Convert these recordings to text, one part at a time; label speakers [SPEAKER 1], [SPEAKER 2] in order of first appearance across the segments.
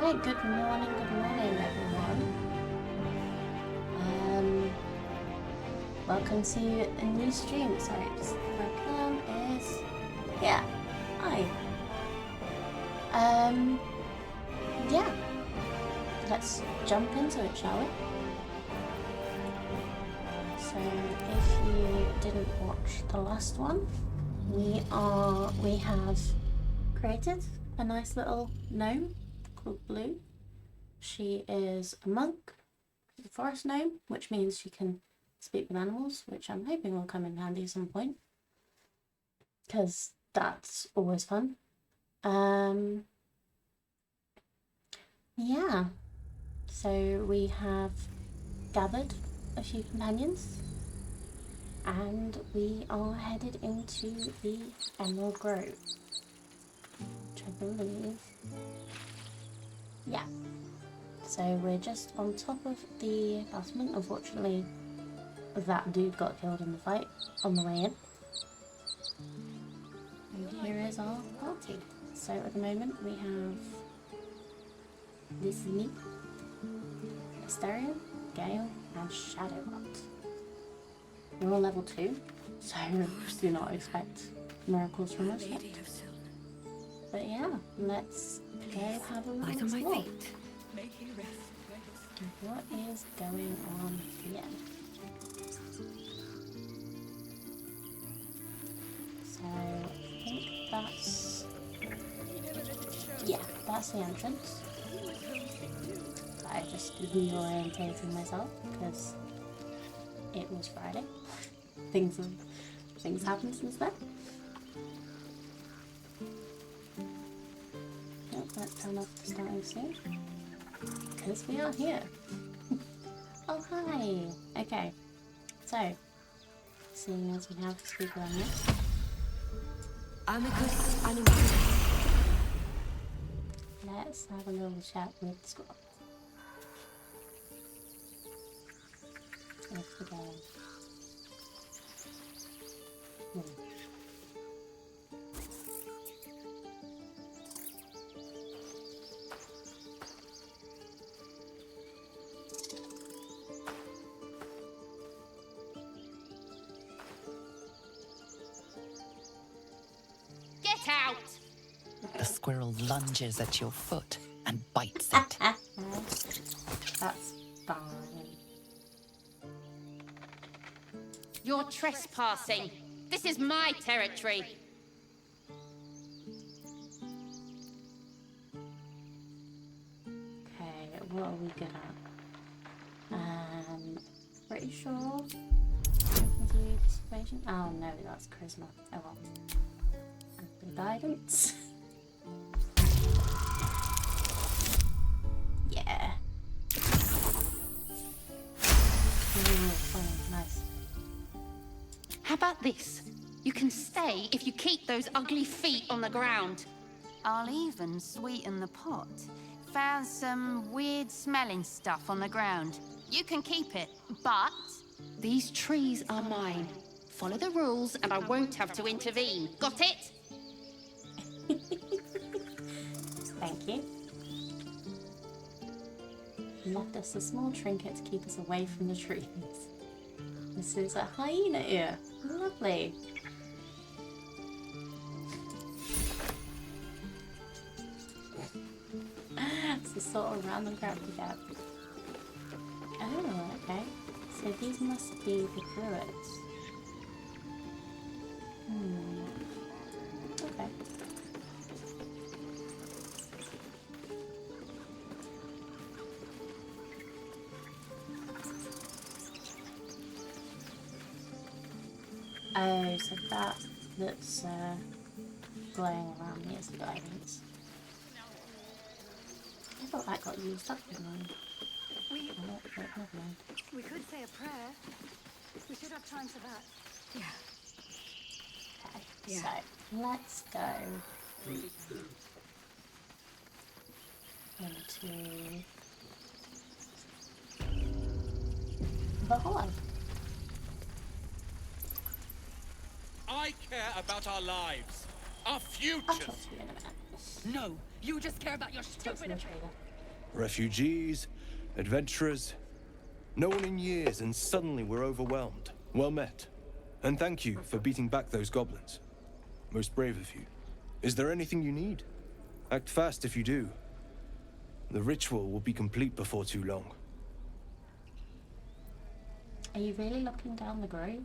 [SPEAKER 1] Alright, good morning everyone. Welcome to a new stream. Sorry, just welcome is yeah. Hi. Yeah. Let's jump into it, shall we? So if you didn't watch the last one, we have created a nice little gnome called Blue. She is a monk, a forest gnome, which means she can speak with animals, which I'm hoping will come in handy at some point, because that's always fun. Yeah, so we have gathered a few companions and we are headed into the Emerald Grove, which I believe, yeah. So we're just on top of the basement. Unfortunately, that dude got killed in the fight on the way in. And here is our party. So at the moment we have this is me, Asterion, Gale, and Shadowheart. We're all level 2, so do not expect miracles from us yet. But yeah, let's go have a little explore. What is going on here? So I think that's, yeah, that's the entrance. I just reorientated myself because it was Friday. Things happened since then. Yep, let's turn off the starting soon because we are here. Oh hi. Okay, so seeing as we have to speak on this.
[SPEAKER 2] Amicus animus.
[SPEAKER 1] Let's have a little chat with the squad. If we go.
[SPEAKER 3] Get out!
[SPEAKER 2] The squirrel lunges at your foot and bites it.
[SPEAKER 1] That's fine.
[SPEAKER 3] You're trespassing. This is my territory.
[SPEAKER 1] Okay, what are we good at? Pretty sure. Persuasion. Oh no, that's charisma. Oh well. And guidance. Yeah. Ooh, funny, nice.
[SPEAKER 3] How about this? You can stay if you keep those ugly feet on the ground.
[SPEAKER 4] I'll even sweeten the pot. Found some weird smelling stuff on the ground. You can keep it, but
[SPEAKER 3] These trees are mine. Follow the rules and I won't have to intervene. Got it?
[SPEAKER 1] Thank you. Left us a small trinket to keep us away from the trees. This is a hyena ear. Lovely. It's the sort of random crap you get. Oh, okay. So these must be the druids. Okay. Oh, so that's glowing around me is the guidance. I thought that got used up, didn't I? Never mind.
[SPEAKER 5] We could say a prayer. We should have time for that.
[SPEAKER 1] Okay, so let's go into the hall.
[SPEAKER 6] I care about our lives, our
[SPEAKER 1] I'll
[SPEAKER 6] futures.
[SPEAKER 1] talk to you in a minute.
[SPEAKER 2] No, you just care about your
[SPEAKER 1] Talk to the
[SPEAKER 2] stupid.
[SPEAKER 1] trader.
[SPEAKER 7] Refugees, adventurers. No one in years, and suddenly we're overwhelmed. Well met. And thank you for beating back those goblins. Most brave of you. Is there anything you need? Act fast if you do. The ritual will be complete before too long.
[SPEAKER 1] Are you really looking down the grove?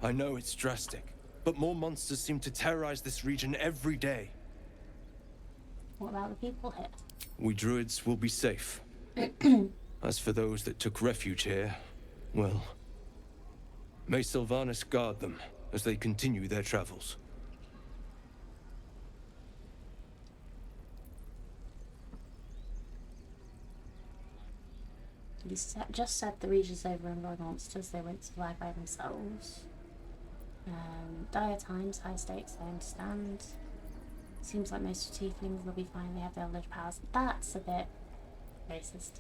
[SPEAKER 7] I know it's drastic, but more monsters seem to terrorize this region every day.
[SPEAKER 1] What about the people here?
[SPEAKER 7] We druids will be safe. As for those that took refuge here, well, may Sylvanas guard them as they continue their travels.
[SPEAKER 1] You just said the region's overrun by monsters. They won't survive by themselves. Dire times, high stakes, I understand. Seems like most tieflings will be fine. They have the eldritch powers. That's a bit racist.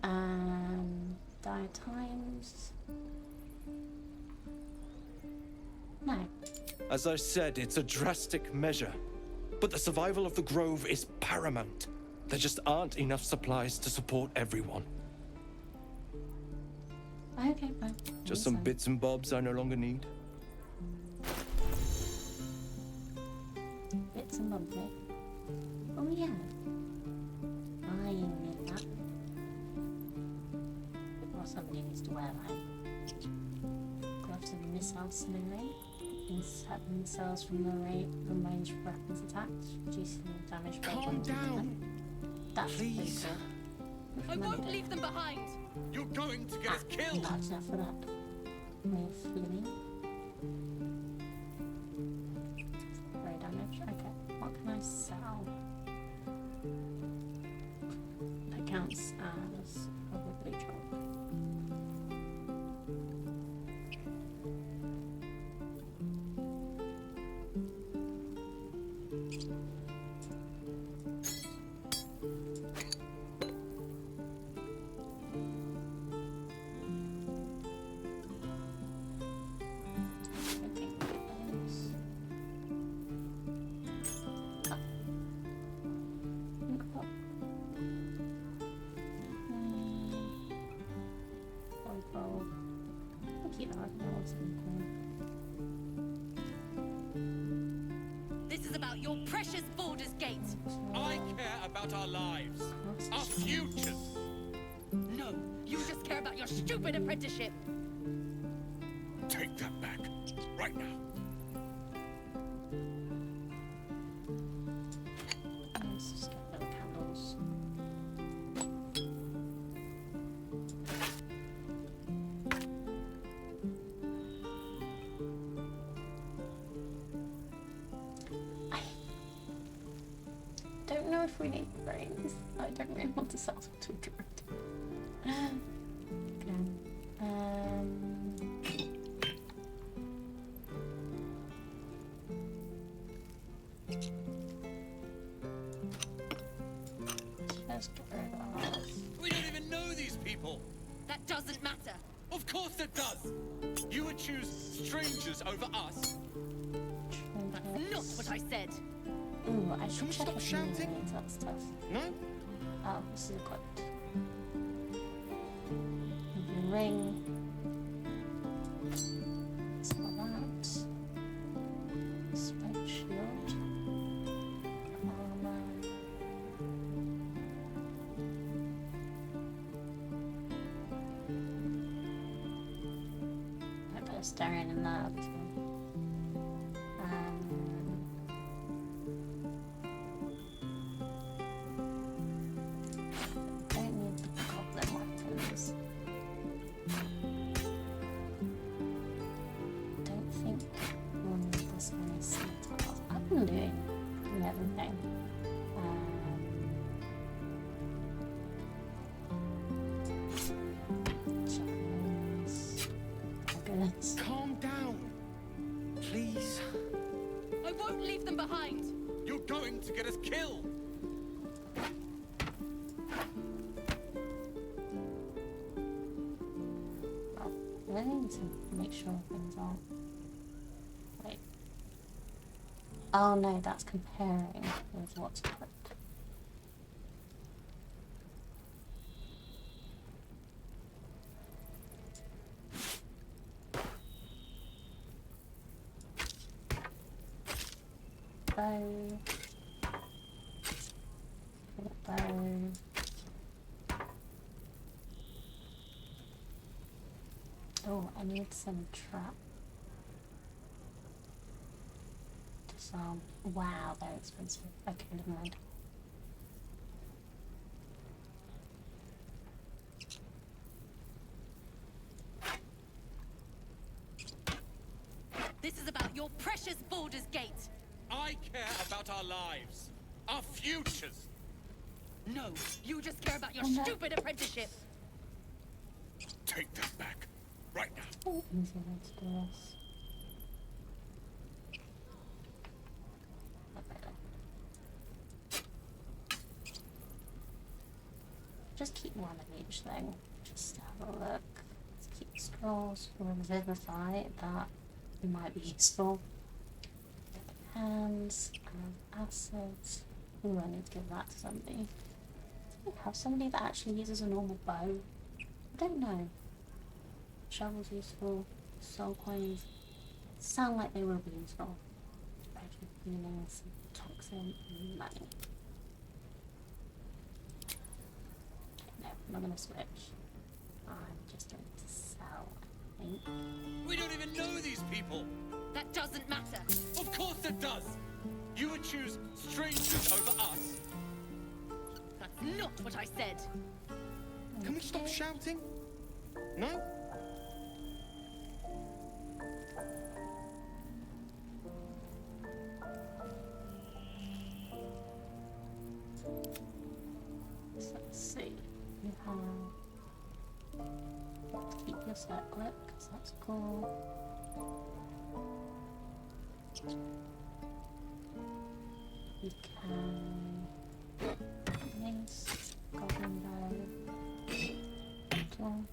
[SPEAKER 1] Dire times. No.
[SPEAKER 7] As I said, it's a drastic measure. But the survival of the grove is paramount. There just aren't enough supplies to support everyone.
[SPEAKER 1] Okay, fine.
[SPEAKER 7] Just some bits and bobs I no longer need.
[SPEAKER 1] Bits and bobs, eh? Oh yeah. I need that. Or somebody needs to wear that. Gloves of missile scenery. Insert missiles from the range of weapons attached, reducing the damage by
[SPEAKER 6] Calm
[SPEAKER 1] 20%.
[SPEAKER 6] down.
[SPEAKER 1] That's pretty
[SPEAKER 6] Please.
[SPEAKER 1] cool.
[SPEAKER 3] I won't leave them behind.
[SPEAKER 6] You're going to get us killed.
[SPEAKER 1] That's enough for that. With living. Very damage. Okay. What can I sell? That counts as probably chalk.
[SPEAKER 3] This is about your precious Baldur's Gate.
[SPEAKER 6] I care about our lives, our futures.
[SPEAKER 3] No, you just care about your stupid apprenticeship.
[SPEAKER 6] Take that back, right now.
[SPEAKER 1] Let's just get little candles. I don't know if we need brains. I don't really want to sell them to a druid. Okay. Just get rid of ours.
[SPEAKER 6] We don't even know these people.
[SPEAKER 3] That doesn't matter.
[SPEAKER 6] Of course it does. You would choose strangers over us.
[SPEAKER 3] Not what I said.
[SPEAKER 1] Ooh, I should
[SPEAKER 6] Can we
[SPEAKER 1] check
[SPEAKER 6] stop
[SPEAKER 1] if
[SPEAKER 6] shouting?
[SPEAKER 1] needs that stuff.
[SPEAKER 6] No?
[SPEAKER 1] Oh, this is equipped. Ring. Sell that. Spike shield. Armor. I put a staring in that. Don't need the goblin weapons. Don't think we'll need this many scimitars. I've been doing everything. Javelins. Goodness.
[SPEAKER 6] Calm down. Please.
[SPEAKER 3] I won't leave them behind.
[SPEAKER 6] You're going to get us killed.
[SPEAKER 1] Oh, I really need to make sure things aren't. Wait. Oh no, that's comparing with what's equipped. bow. Get a bow. Oh, I need some trap. Disarm. Wow, they're expensive. Okay, never mind.
[SPEAKER 8] This is about your precious Baldur's Gate.
[SPEAKER 6] I care about our lives, our futures.
[SPEAKER 8] No, you just care about your
[SPEAKER 1] Oh, no.
[SPEAKER 8] stupid apprenticeship.
[SPEAKER 6] Take that back, right now.
[SPEAKER 1] Oh, easy way to do this. Just keep one of each thing. Just have a look. Let's keep scrolls for Revivify. That might be useful. Hands and acids. Ooh, I need to give that to somebody. Do we have somebody that actually uses a normal bow? I don't know. Shovels useful. Soul coins. Sound like they will be useful. Special feelings. Toxin. Money. No, I'm not gonna switch. I'm just going to sell, I think.
[SPEAKER 6] We don't even know these people.
[SPEAKER 8] That doesn't matter.
[SPEAKER 6] Of course it does. You would choose strangers over us.
[SPEAKER 8] That's not what I said.
[SPEAKER 9] Can we stop shouting? No?
[SPEAKER 1] So let's see. You have. Keep your circlet, because that's cool. You can. Mace, goblin bow. Okay.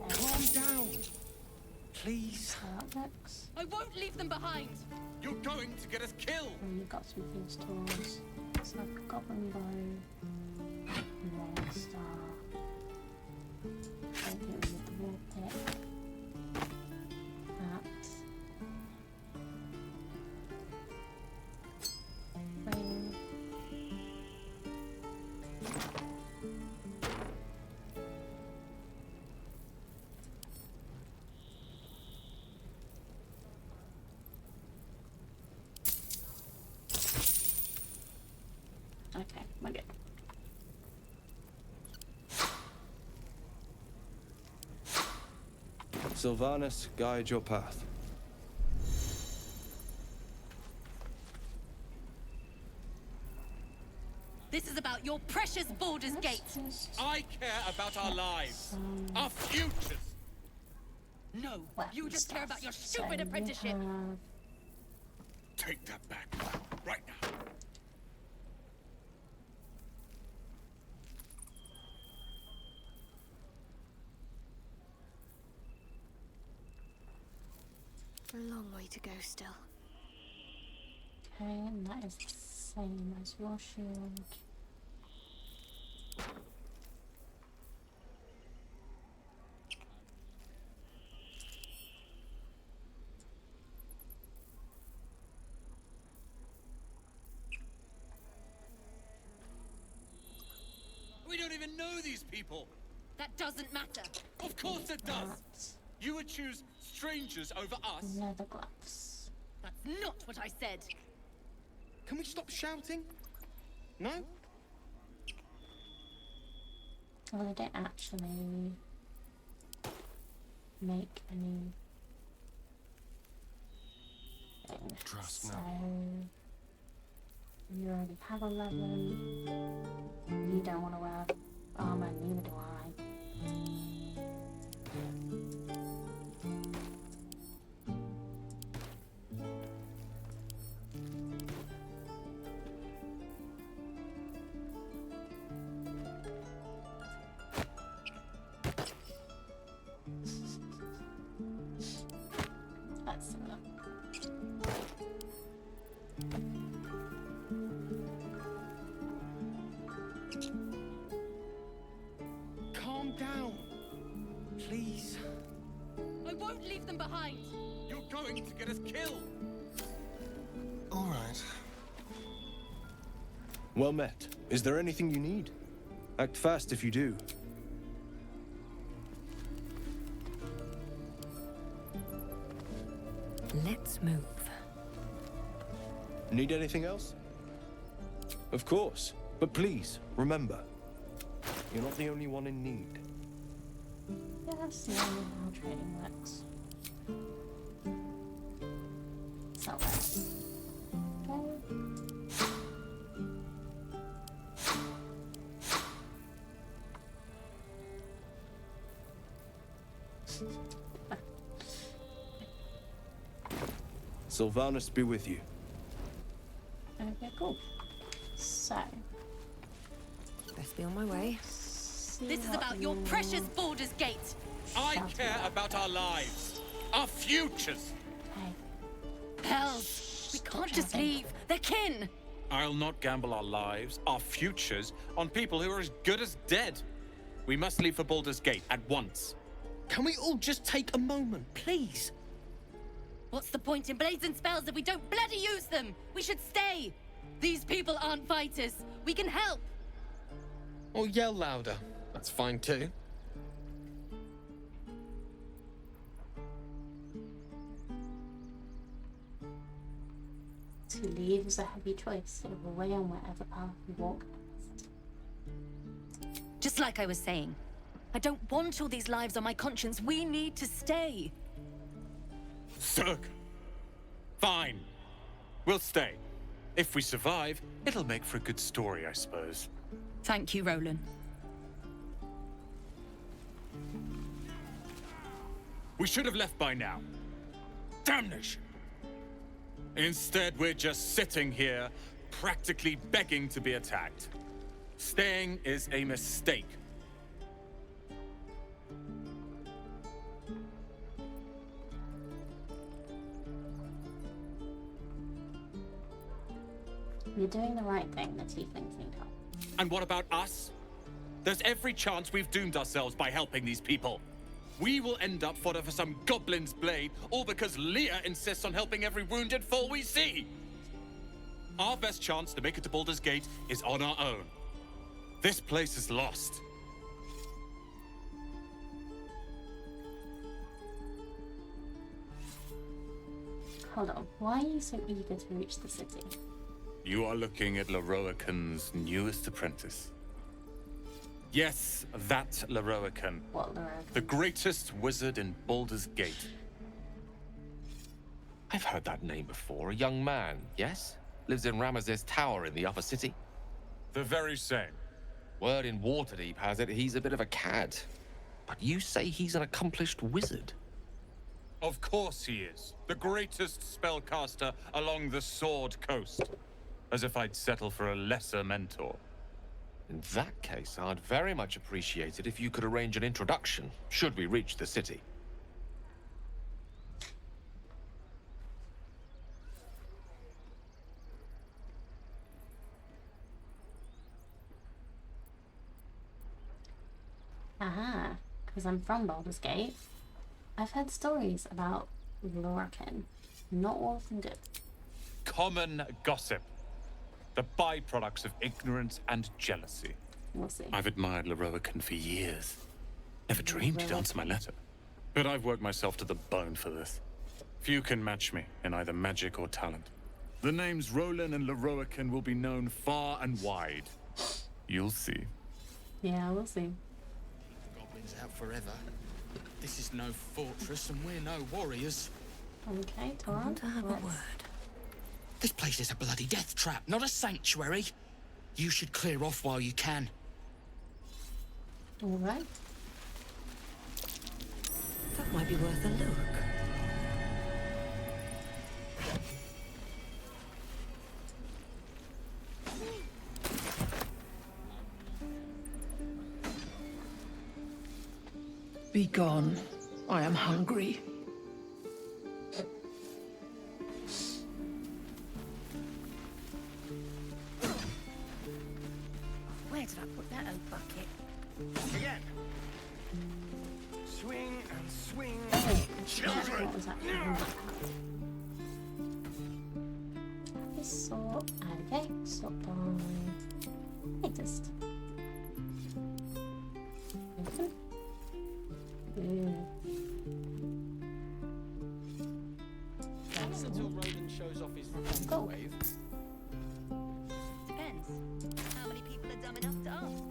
[SPEAKER 9] Calm down. Please.
[SPEAKER 1] That looks.
[SPEAKER 8] I won't leave them behind.
[SPEAKER 6] You're going to get us killed.
[SPEAKER 1] And you've got some fierce tools. It's like a goblin bow. Long star. Don't hit me with the wall pick. That. Ring. Okay, we're good.
[SPEAKER 7] Sylvanus, guide your path.
[SPEAKER 8] This is about your precious Baldur's Gate.
[SPEAKER 1] Just
[SPEAKER 6] I care about our lives, our futures.
[SPEAKER 8] No,
[SPEAKER 1] weapon
[SPEAKER 8] you just care
[SPEAKER 1] stuff.
[SPEAKER 8] about your
[SPEAKER 1] So
[SPEAKER 8] stupid
[SPEAKER 1] you
[SPEAKER 8] apprenticeship.
[SPEAKER 1] have
[SPEAKER 6] Take that back, right now.
[SPEAKER 5] A long way to go still.
[SPEAKER 1] Okay, and that is the same as your shield.
[SPEAKER 6] We don't even know these people.
[SPEAKER 8] That doesn't matter.
[SPEAKER 6] Of course it does.
[SPEAKER 1] That.
[SPEAKER 6] You would choose strangers over us.
[SPEAKER 1] Leather gloves.
[SPEAKER 8] That's not what I said.
[SPEAKER 9] Can we stop shouting? No?
[SPEAKER 1] Well, they don't actually make any thing.
[SPEAKER 9] Trust
[SPEAKER 1] so
[SPEAKER 9] me.
[SPEAKER 1] you already have 11. You don't want to wear armor, neither do I. That's
[SPEAKER 8] leave them behind.
[SPEAKER 6] You're going to get us killed.
[SPEAKER 9] All right.
[SPEAKER 7] Well met. Is there anything you need? Act fast if you do.
[SPEAKER 10] Let's move.
[SPEAKER 7] Need anything else? Of course. But please, remember, you're not the only one in need.
[SPEAKER 1] Yeah, that's the only how trading works. It's not right.
[SPEAKER 7] Sylvanus be with you.
[SPEAKER 1] Okay, cool. So,
[SPEAKER 10] Best be on my way.
[SPEAKER 8] This is about your precious Baldur's Gate.
[SPEAKER 6] I care about our lives, our futures.
[SPEAKER 1] Hey,
[SPEAKER 8] Hells, we can't just leave. They're kin.
[SPEAKER 6] I'll not gamble our lives, our futures, on people who are as good as dead. We must leave for Baldur's Gate at once.
[SPEAKER 9] Can we all just take a moment, please?
[SPEAKER 8] What's the point in blazing spells if we don't bloody use them? We should stay. These people aren't fighters. We can help.
[SPEAKER 9] Or yell louder. That's fine too.
[SPEAKER 1] to leave is a heavy choice. It will weigh on whatever path you walk.
[SPEAKER 8] Just like I was saying, I don't want all these lives on my conscience. We need to stay.
[SPEAKER 6] Zerg. Fine. We'll stay. If we survive, it'll make for a good story, I suppose.
[SPEAKER 8] Thank you, Roland.
[SPEAKER 6] We should have left by now. Damnation! Instead, we're just sitting here, practically begging to be attacked. Staying is a mistake.
[SPEAKER 1] You're doing the right thing. The tieflings need help.
[SPEAKER 6] And what about us? There's every chance we've doomed ourselves by helping these people. We will end up fodder for some goblin's blade, all because Leah insists on helping every wounded foe we see. Our best chance to make it to Baldur's Gate is on our own. This place is lost.
[SPEAKER 1] Hold on. Why are you so eager to reach the city?
[SPEAKER 6] You are looking at Leroican's newest apprentice. Yes, that Leroican.
[SPEAKER 1] What Leroican?
[SPEAKER 6] The greatest wizard in Baldur's Gate.
[SPEAKER 11] I've heard that name before. A young man, yes? Lives in Ramaz's tower in the upper city.
[SPEAKER 6] The very same.
[SPEAKER 11] Word in Waterdeep has it he's a bit of a cad. But you say he's an accomplished wizard.
[SPEAKER 6] Of course he is. The greatest spellcaster along the Sword Coast. As if I'd settle for a lesser mentor.
[SPEAKER 11] In that case, I'd very much appreciate it if you could arrange an introduction, should we reach the city.
[SPEAKER 1] Aha, because I'm from Baldur's Gate. I've heard stories about Leroican. Not all of them good.
[SPEAKER 6] Common gossip. The byproducts of ignorance and jealousy.
[SPEAKER 1] We'll see.
[SPEAKER 6] I've admired Leroican for years. Never dreamed he'd answer my letter. But I've worked myself to the bone for this. Few can match me in either magic or talent. The names Roland and Leroican will be known far and wide. You'll see.
[SPEAKER 1] Yeah, we'll see.
[SPEAKER 9] Goblins out forever. This is no fortress and we're no warriors.
[SPEAKER 1] Okay,
[SPEAKER 10] I
[SPEAKER 1] Toron.
[SPEAKER 10] want to have a
[SPEAKER 1] let's-
[SPEAKER 10] word.
[SPEAKER 9] This place is a bloody death trap, not a sanctuary. You should clear off while you can.
[SPEAKER 1] All right.
[SPEAKER 10] That might be worth a look.
[SPEAKER 12] Be gone. I am hungry.
[SPEAKER 8] Where did I put that old bucket?
[SPEAKER 9] Again.
[SPEAKER 7] Swing and swing.
[SPEAKER 1] Children! What was that? Sort. Okay, sort by latest. Open.
[SPEAKER 6] Until Roland shows off his
[SPEAKER 1] Go.
[SPEAKER 6] wave.
[SPEAKER 8] Depends. How many people are dumb enough to ask?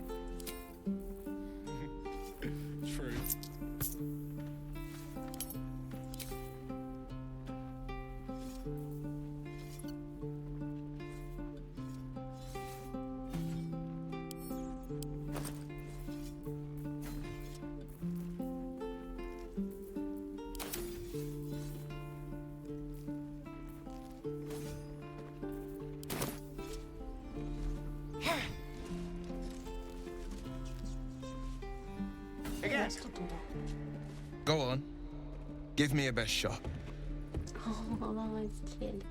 [SPEAKER 6] True.
[SPEAKER 7] Go on. Give me your best shot.
[SPEAKER 1] Oh, it's kid.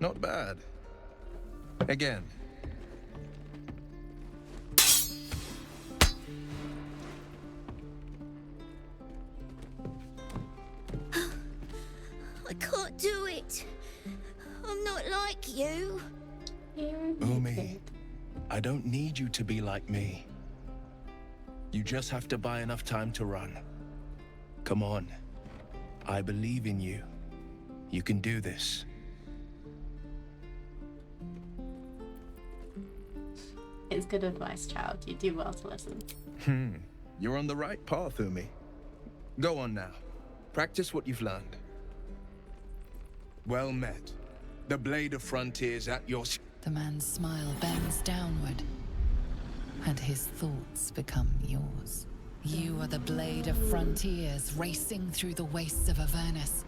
[SPEAKER 7] Not bad. Again.
[SPEAKER 13] I can't do it. I'm not like you.
[SPEAKER 7] Umi, I don't need you to be like me. You just have to buy enough time to run. Come on. I believe in you. You can do this.
[SPEAKER 1] It's good advice, child. You do well to listen.
[SPEAKER 7] You're on the right path, Umi. Go on now. Practice what you've learned. Well met. The blade of frontiers at your...
[SPEAKER 2] The man's smile bends downward, and his thoughts become yours. You are the blade of frontiers racing through the wastes of Avernus.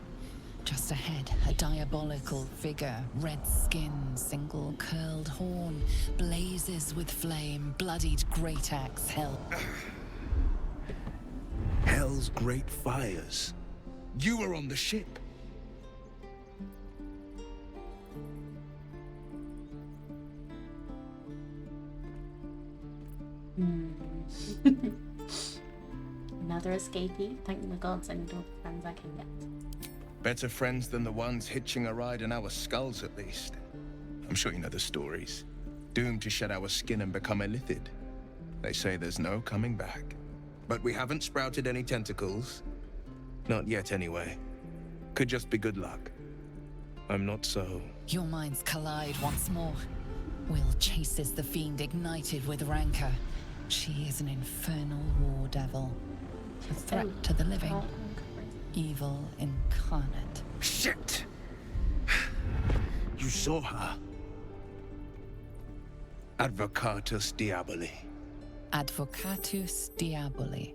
[SPEAKER 2] Just ahead, a diabolical figure, red skin, single curled horn, blazes with flame, bloodied great axe held.
[SPEAKER 7] Hell's great fires. You were on the ship.
[SPEAKER 1] Another escapee. Thank the gods I need all the friends I can get.
[SPEAKER 7] Better friends than the ones hitching a ride in our skulls, at least. I'm sure you know the stories. Doomed to shed our skin and become illithid. They say there's no coming back. But we haven't sprouted any tentacles. Not yet, anyway. Could just be good luck. I'm not so...
[SPEAKER 2] Your minds collide once more. Will chases the fiend ignited with rancor. She is an infernal war devil. A threat to the living. Evil incarnate.
[SPEAKER 7] Shit! You saw her. Advocatus Diaboli.
[SPEAKER 2] Advocatus Diaboli.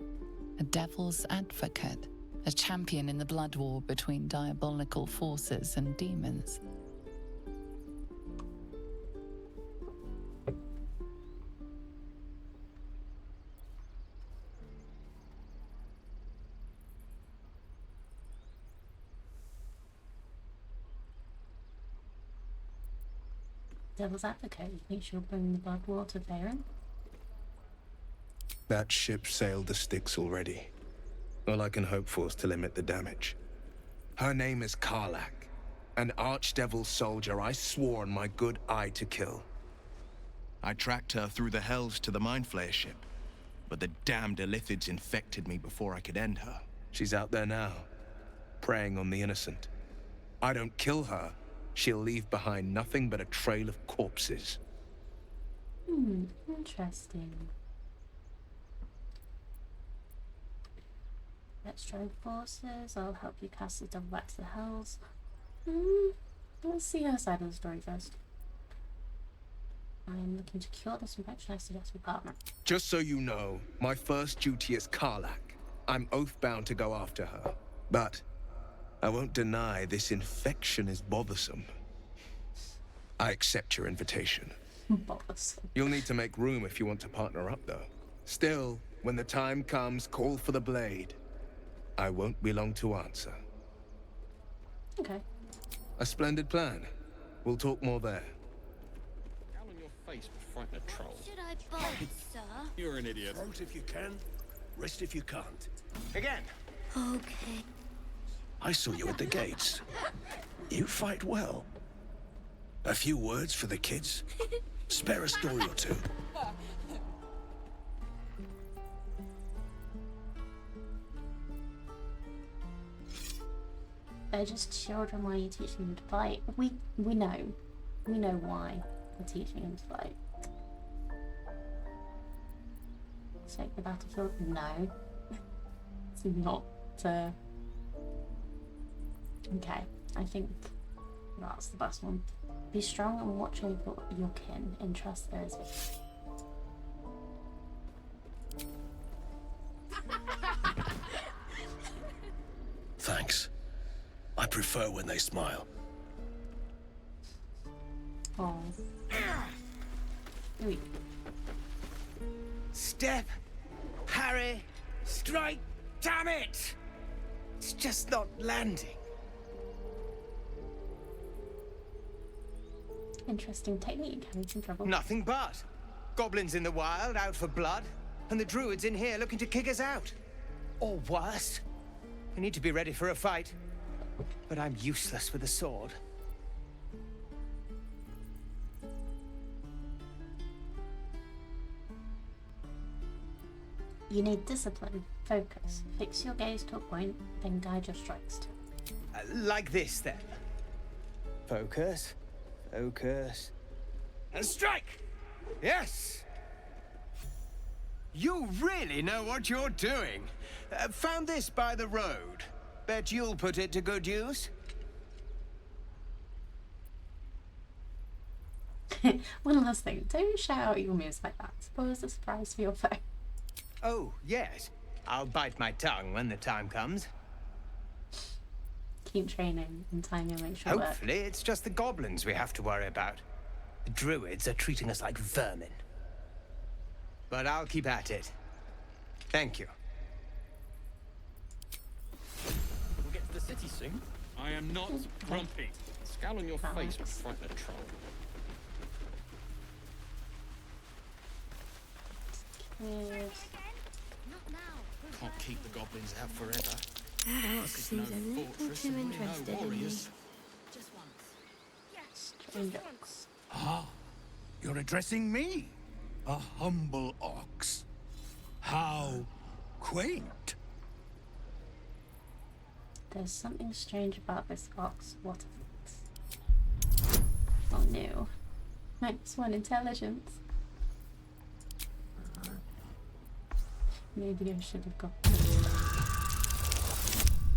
[SPEAKER 2] A devil's advocate. A champion in the blood war between diabolical forces and demons.
[SPEAKER 1] Devil's advocate. You think she'll bring the blood war to Varen?
[SPEAKER 7] That ship sailed the Styx already. All I can hope for is to limit the damage. Her name is Karlach, an archdevil soldier I swore on my good eye to kill. I tracked her through the hells to the Mindflayer ship, but the damned Illithids infected me before I could end her. She's out there now, preying on the innocent. I don't kill her, she'll leave behind nothing but a trail of corpses.
[SPEAKER 1] Interesting. Let's join forces. I'll help you cast the devil back to the hells. Let's see her side of the story first. I am looking to cure this infection. I suggest we partner.
[SPEAKER 7] Just so you know, my first duty is Karlach. I'm oath-bound to go after her. But I won't deny this infection is bothersome. I accept your invitation.
[SPEAKER 1] Bothersome.
[SPEAKER 7] You'll need to make room if you want to partner up, though. Still, when the time comes, call for the blade. I won't be long to answer.
[SPEAKER 1] Okay.
[SPEAKER 7] A splendid plan. We'll talk more there.
[SPEAKER 6] face would frighten a troll.
[SPEAKER 13] Should I bite, sir?
[SPEAKER 6] You're an idiot.
[SPEAKER 14] Front if you can, rest if you can't. Again.
[SPEAKER 13] Okay.
[SPEAKER 14] I saw you at the gates. You fight well. A few words for the kids? Spare a story or two.
[SPEAKER 1] They're just children. Why are you teaching them to fight? We know. We know why we're teaching them to fight. Take the battlefield? No. It's not. Okay, I think that's the best one. Be strong and watch over your kin. Entrust theirs.
[SPEAKER 14] Thanks. I prefer when they smile.
[SPEAKER 1] Oh. Wait.
[SPEAKER 15] Step, parry, strike, damn it! It's just not landing.
[SPEAKER 1] Interesting technique, having some trouble.
[SPEAKER 15] Nothing but. Goblins in the wild, out for blood, and the druids in here looking to kick us out. Or worse. We need to be ready for a fight. But I'm useless with a sword.
[SPEAKER 1] You need discipline, focus. Fix your gaze to a point, then guide your strikes to it.
[SPEAKER 15] Like this, then. Focus. Focus. And strike! Yes! You really know what you're doing. Found this by the road. Bet you'll put it to good use.
[SPEAKER 1] One last thing, don't shout out your moves like that. Suppose a surprise for your foe.
[SPEAKER 15] Oh, yes. I'll bite my tongue when the time comes.
[SPEAKER 1] Keep training and time will make sure.
[SPEAKER 15] Hopefully, it's just the goblins we have to worry about. The druids are treating us like vermin. But I'll keep at it. Thank you.
[SPEAKER 6] We'll get to the city soon. I am not grumpy. Scowl on your face would frighten a troll.
[SPEAKER 9] Can't keep the goblins out forever.
[SPEAKER 13] That ox seems a little too interested in me.
[SPEAKER 9] Just
[SPEAKER 13] once. Yes,
[SPEAKER 1] just
[SPEAKER 14] Ah, you're addressing me? A humble ox. How quaint.
[SPEAKER 1] There's something strange about this ox. What is it? Oh no. -1 intelligence. Maybe I should have got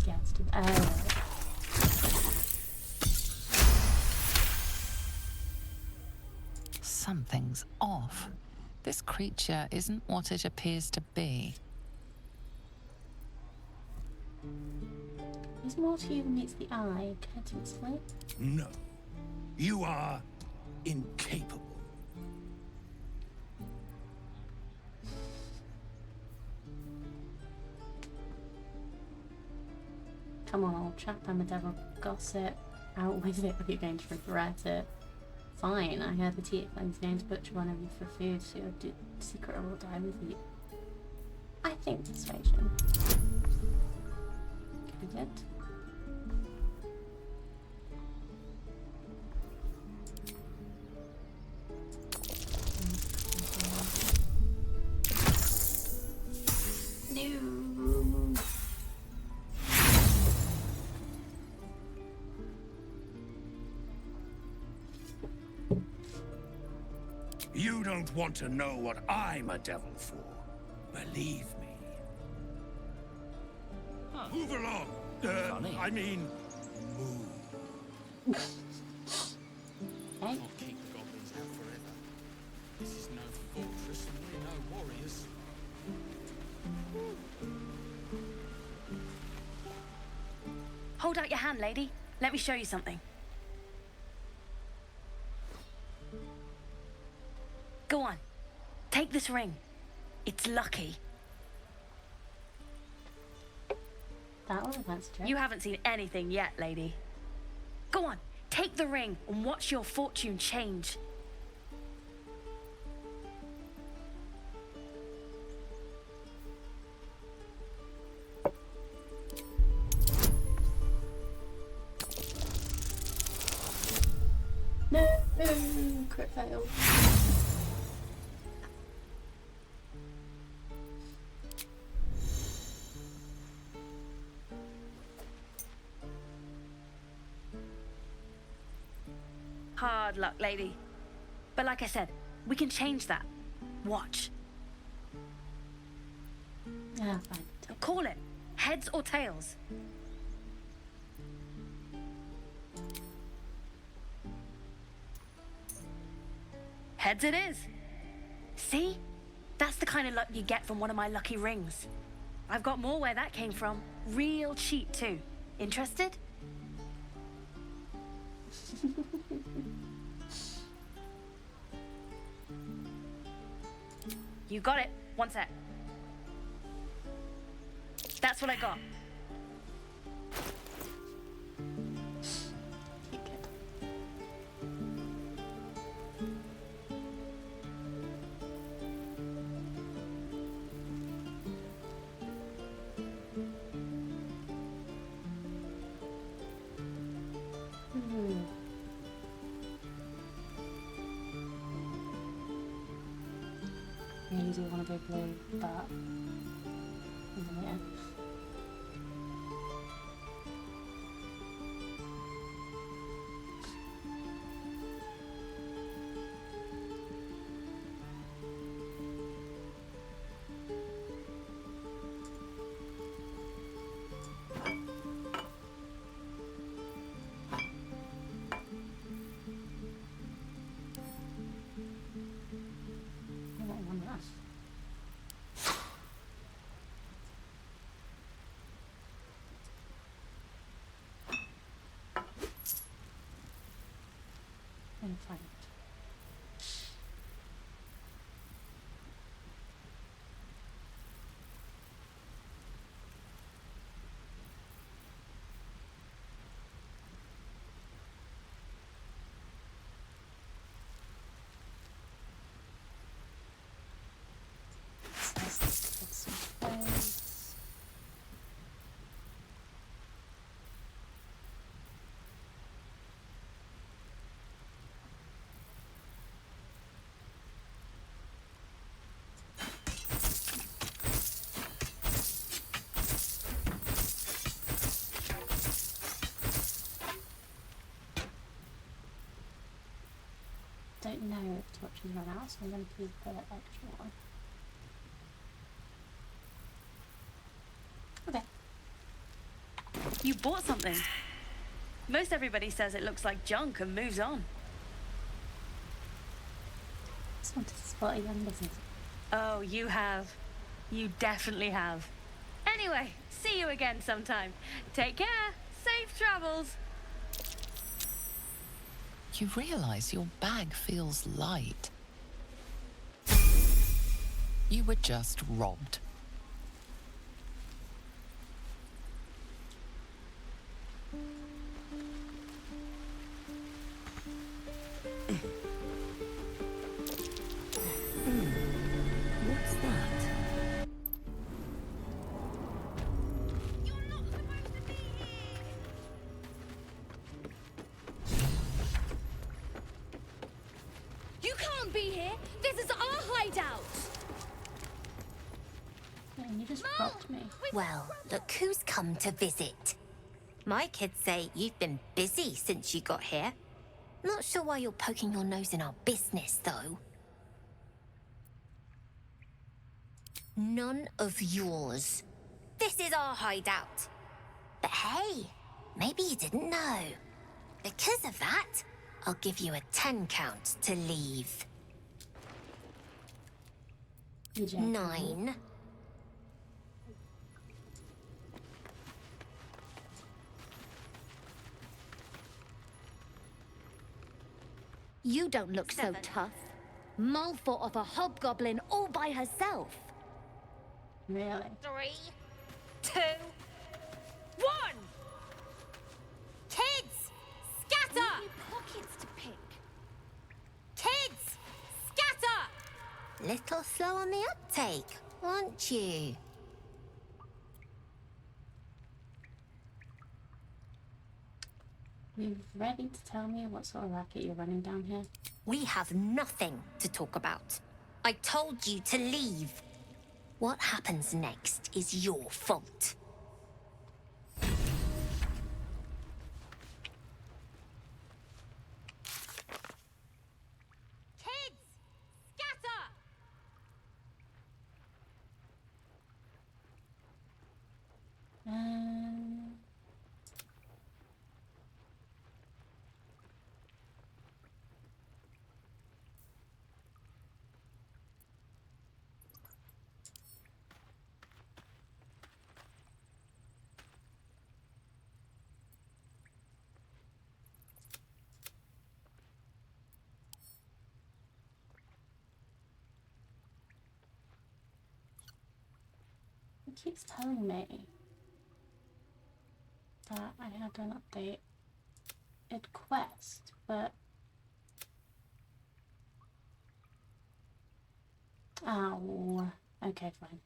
[SPEAKER 1] guessed it.
[SPEAKER 2] Something's off. This creature isn't what it appears to be.
[SPEAKER 1] Is more to you than meets the eye, courteously?
[SPEAKER 14] No. You are incapable.
[SPEAKER 1] Come on, old chap, I'm a devil gossip. Out with it or you're going to regret it. Fine, I heard the tiefling's going to butcher one of you for food, so your secret will die with you. I think persuasion could be good. No.
[SPEAKER 14] You don't want to know what I'm a devil for. Believe me.
[SPEAKER 9] Huh.
[SPEAKER 14] Move along.
[SPEAKER 9] Funny.
[SPEAKER 14] I mean, move.
[SPEAKER 9] Can't keep the goblins out forever. This is no fortress and we're no warriors.
[SPEAKER 5] Hold out your hand, lady. Let me show you something. Go on. Take this ring. It's lucky.
[SPEAKER 1] That was a fancy trick.
[SPEAKER 5] You haven't seen anything yet, lady. Go on. Take the ring and watch your fortune change.
[SPEAKER 1] No, crit fail.
[SPEAKER 5] Hard luck, lady. But like I said, we can change that. Watch.
[SPEAKER 1] Yeah, fine.
[SPEAKER 5] Call it. Heads or tails. Heads it is. See? That's the kind of luck you get from one of my lucky rings. I've got more where that came from. Real cheap, too. Interested? You got it. One sec. That's what I got.
[SPEAKER 1] Really do want to go blue, but yeah. And find it. Don't know if torches run out, so I'm going to keep the extra one. Okay.
[SPEAKER 5] You bought something. Most everybody says it looks like junk and moves on.
[SPEAKER 1] Just wanted to spot a young business.
[SPEAKER 5] Oh, you have. You definitely have. Anyway, see you again sometime. Take care. Safe travels.
[SPEAKER 2] You realize your bag feels light. You were just robbed.
[SPEAKER 10] What's that?
[SPEAKER 8] You can't be here! This is our hideout!
[SPEAKER 1] Man, you just robbed me.
[SPEAKER 13] Well, look who's come to visit. My kids say you've been busy since you got here. Not sure why you're poking your nose in our business, though. None of yours. This is our hideout. But hey, maybe you didn't know. Because of that, I'll give you a 10 count to leave. 9.
[SPEAKER 8] You don't look so tough. Mull fought off a hobgoblin all by herself.
[SPEAKER 1] Really?
[SPEAKER 13] 3, 2, 1! Kids, scatter!
[SPEAKER 8] Pockets to pick.
[SPEAKER 13] Kids, scatter! Little slow on the uptake, aren't you?
[SPEAKER 1] you ready to tell me what sort of racket you're running down here?
[SPEAKER 13] We have nothing to talk about. I told you to leave. What happens next is your fault.
[SPEAKER 4] Kids! Scatter!
[SPEAKER 1] It keeps telling me that I had an update at quest, but oh, okay, fine.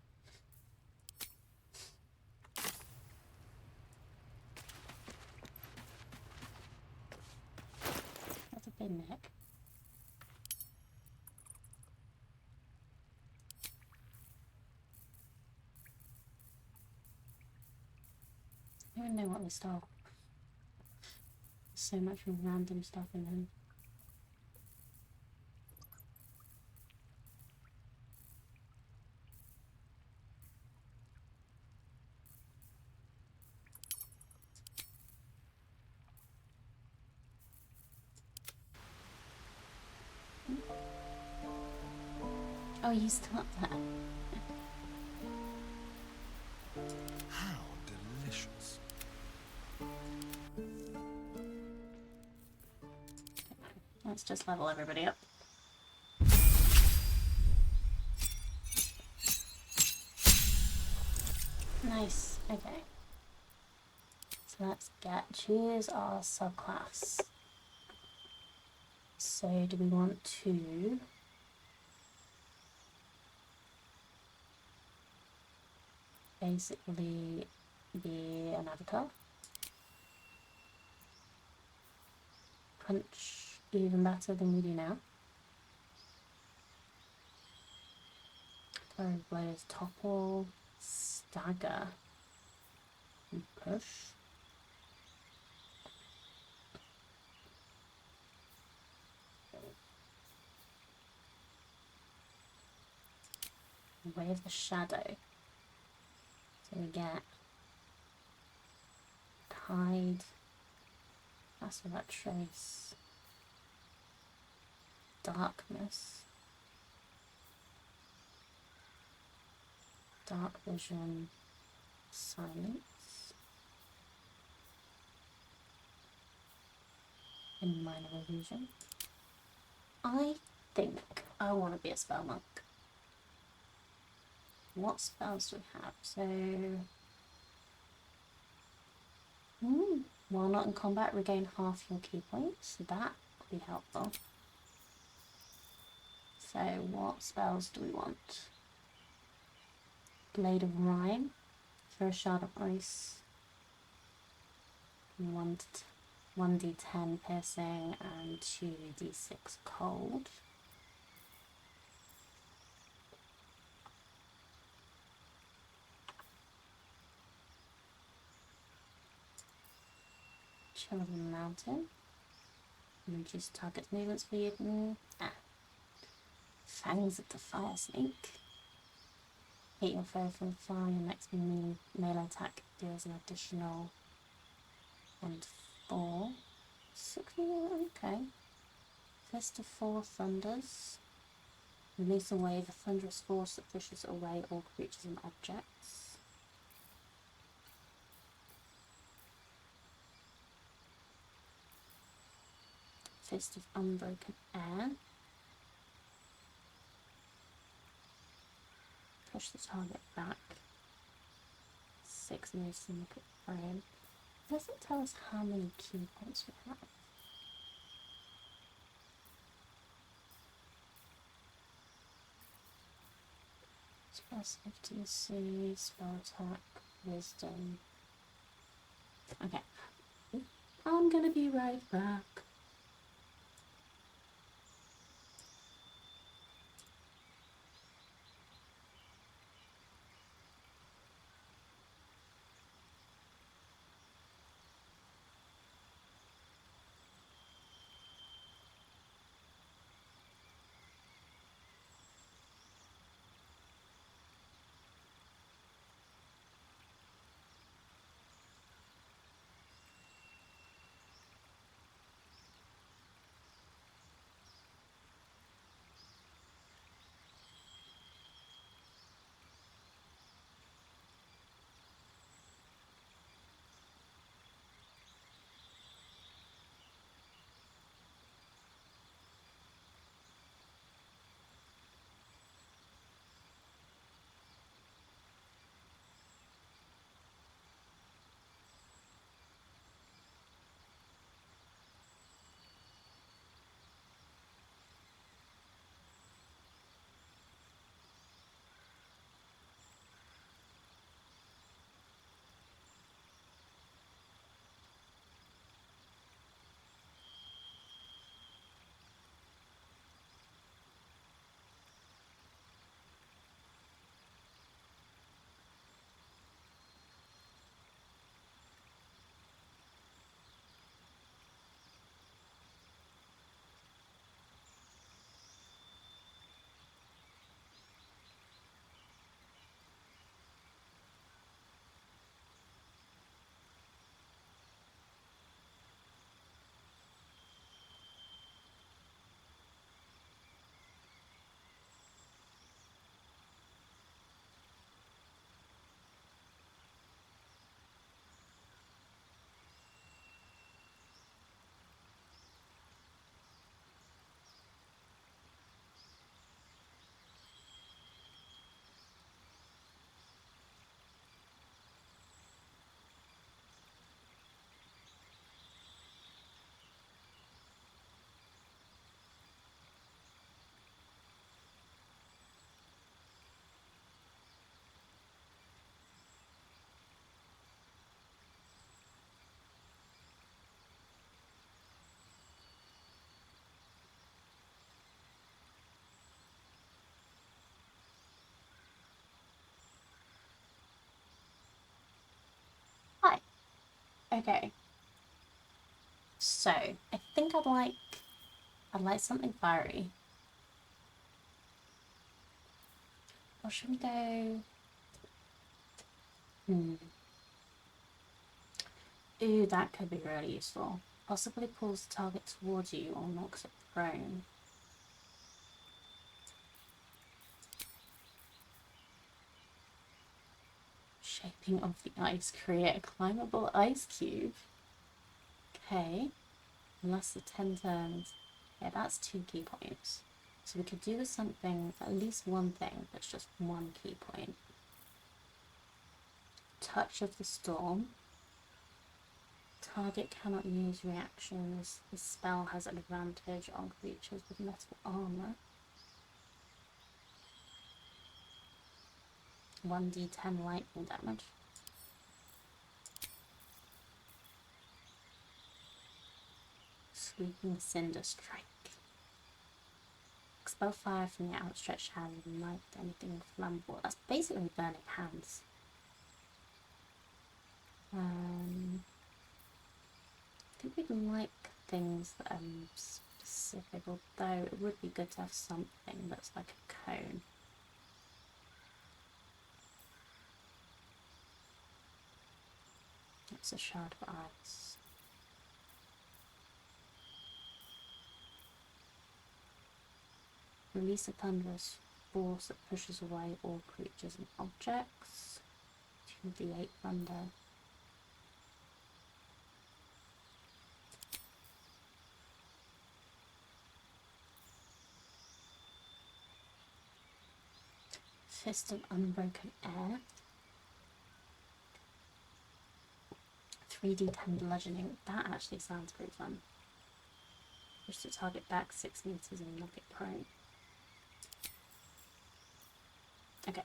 [SPEAKER 1] That's a big neck. I don't even know what they stole. So much random stuff in them. Oh, you still up there?
[SPEAKER 14] How delicious.
[SPEAKER 1] Let's just level everybody up. Nice, okay. So let's choose our subclass. So do we want to basically be an avatar? Punch even better than we do now. Throw blows, topple, stagger, and push. Wave the shadow. So we get tide, passive at trace, darkness, dark vision, silence, and minor illusion. I think I want to be a spell monk. What spells do we have? So, while not in combat, regain half your key points. So that would be helpful. So, what spells do we want? Blade of Rime for a shard of ice. 1d10 piercing and 2d6 cold. Chill of the Mountain. Reduce target's movement speed. Fangs of the Fire Snake. Hit your foe from far. Your next melee attack deals an additional 1d4. 6 okay. Fist of Four Thunders. Release a wave of thunderous force that pushes away all creatures and objects. Fist of Unbroken Air. Push the target back. 6 moves to make it frame. It doesn't tell us how many key points we have. Spell safety, spell attack, wisdom. Okay. I'm gonna be right back. Hi. Okay. So, I think I'd like something fiery. Or should we go... Ooh, that could be really useful. Possibly pulls the target towards you or knocks it prone. Shaping of the ice. Create a climbable ice cube. Okay. Unless the 10 turns. Yeah, that's 2 key points. So we could do with something, at least one thing, that's just 1 key point. Touch of the Storm. Target cannot use reactions. The spell has an advantage on creatures with metal armor. 1d10 lightning damage. Sweeping Cinder Strike. Expel fire from your outstretched hand and light anything flammable. That's basically burning hands. I think we'd like things that are specific, although it would be good to have something that's like a cone. It's a shard of ice. Release a thunderous force that pushes away all creatures and objects. 2d8 thunder. Fist of Unbroken Air. 3d10 bludgeoning. That actually sounds pretty fun. Push the target back 6 meters and knock it prone. Okay,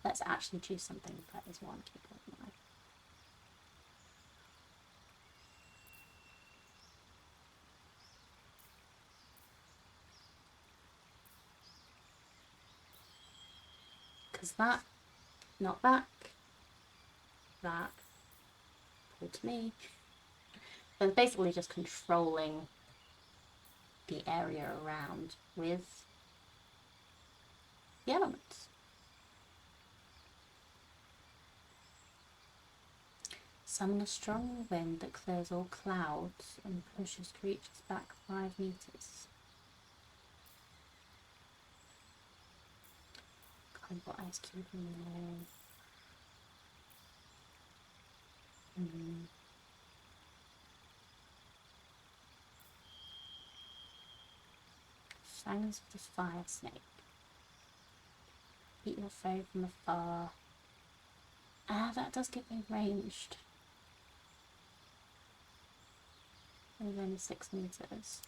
[SPEAKER 1] let's actually choose something that is 1 key point now. Because that, not back, that, pull to me. So it's basically just controlling the area around with the elements. Summon a strong wind that clears all clouds and pushes creatures back 5 meters. God, what ice cube in there? Fangs of the fire snake. Eat your foe from afar. Ah, that does get me ranged. It's only 6 meters.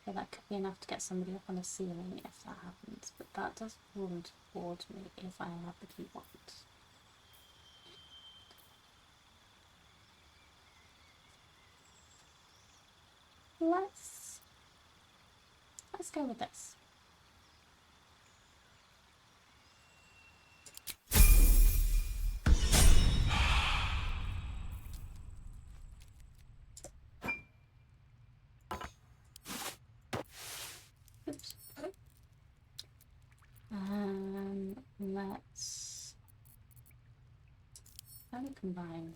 [SPEAKER 1] So that could be enough to get somebody up on the ceiling if that happens, but that does pull them towards me if I have the key ones. Let's go with this. Oops. Let's combine.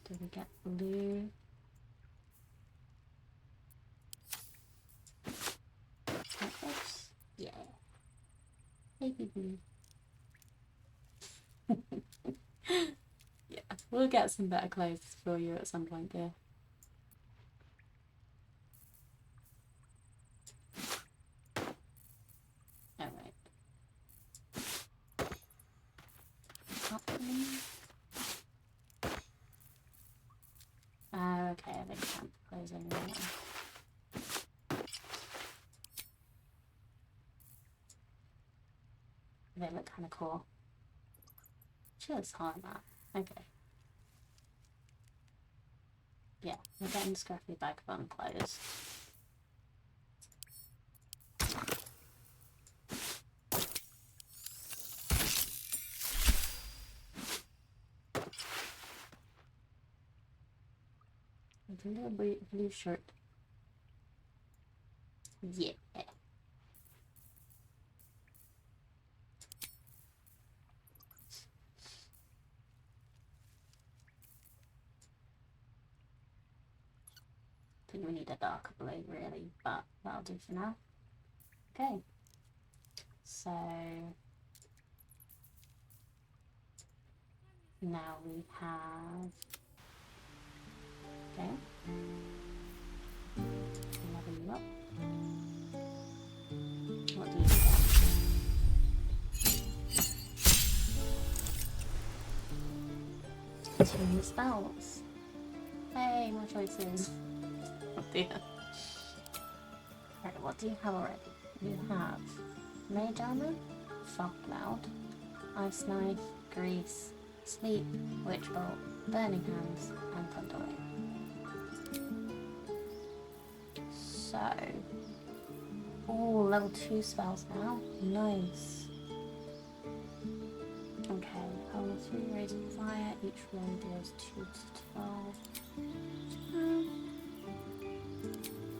[SPEAKER 1] Do we get blue? Like this? Yeah. Baby blue. Yeah, we'll get some better clothes for you at some point, dear. Alright. Okay, I think camp clothes anymore. They look kind of cool. Just hard that. Okay. Yeah, we're getting scruffy back bun clothes. With a little blue shirt. Yeah. I think we need a darker blue really, but that'll do for now. Okay. So now we have, okay, level you up. What do you get? 2 new spells. Hey, more choices. Oh dear. Right, what do you have already? You have Mage Armor, Fog Cloud, Ice Knife, Grease, Sleep, Witch Bolt, Burning Hands, and Thunder Wave. So, oh, level 2 spells now. Nice. Okay, level 3 Rays of Fire. Each roll deals 2 to 12.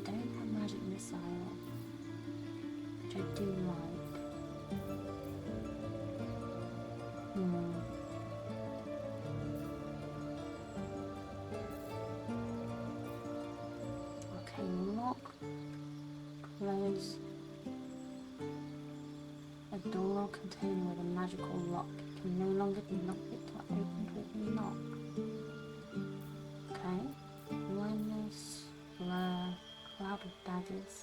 [SPEAKER 1] Don't have Magic Missile, which I do like. Okay, lock, close. A door containing with a magical lock can no longer be locked to open or unlock. Okay. Blindness, blur, cloud of daggers.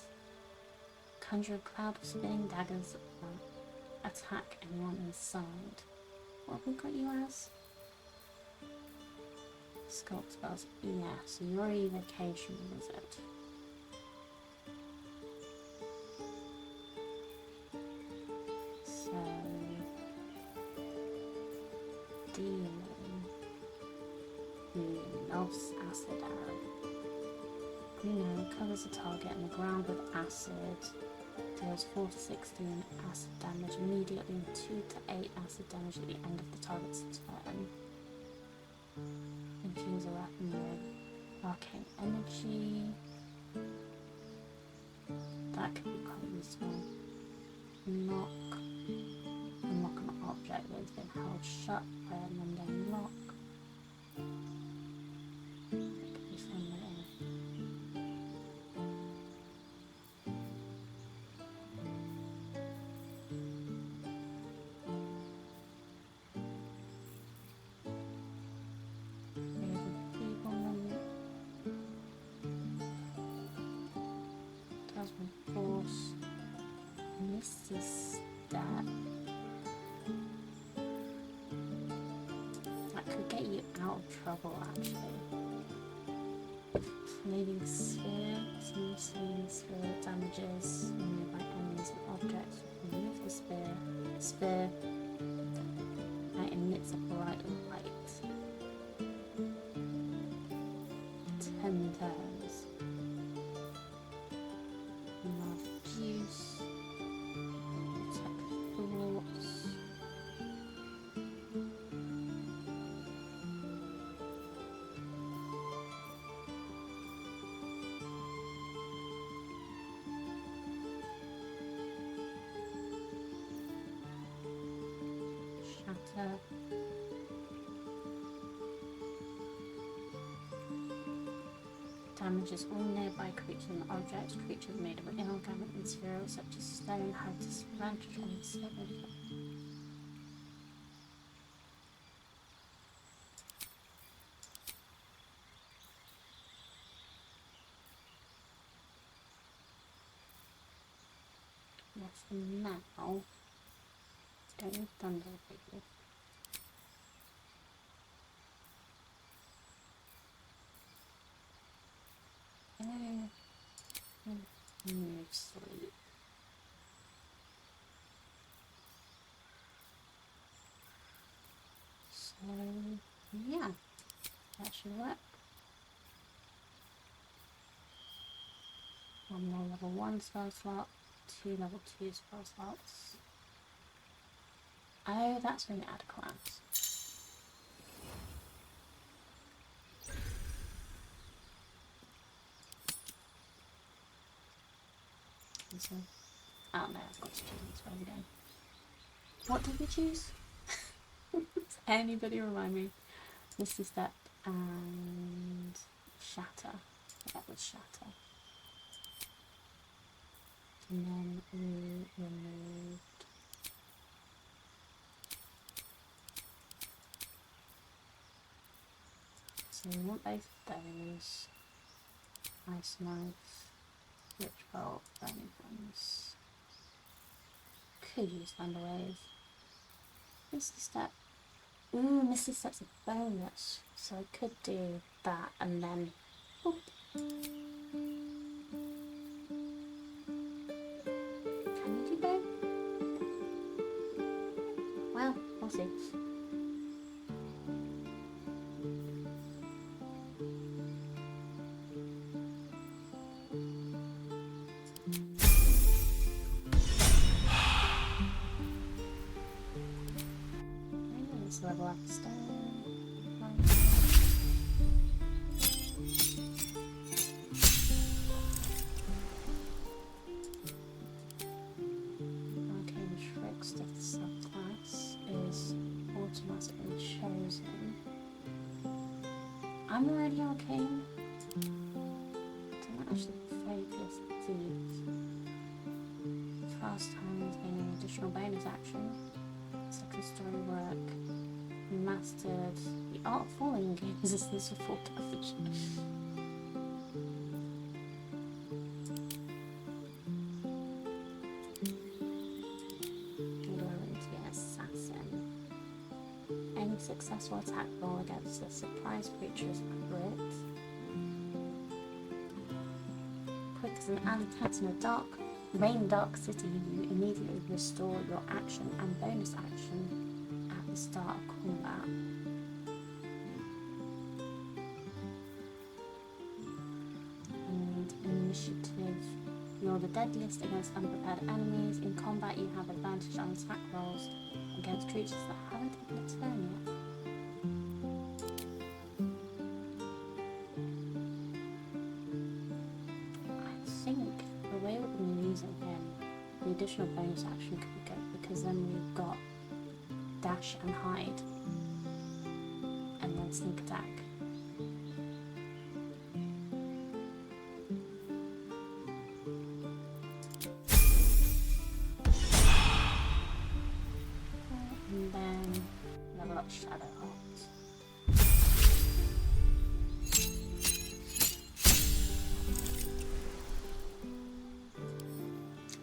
[SPEAKER 1] Conjure a cloud of spinning daggers that attack anyone inside. What have we got you as? Sculpt spells. Yeah, so you're evocation wizard. So Pulse acid arrow. Green arrow covers the target in the ground with acid. Deals 4 to 16 acid damage immediately and 2 to 8 acid damage at the end of the target's turn. Infuse a weapon with arcane energy. That could be quite useful. Unlock an object that has been held shut by a mundane lock. That could be fun later. Force, Misty Step. That could get you out of trouble actually. Flaming Sphere, small flaming sphere damages nearby enemies and objects. Remove the spear. Spear that emits a bright light. 10 turns. Abuse, protect thoughts. Shatter. Damages all nearby creatures and objects. Creatures made of inorganic materials such as stone have disadvantage on saving. Yes, now don't need thunder, baby. Move sleep. So yeah, that should work. One more level 1 spell slot, 2 level 2 spell slots. Oh, that's when you add a class. So, oh no, I've got to choose this one again. What did we choose? Does anybody remind me? Misty Step and Shatter. That was Shatter. And then we removed so we want both of those. Ice Knife. Rich Bolt, Burning Ones. Could use Thunder Wave. Misty Step. Ooh, Misty Step's a bonus. So I could do that and then. Oop. Can you do both? Well, we'll see. Level up stone. Arcane Trickster subclass is automatically chosen. I'm already arcane. Don't actually focus deeds. Fast hands being an additional bonus action. Second story work. Mastered the art of falling and gain resistance to full damage. Loyalty Assassin. Any successful attack roll against a surprise creature is crit. Quick as an attack in a dark, rain-dark city, you immediately restore your action and bonus action at the start of combat. You're the deadliest against unprepared enemies. In combat, you have advantage on attack rolls against creatures that haven't taken a turn yet. I think the way we're going to use it again, the additional bonus action could be good, because then we've got dash and hide, and then sneak attack. And then level up Shadow Heart.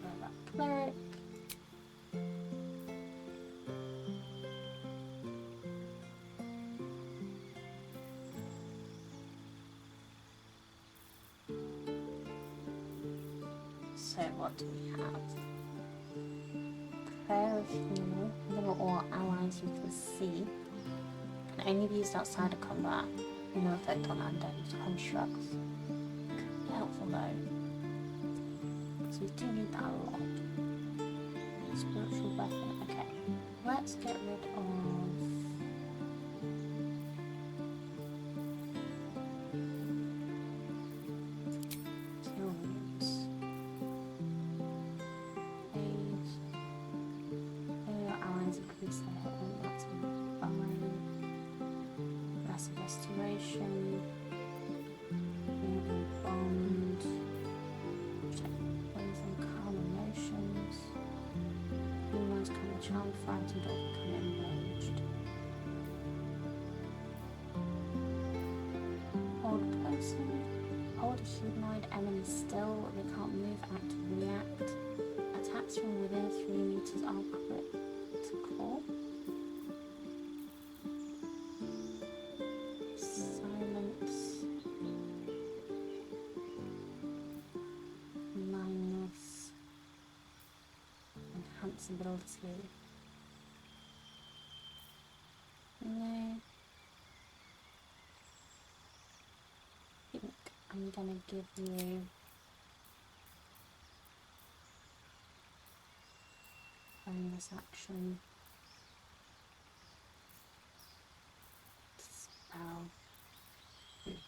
[SPEAKER 1] Level up Cleric. So what do we have? Prayer of Healing. Little or allies you can see. Can only be used outside of combat. No effect on undead constructs. Could be helpful though, because we do need that a lot. Spiritual weapon. Okay, let's get rid of. Restoration, bond, poison, calm emotions, humans can be charmed, frightened, or become enraged. Hold person, hold a humanoid enemy still, they can't move, act, react. Attacks from within 3 meters are critical. Ability. No. I think I'm gonna give you bonus action. Spell. Okay.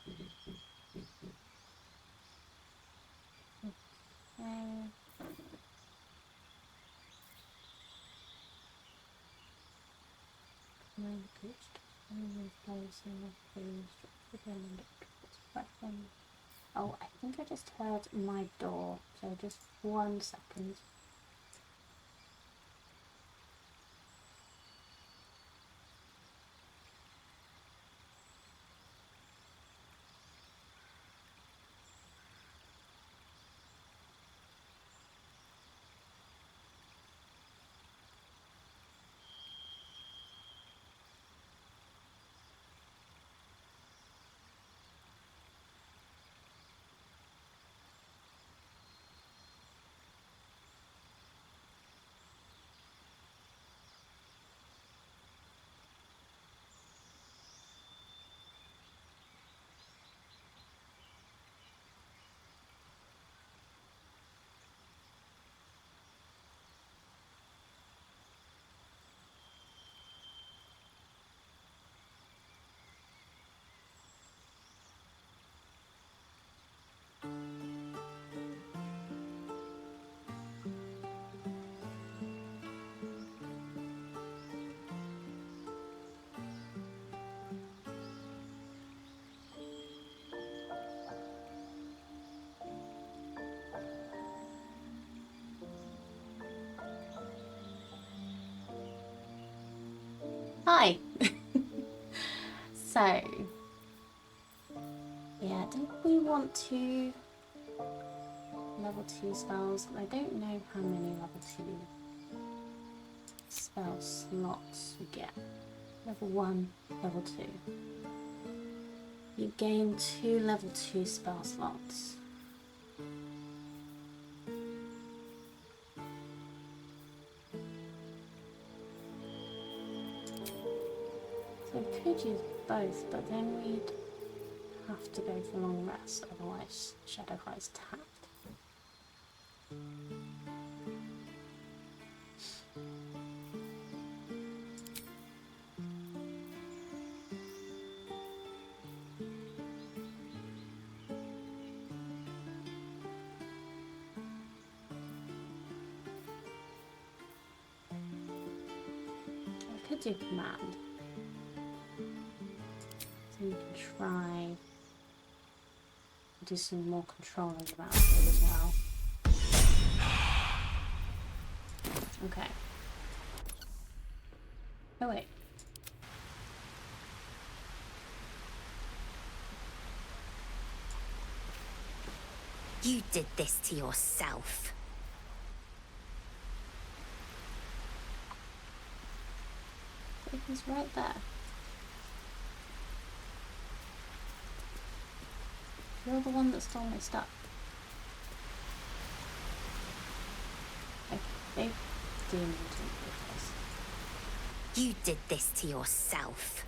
[SPEAKER 1] Oh, I think I just heard my door, so just 1 second. Hi! So, yeah, don't we want to level 2 spells? I don't know how many level 2 spell slots we get. Level 1, level 2. You gain 2 level 2 spell slots. So we could use both, but then we'd have to go for long rest, otherwise Shadow Heart's tapped. could do command. So you can try do some more controlling about it as well. Okay. Oh wait.
[SPEAKER 13] You did this to yourself.
[SPEAKER 1] He's right there. You're the one that stole my stuff. Okay, they do need to improve this.
[SPEAKER 13] You did this to yourself.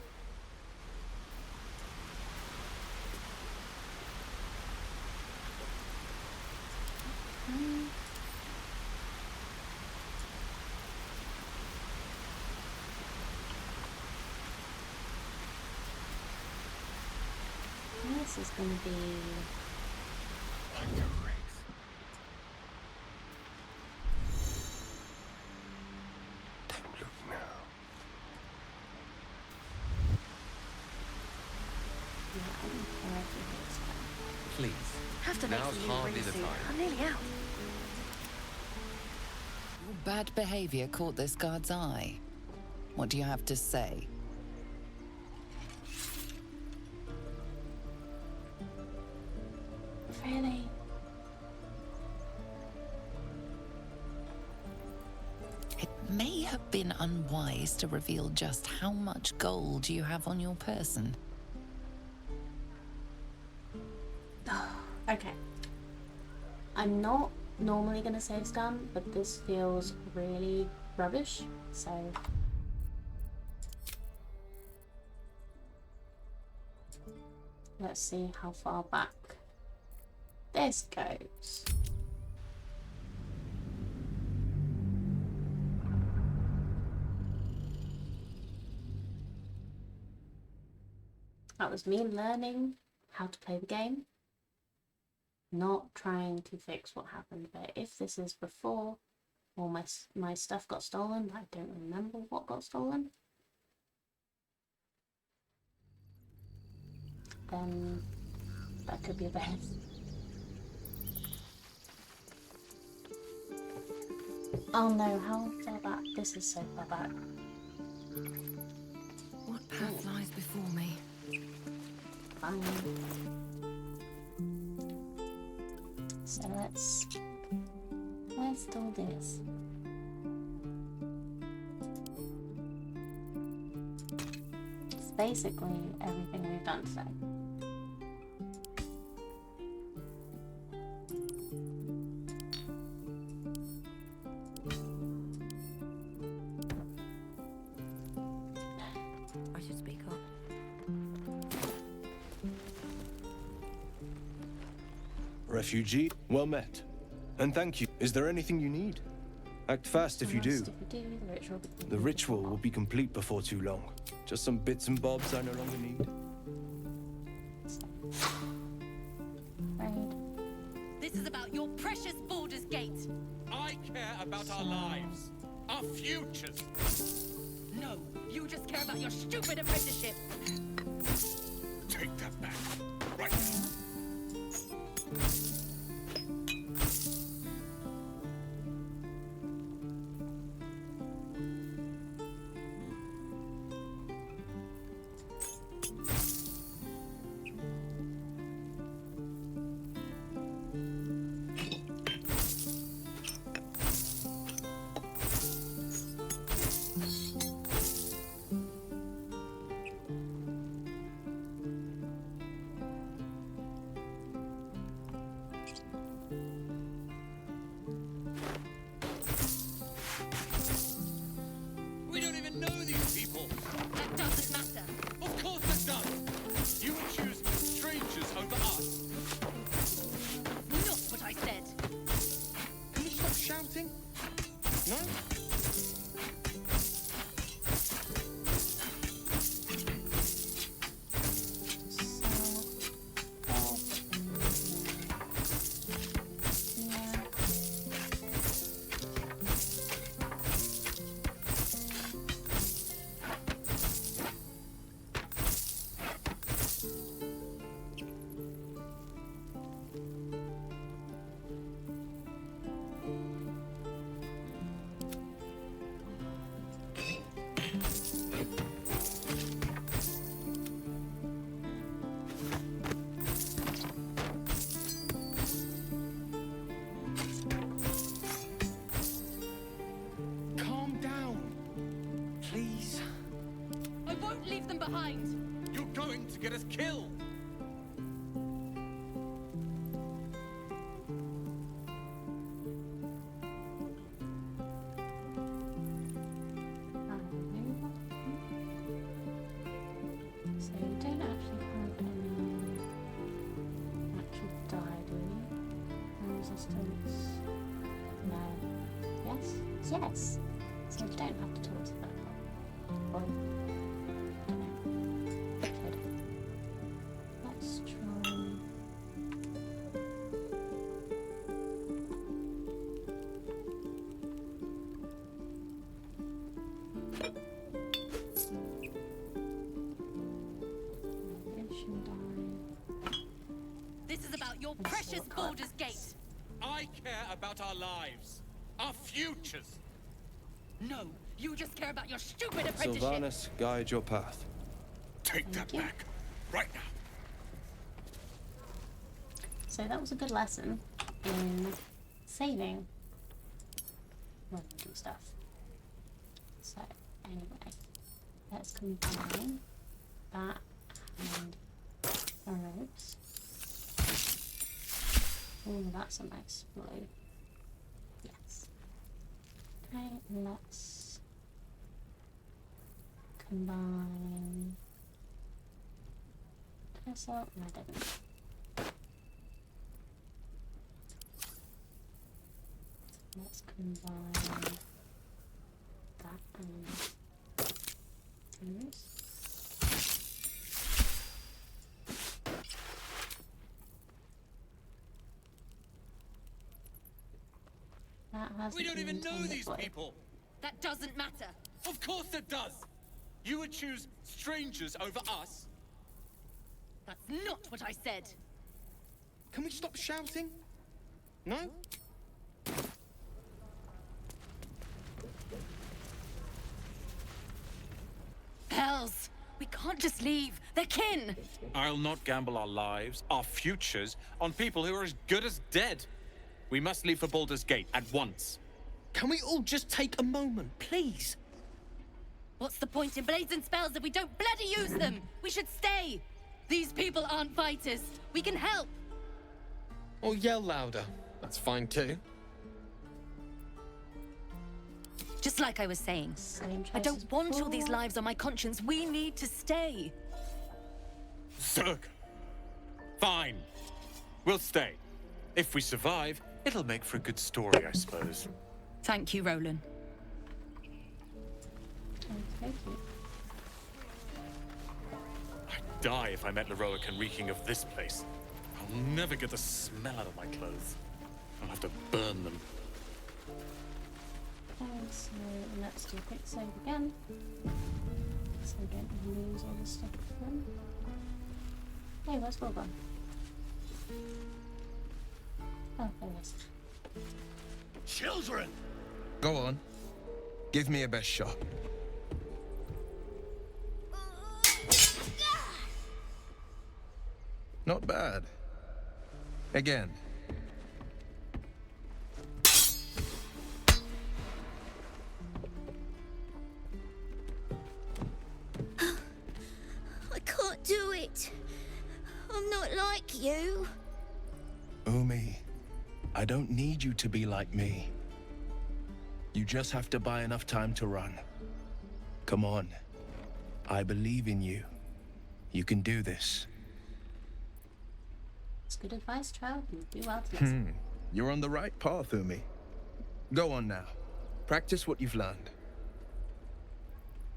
[SPEAKER 1] This is going to be
[SPEAKER 11] Please.
[SPEAKER 5] Have to make
[SPEAKER 11] Now's
[SPEAKER 5] some new
[SPEAKER 11] hardly
[SPEAKER 5] rings
[SPEAKER 11] the
[SPEAKER 5] soon.
[SPEAKER 11] time.
[SPEAKER 5] I'm nearly out.
[SPEAKER 2] Your bad behavior caught this guard's eye. What do you have to say?
[SPEAKER 1] really.
[SPEAKER 2] It may have been unwise to reveal just how much gold you have on your person.
[SPEAKER 1] Okay. I'm not normally going to save stun, but this feels really rubbish, so... Let's see how far back this goes. That was me learning how to play the game, not trying to fix what happened. But if this is before all my stuff got stolen, I don't remember what got stolen, then that could be a bad. Oh no, how far back? This is so far back.
[SPEAKER 8] What path lies before me?
[SPEAKER 1] Fine. So let's do this. It's basically everything we've done today.
[SPEAKER 8] I should speak up.
[SPEAKER 7] Refugee, well met. And thank you. Is there anything you need? Act fast if you do. The ritual will be complete before too long. Just some bits and bobs I no longer need.
[SPEAKER 8] This is about your precious Baldur's Gate.
[SPEAKER 6] I care about our lives, our futures.
[SPEAKER 8] No, you just care about your stupid apprenticeship.
[SPEAKER 6] Take that back, right We don't even know these people.
[SPEAKER 8] That doesn't matter.
[SPEAKER 6] Of course it does. You would choose strangers over us.
[SPEAKER 8] Not what I said.
[SPEAKER 6] Can you stop shouting? No?
[SPEAKER 8] behind!
[SPEAKER 6] You're going to get us killed!
[SPEAKER 1] So you don't actually have any actual die, do you? No resistance. No. Yes? Yes! So you don't have to talk to that boy. Don't know. Good. Let's try. Evolution die.
[SPEAKER 8] This is about your precious Baldur's Gate!
[SPEAKER 6] I care about our lives. Our futures.
[SPEAKER 8] No, you just care about your stupid apprenticeship!
[SPEAKER 7] Sylvanas, guide your path.
[SPEAKER 6] Take that back. Right now.
[SPEAKER 1] So that was a good lesson in saving weapons and stuff. So anyway, let's combine that and arrows. Oh, that's a nice blue. Yes. Okay, let's combine this out. No, I didn't. Let's combine that and this. That has
[SPEAKER 6] We don't even know these people.
[SPEAKER 8] That doesn't matter.
[SPEAKER 6] Of course it does. You would choose strangers over us.
[SPEAKER 8] That's not what I said.
[SPEAKER 15] Can we stop shouting? No?
[SPEAKER 8] Hells! We can't just leave. They're kin!
[SPEAKER 6] I'll not gamble our lives, our futures, on people who are as good as dead. We must leave for Baldur's Gate at once.
[SPEAKER 15] Can we all just take a moment, please?
[SPEAKER 8] What's the point in blades and spells if we don't bloody use them? We should stay! These people aren't fighters. We can help!
[SPEAKER 16] Or yell louder. That's fine too.
[SPEAKER 5] Just like I was saying, I don't want all these lives on my conscience. We need to stay.
[SPEAKER 6] Zerg. Fine. We'll stay. If we survive, it'll make for a good story, I suppose.
[SPEAKER 5] Thank you, Roland.
[SPEAKER 1] Thank you.
[SPEAKER 6] I'd die if I met Leroican reeking of this place. I'll never get the smell out of my clothes. I'll have to burn them.
[SPEAKER 1] And so let's do a quick save again. So we don't lose all the stuff from. Hey, where's Will gone? Oh, there it is.
[SPEAKER 14] Children!
[SPEAKER 17] Go on. Give me a best shot. Not bad. Again.
[SPEAKER 13] I can't do it. I'm not like you.
[SPEAKER 14] Umi, I don't need you to be like me. You just have to buy enough time to run. Come on. I believe in you. You can do this.
[SPEAKER 1] It's good advice, child. You do well to listen.
[SPEAKER 17] You're on the right path, Umi. Go on now. Practice what you've learned.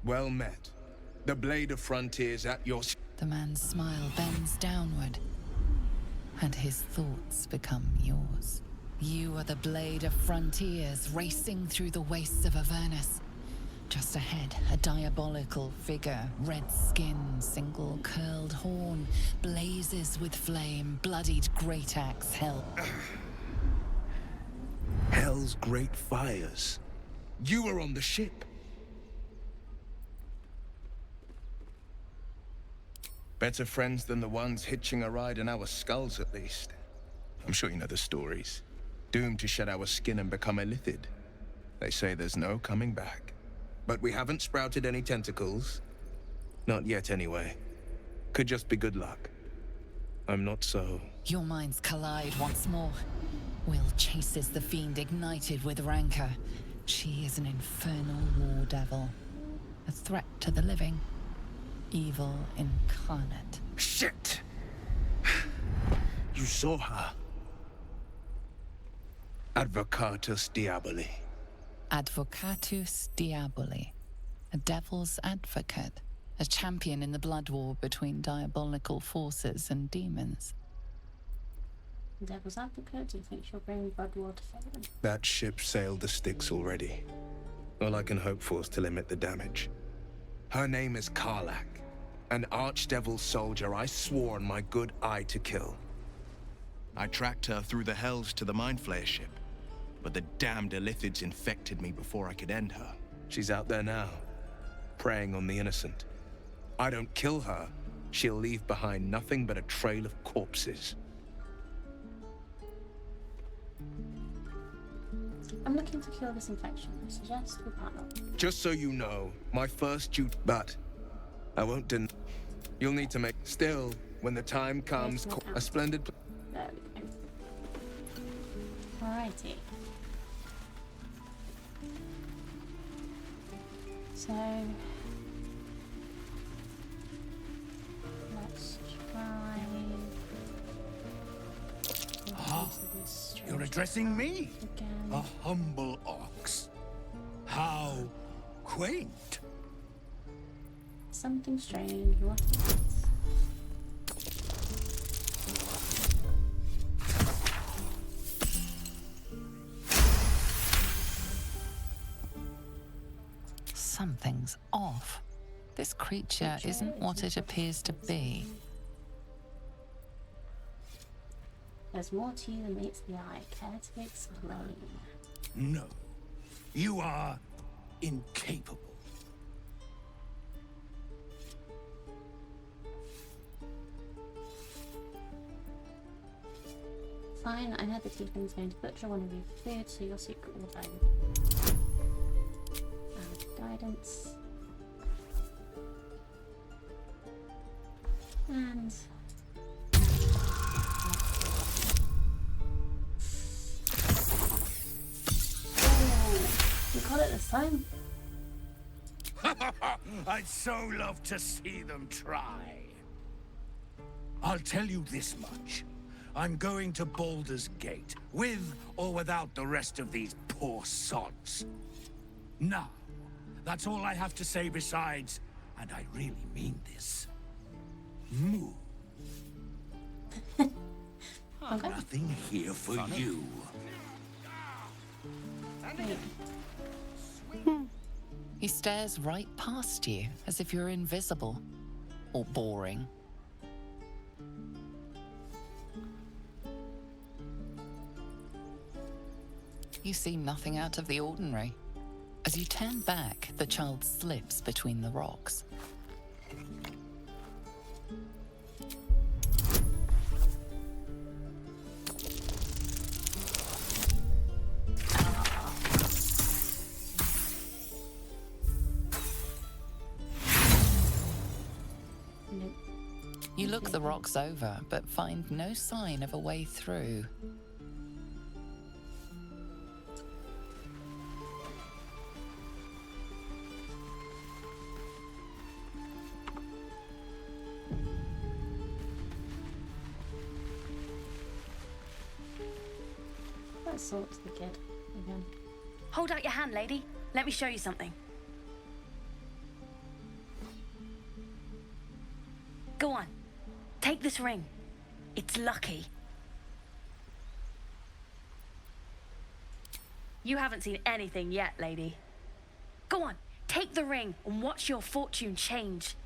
[SPEAKER 17] Well met. The blade of frontiers at your...
[SPEAKER 2] The man's smile bends downward, and his thoughts become yours. You are the blade of frontiers racing through the wastes of Avernus. Just ahead, a diabolical figure, red skin, single curled horn, blazes with flame, bloodied great axe held.
[SPEAKER 14] Hell's great fires.
[SPEAKER 17] You were on the ship. Better friends than the ones hitching a ride in our skulls, at least. I'm sure you know the stories. Doomed to shed our skin and become illithid. They say there's no coming back. But we haven't sprouted any tentacles.
[SPEAKER 14] Not yet, anyway. Could just be good luck. I'm not so...
[SPEAKER 2] Your minds collide once more. Will chases the fiend ignited with rancor. She is an infernal war devil. A threat to the living. Evil incarnate.
[SPEAKER 14] Shit! You saw her. Advocatus Diaboli.
[SPEAKER 2] Advocatus Diaboli. A devil's advocate. A champion in the blood war between diabolical forces and demons.
[SPEAKER 1] Devil's advocate, do you think she'll bring blood war to Faerun?
[SPEAKER 14] That ship sailed the Styx already. All I can hope for is to limit the damage. Her name is Karlach, an archdevil soldier I swore on my good eye to kill. I tracked her through the hells to the Mind Flayer ship, but the damned Illithids infected me before I could end her. She's out there now, preying on the innocent. I don't kill her, she'll leave behind nothing but a trail of corpses.
[SPEAKER 1] I'm looking to cure this infection. I suggest we partner.
[SPEAKER 14] Just so you know, my first duty, but I won't You'll need to make... Still, when the time comes, a splendid...
[SPEAKER 1] There we go. Alrighty. So... let's try...
[SPEAKER 18] You're addressing me?
[SPEAKER 1] Again.
[SPEAKER 18] A humble ox. How quaint.
[SPEAKER 1] Something strange. What is
[SPEAKER 2] Something's off. This creature isn't what it appears to be.
[SPEAKER 1] There's more to you than meets the eye. Care to explain?
[SPEAKER 18] No. You are incapable.
[SPEAKER 1] Fine, I know the tiefling's going to butcher one of your food, so your secret will die. Guidance. And... you got it this time.
[SPEAKER 18] I'd so love to see them try. I'll tell you this much. I'm going to Baldur's Gate, with or without the rest of these poor sods. Now, that's all I have to say besides, and I really mean this, move.
[SPEAKER 1] Okay.
[SPEAKER 18] Nothing here for you.
[SPEAKER 2] He stares right past you, as if you're invisible. Or boring. You see nothing out of the ordinary. As you turn back, the child slips between the rocks. You look the rocks over, but find no sign of a way through.
[SPEAKER 1] Let's sort the kid again.
[SPEAKER 5] Hold out your hand, lady. Let me show you something. Go on. Take this ring. It's lucky. You haven't seen anything yet, lady. Go on. Take the ring and watch your fortune change.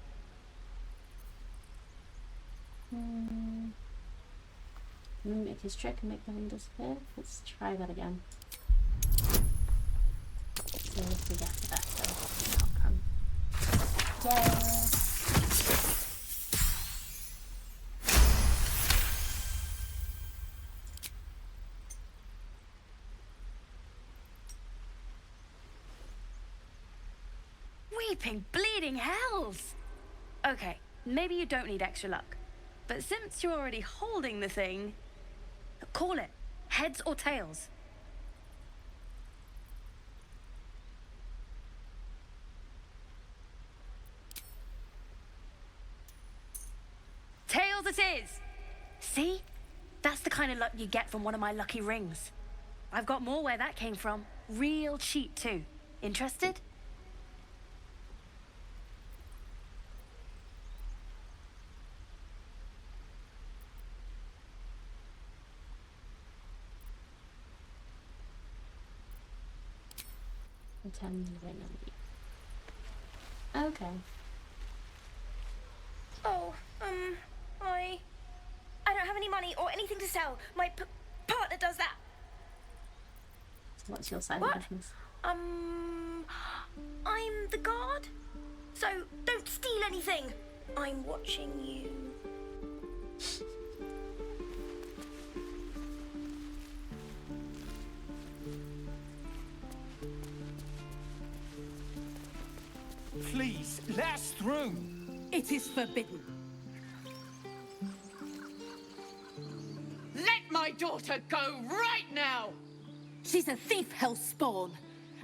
[SPEAKER 1] Mimic his trick and make the ring disappear. Let's try that again. See if we get the better outcome. Yay!
[SPEAKER 5] Weeping, bleeding hells! Okay, maybe you don't need extra luck. But since you're already holding the thing, call it. Heads or tails? Tails it is! See? That's the kind of luck you get from one of my lucky rings. I've got more where that came from. Real cheap, too. Interested?
[SPEAKER 1] Tell me when I'm okay.
[SPEAKER 19] Oh, I don't have any money or anything to sell. My partner does that.
[SPEAKER 1] So what's your side
[SPEAKER 19] What?
[SPEAKER 1] of business?
[SPEAKER 19] I'm the guard. So don't steal anything. I'm watching you.
[SPEAKER 18] Please, let us through.
[SPEAKER 8] It is forbidden.
[SPEAKER 3] Let my daughter go right now!
[SPEAKER 8] She's a thief, hellspawn.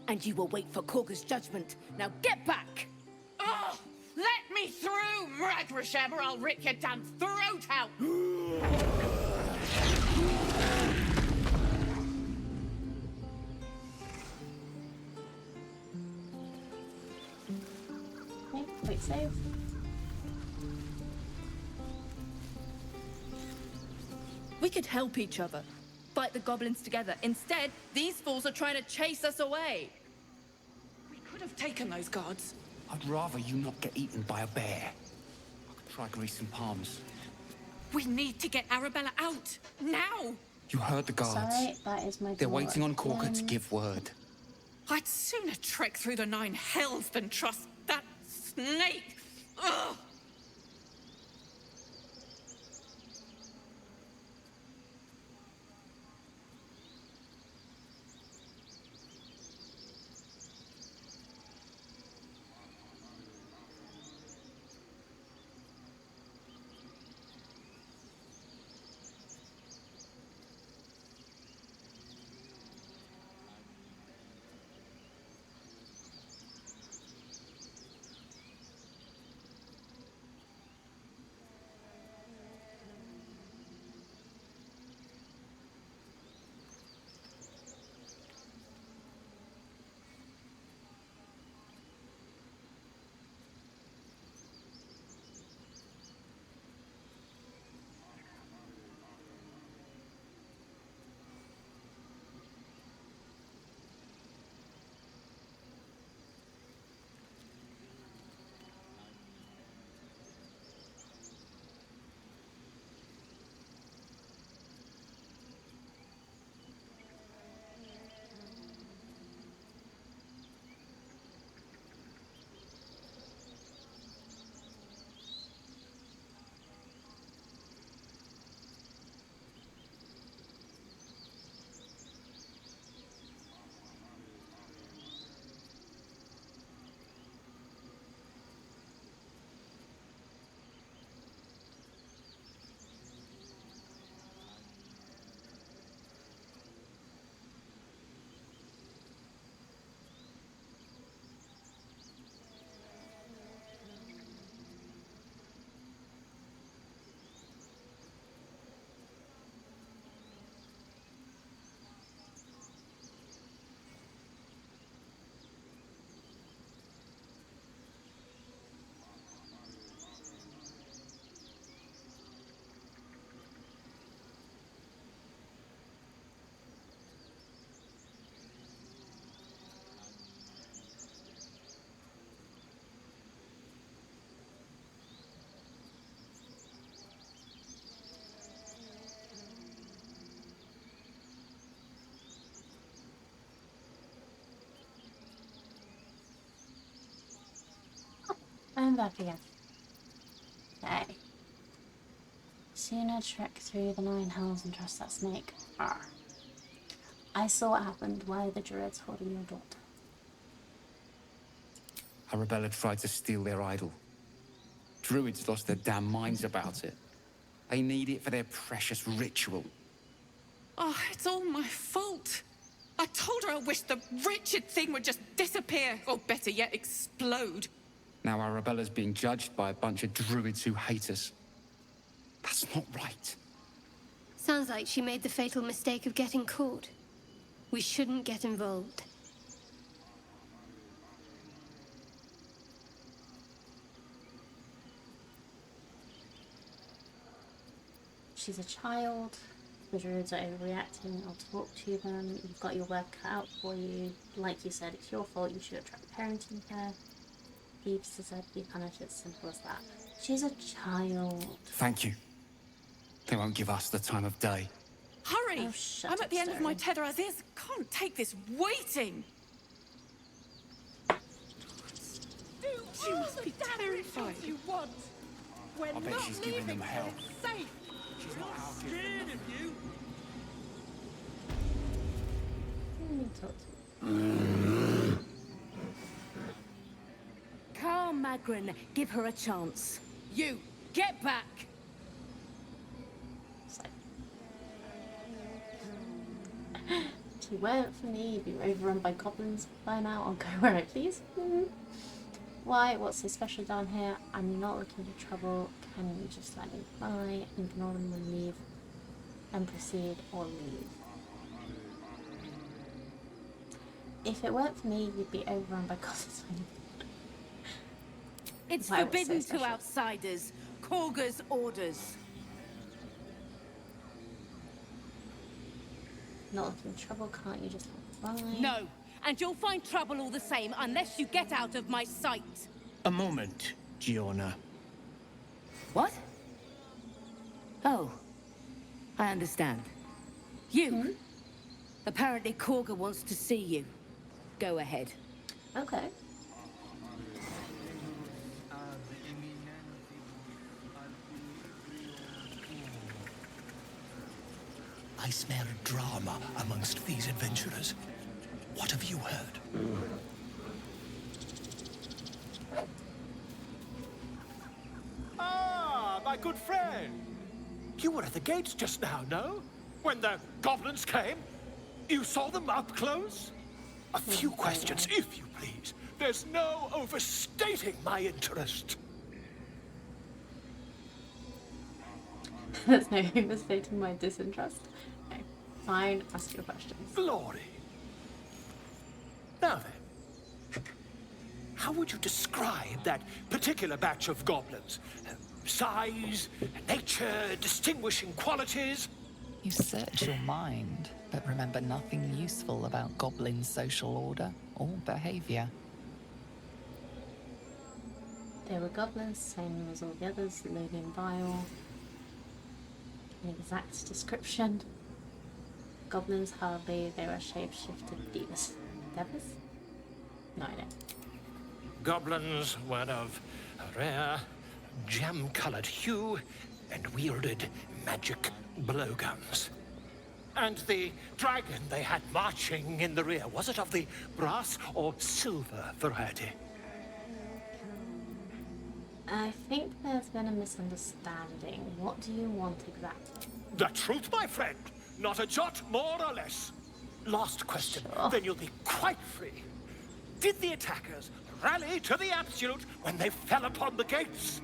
[SPEAKER 8] And you will wait for Korga's judgment. Now get back!
[SPEAKER 3] Oh, let me through, Mragrasham, or I'll rip your damn throat out!
[SPEAKER 1] Okay, quick save.
[SPEAKER 8] We could help each other. Fight the goblins together. Instead, these fools are trying to chase us away.
[SPEAKER 9] We could have taken those guards. I'd rather you not get eaten by a bear. I could try greasing palms.
[SPEAKER 3] We need to get Arabella out, now!
[SPEAKER 9] You heard the guards.
[SPEAKER 1] Sorry, that is my
[SPEAKER 9] They're
[SPEAKER 1] door
[SPEAKER 9] waiting on Korga to
[SPEAKER 1] again.
[SPEAKER 9] give word.
[SPEAKER 3] I'd sooner trek through the 9 hells than trust that snake! Ugh!
[SPEAKER 1] I'm back again. Okay. Sooner trek through the 9 hells and trust that snake. Arr. I saw what happened. Why are the druids holding your daughter?
[SPEAKER 9] Arabella tried to steal their idol. Druids lost their damn minds about it. They need it for their precious ritual.
[SPEAKER 20] Oh, it's all my fault. I told her I wished the wretched thing would just disappear, or better yet, explode.
[SPEAKER 9] Now Arabella's being judged by a bunch of druids who hate us. That's not right.
[SPEAKER 21] Sounds like she made the fatal mistake of getting caught. We shouldn't get involved.
[SPEAKER 1] She's a child. The druids are overreacting. I'll talk to them. You've got your work cut out for you. Like you said, it's your fault. You should have tried parenting her. Thieves deserve to be punished. It's simple as that. She's a child.
[SPEAKER 9] Thank you. They won't give us the time of day.
[SPEAKER 20] Hurry!
[SPEAKER 1] Oh, shut
[SPEAKER 20] I'm
[SPEAKER 1] up,
[SPEAKER 20] at the end of my
[SPEAKER 1] Stone.
[SPEAKER 20] tether as is. Can't take this waiting. She must be terrified.
[SPEAKER 18] You want. We're
[SPEAKER 9] I bet
[SPEAKER 18] not
[SPEAKER 9] she's giving them
[SPEAKER 18] leaving
[SPEAKER 9] hell.
[SPEAKER 18] it safe.
[SPEAKER 9] She's not out here.
[SPEAKER 18] Scared of you.
[SPEAKER 8] Calm, Magrin. Give her a chance. You, get back!
[SPEAKER 1] If you weren't for me, you'd be overrun by goblins by now. I'll go where I please. Why? What's so special down here? I'm not looking for trouble. Can you just let me by, ignore them and leave, and proceed or leave? If it weren't for me, you'd be overrun by goblins.
[SPEAKER 8] It's
[SPEAKER 1] Why, what's so
[SPEAKER 8] forbidden to
[SPEAKER 1] special?
[SPEAKER 8] outsiders. Korga's orders.
[SPEAKER 1] Not looking for trouble, can't you just let me by?
[SPEAKER 8] No, and you'll find trouble all the same unless you get out of my sight.
[SPEAKER 15] A moment, Giorna.
[SPEAKER 8] What? Oh, I understand. You? Apparently Korga wants to see you. Go ahead.
[SPEAKER 1] Okay.
[SPEAKER 14] I smell drama amongst these adventurers. What have you heard?
[SPEAKER 18] Ah, my good friend. You were at the gates just now, no? When the goblins came? You saw them up close? A few questions, if you please. There's no overstating my interest.
[SPEAKER 1] There's no overstating my disinterest. Okay, fine, ask your questions.
[SPEAKER 18] Glory. Now then, how would you describe that particular batch of goblins? Size, nature, distinguishing qualities?
[SPEAKER 2] You search your mind, but remember nothing useful about goblin social order or behavior.
[SPEAKER 1] They were goblins, same as all the others, loading vile. An exact description. Goblins hardly, they were shape-shifted divas. Devas? No idea.
[SPEAKER 18] Goblins were of a rare, jam-colored hue and wielded magic blowguns. And the dragon they had marching in the rear, was it of the brass or silver variety?
[SPEAKER 1] I think there's been a misunderstanding. What do you want exactly?
[SPEAKER 18] The truth, my friend. Not a jot more or less. Last question, then you'll be quite free. Did the attackers rally to the absolute when they fell upon the gates?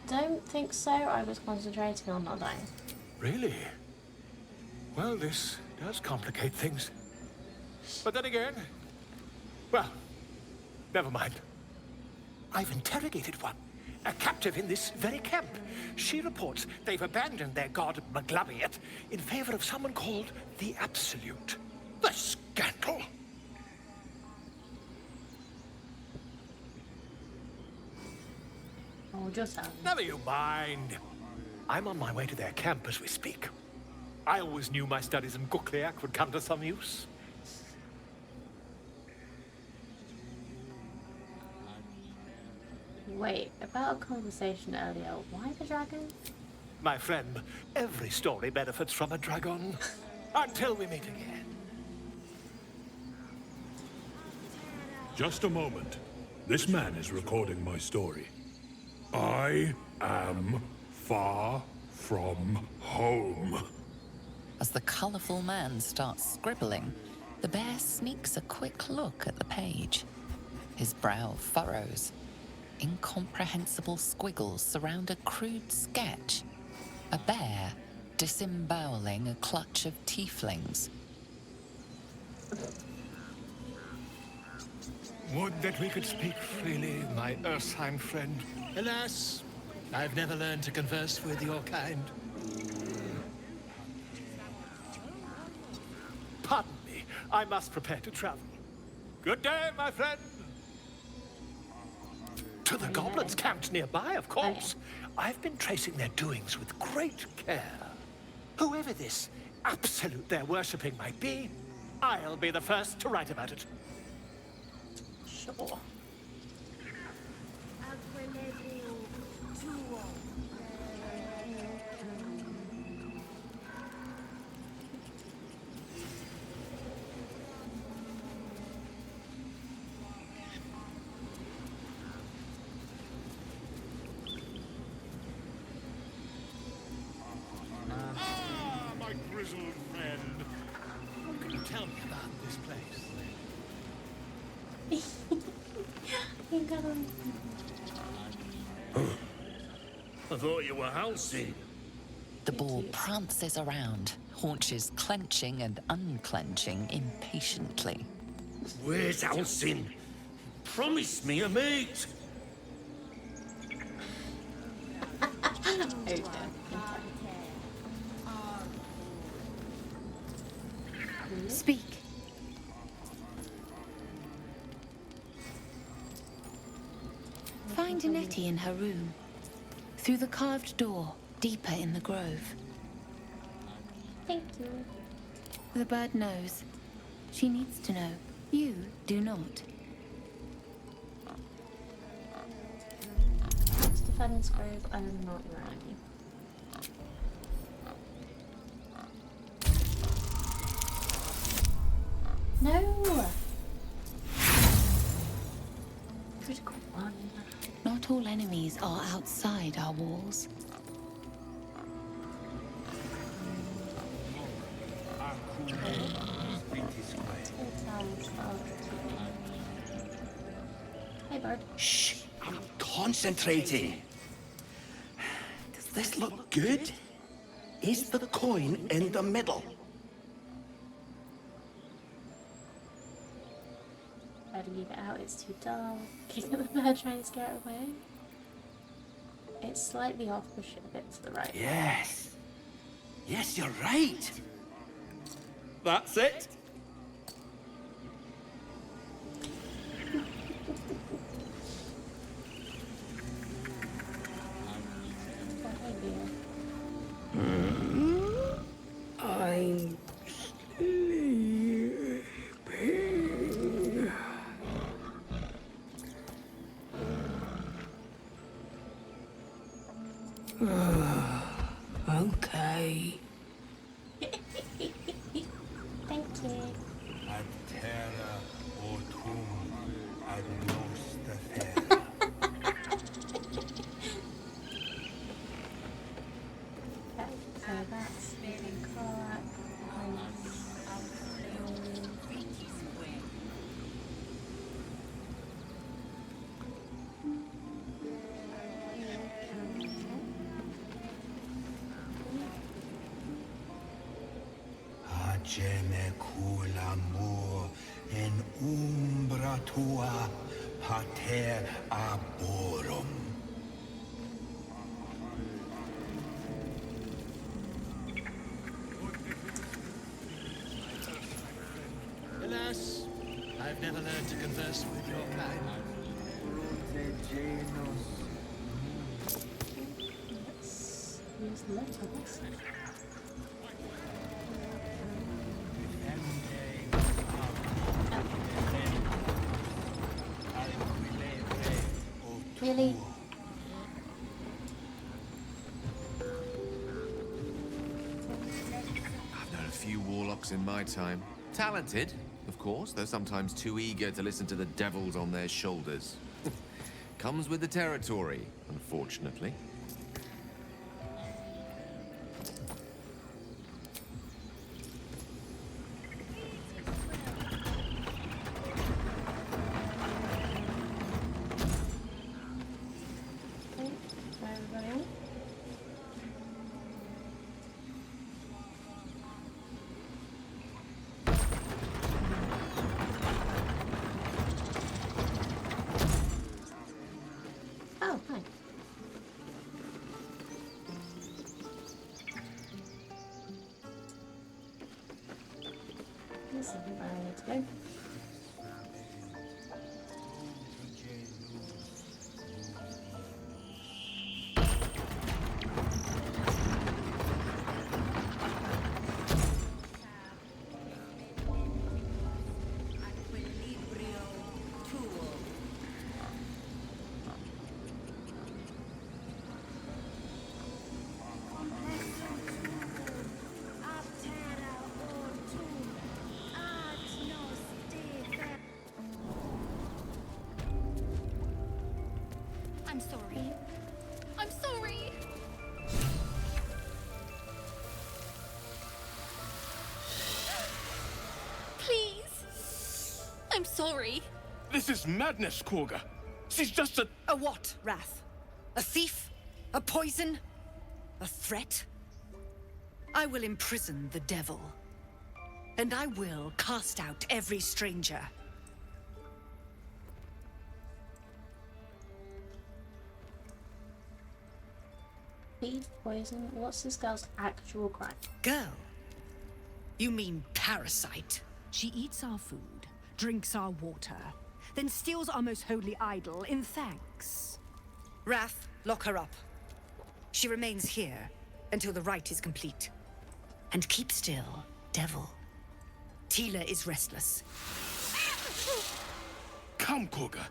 [SPEAKER 1] Don't think so. I was concentrating on not dying.
[SPEAKER 18] Really? Well, this does complicate things. But then again, well, never mind. I've interrogated one, a captive in this very camp. She reports they've abandoned their god Maglabiet in favor of someone called the Absolute. The scandal!
[SPEAKER 1] Oh, just
[SPEAKER 18] Never you mind. I'm on my way to their camp as we speak. I always knew my studies in Gukliak would come to some use.
[SPEAKER 1] Wait, about a conversation earlier, why the dragon?
[SPEAKER 18] My friend, every story benefits from a dragon. Until we meet again.
[SPEAKER 22] Just a moment.
[SPEAKER 18] This man is recording my story. I am far from home.
[SPEAKER 2] As the colourful man starts scribbling, the bear sneaks a quick look at the page. His brow furrows. Incomprehensible squiggles surround a crude sketch. A bear disemboweling a clutch of tieflings.
[SPEAKER 12] Would that we could speak freely, my Ursine friend. Alas, I've never learned to converse with your kind. Pardon me, I must prepare to travel. Good day, my friend. To the goblins camped nearby, of course. I've been tracing their doings with great care. Whoever this absolute they're worshipping might be, I'll be the first to write about it.
[SPEAKER 1] Sure.
[SPEAKER 12] Ah, my grizzled friend. What can you tell me about this place?
[SPEAKER 1] You got him.
[SPEAKER 12] I thought you were Halsey.
[SPEAKER 2] The boar prances around, haunches clenching and unclenching impatiently.
[SPEAKER 12] Where's Halsey? Promise me a mate.
[SPEAKER 1] Okay.
[SPEAKER 3] Speak. Find Nettie in her room. Through the carved door, deeper in the grove.
[SPEAKER 1] Thank you.
[SPEAKER 3] The bird knows. She needs to know. You do not.
[SPEAKER 1] Stefan's grove, I am not ready. No! Critical one.
[SPEAKER 3] Not all enemies are outside our walls.
[SPEAKER 1] Hey, bird.
[SPEAKER 9] Shh! I'm concentrating. Does this look good? Is the coin in the middle?
[SPEAKER 1] Try to leave it out, it's too dull. Kick at the bird, trying to scare it away. It's slightly off, push it a bit to the right.
[SPEAKER 9] Yes. Yes, you're right. That's it.
[SPEAKER 12] I'm sleeping. Okay.
[SPEAKER 1] Thank you.
[SPEAKER 18] Ad terra autum ad nos terra.
[SPEAKER 1] Okay, so that's moving colour.
[SPEAKER 18] Ageme culamur in umbra tua pater arborum.
[SPEAKER 12] Alas, I've never learned to converse with your kind.
[SPEAKER 1] Let's use letters. Really?
[SPEAKER 11] I've known a few warlocks in my time. Talented, of course, though sometimes too eager to listen to the devils on their shoulders. Comes with the territory, unfortunately.
[SPEAKER 1] Oh, hi. This is where I need to go.
[SPEAKER 3] I'm sorry. I'm sorry. Please. I'm sorry.
[SPEAKER 14] This is madness, Korga. She's just a...
[SPEAKER 10] A what, Wrath? A thief? A poison? A threat? I will imprison the devil. And I will cast out every stranger.
[SPEAKER 1] Feed, poison. What's this girl's actual crime?
[SPEAKER 10] Girl? You mean parasite?
[SPEAKER 22] She eats our food, drinks our water, then steals our most holy idol in thanks.
[SPEAKER 10] Wrath, lock her up. She remains here until the rite is complete. And keep still, devil. Tila is restless.
[SPEAKER 14] Come, Korga.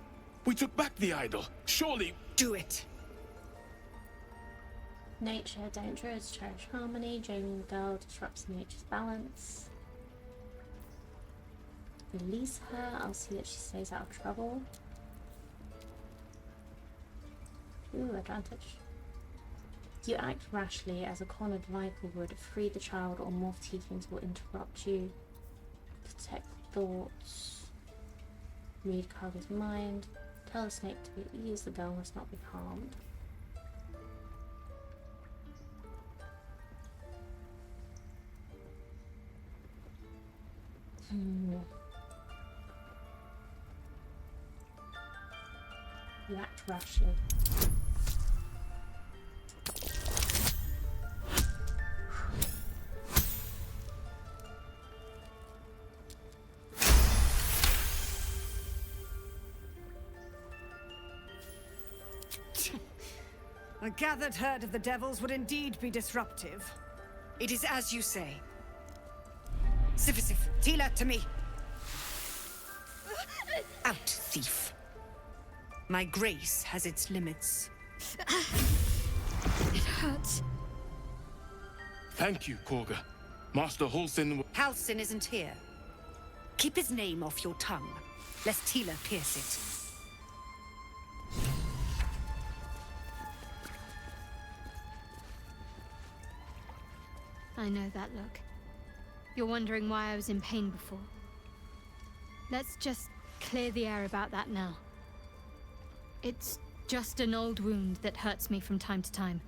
[SPEAKER 14] We took back the idol. Surely...
[SPEAKER 10] Do it.
[SPEAKER 1] Nature, don't druids cherish harmony. Draining the girl disrupts nature's balance. Release her. I'll see that she stays out of trouble. Ooh, advantage. You act rashly as a cornered viper would. Free the child or more tieflings will interrupt you. Protect thoughts. Read Karga's mind. Tell the snake to be at ease. The girl must not be harmed. You act rashly.
[SPEAKER 22] A gathered herd of the devils would indeed be disruptive.
[SPEAKER 10] It is as you say. Sifisif, Tila, to me. Out, thief. My grace has its limits.
[SPEAKER 21] It hurts.
[SPEAKER 14] Thank you, Korga. Master Halsin...
[SPEAKER 10] Halsin isn't here. Keep his name off your tongue, lest Tila pierce it.
[SPEAKER 21] I know that look. You're wondering why I was in pain before. Let's just clear the air about that now. It's just an old wound that hurts me from time to time.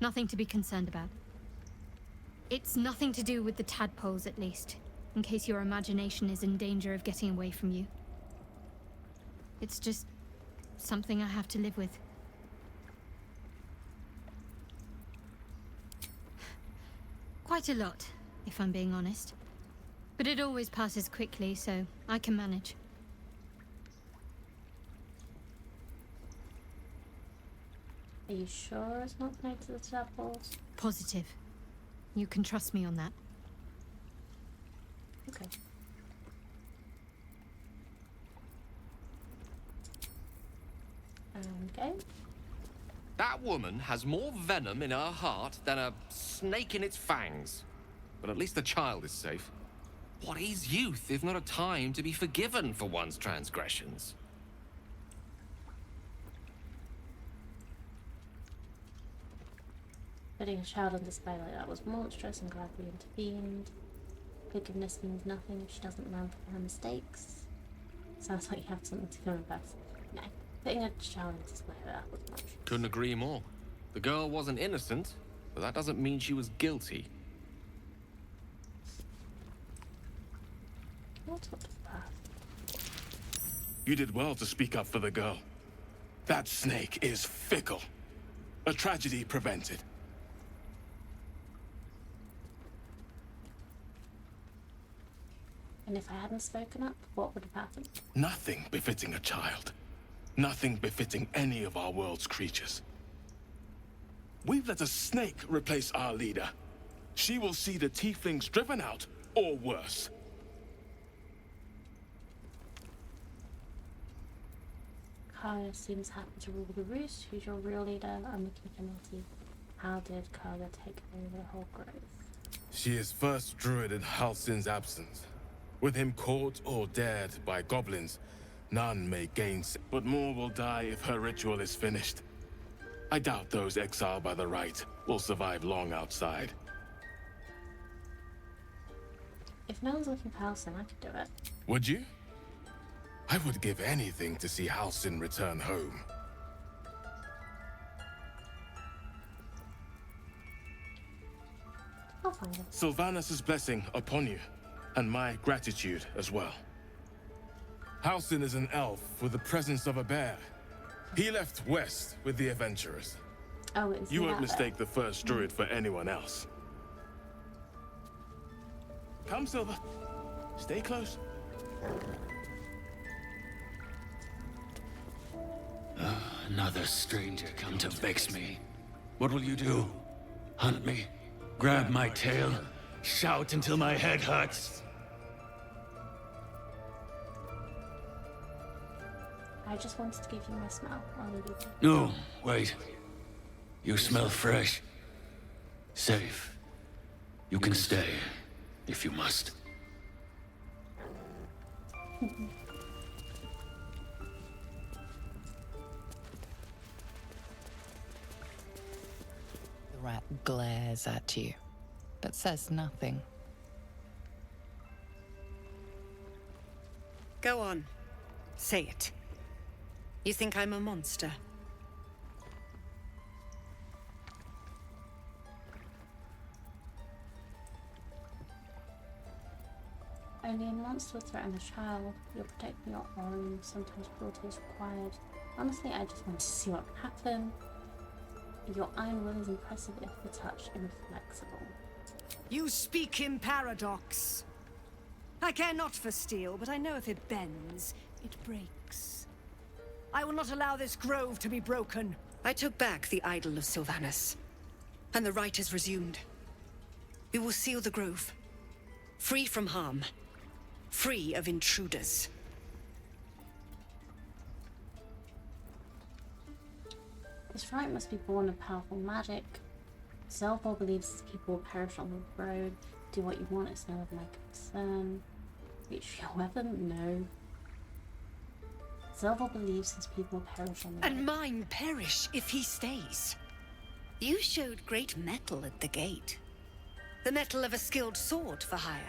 [SPEAKER 21] Nothing to be concerned about. It's nothing to do with the tadpoles, at least, in case your imagination is in danger of getting away from you. It's just something I have to live with. Quite a lot, if I'm being honest. But it always passes quickly, so I can manage.
[SPEAKER 1] Are you sure it's not connected to the tadpoles?
[SPEAKER 21] Positive. You can trust me on that.
[SPEAKER 1] Okay. Okay.
[SPEAKER 11] That woman has more venom in her heart than a snake in its fangs. But at least the child is safe. What is youth if not a time to be forgiven for one's transgressions?
[SPEAKER 1] Putting a child on display like that was monstrous. I'm glad we intervened. Forgiveness means nothing if she doesn't learn from her mistakes. Sounds like you have something to confess. No, putting a child on display like that was monstrous.
[SPEAKER 11] Couldn't agree more. The girl wasn't innocent, but that doesn't mean she was guilty.
[SPEAKER 1] What sort of path?
[SPEAKER 14] You did well to speak up for the girl. That snake is fickle. A tragedy prevented.
[SPEAKER 1] And if I hadn't spoken up, what would have happened?
[SPEAKER 14] Nothing befitting a child. Nothing befitting any of our world's creatures. We've let a snake replace our leader. She will see the tieflings driven out, or worse.
[SPEAKER 1] Karga seems happy to rule the roost. Who's your real leader? I'm looking for Milty. How did Karga take over the whole grove?
[SPEAKER 14] She is first druid in Halsin's absence. With him caught or dared by goblins, none may gainsay, but more will die if her ritual is finished. I doubt those exiled by the right will survive long outside.
[SPEAKER 1] If no one's looking for Halsin, I could do it.
[SPEAKER 14] Would you? I would give anything to see Halsin return home.
[SPEAKER 1] I'll find it.
[SPEAKER 14] Sylvanus' blessing upon you, and my gratitude as well. Halsin is an elf with the presence of a bear. He left west with the adventurers.
[SPEAKER 1] Oh, it's
[SPEAKER 14] You won't mistake the first druid for anyone else. Come, Silver. Stay close.
[SPEAKER 18] Another stranger come to vex me. What will you do? Hunt me? Grab my tail? Shout until my head hurts?
[SPEAKER 1] I just wanted to give you my smell. I'll leave you.
[SPEAKER 18] No, wait. You smell fresh. Safe. You can stay, if you must.
[SPEAKER 2] The rat glares at you, but says nothing.
[SPEAKER 10] Go on. Say it. You think I'm a monster?
[SPEAKER 1] Only a monster would threaten a child. You're protecting your own. Sometimes cruelty is required. Honestly, I just want to see what can happen. Your iron will is impressive if the touch inflexible.
[SPEAKER 22] You speak in paradox. I care not for steel, but I know if it bends, it breaks. I will not allow this grove to be broken.
[SPEAKER 10] I took back the idol of Sylvanus, and the rite is resumed. We will seal the grove, free from harm, free of intruders.
[SPEAKER 1] This rite must be born of powerful magic. Zelvor believes his people will perish on the road. Do what you want, it's none of my concern. Reach your weapon? No. Zelvor believes his people will perish on the road.
[SPEAKER 10] And mine perish if he stays. You showed great mettle at the gate. The mettle of a skilled sword for hire.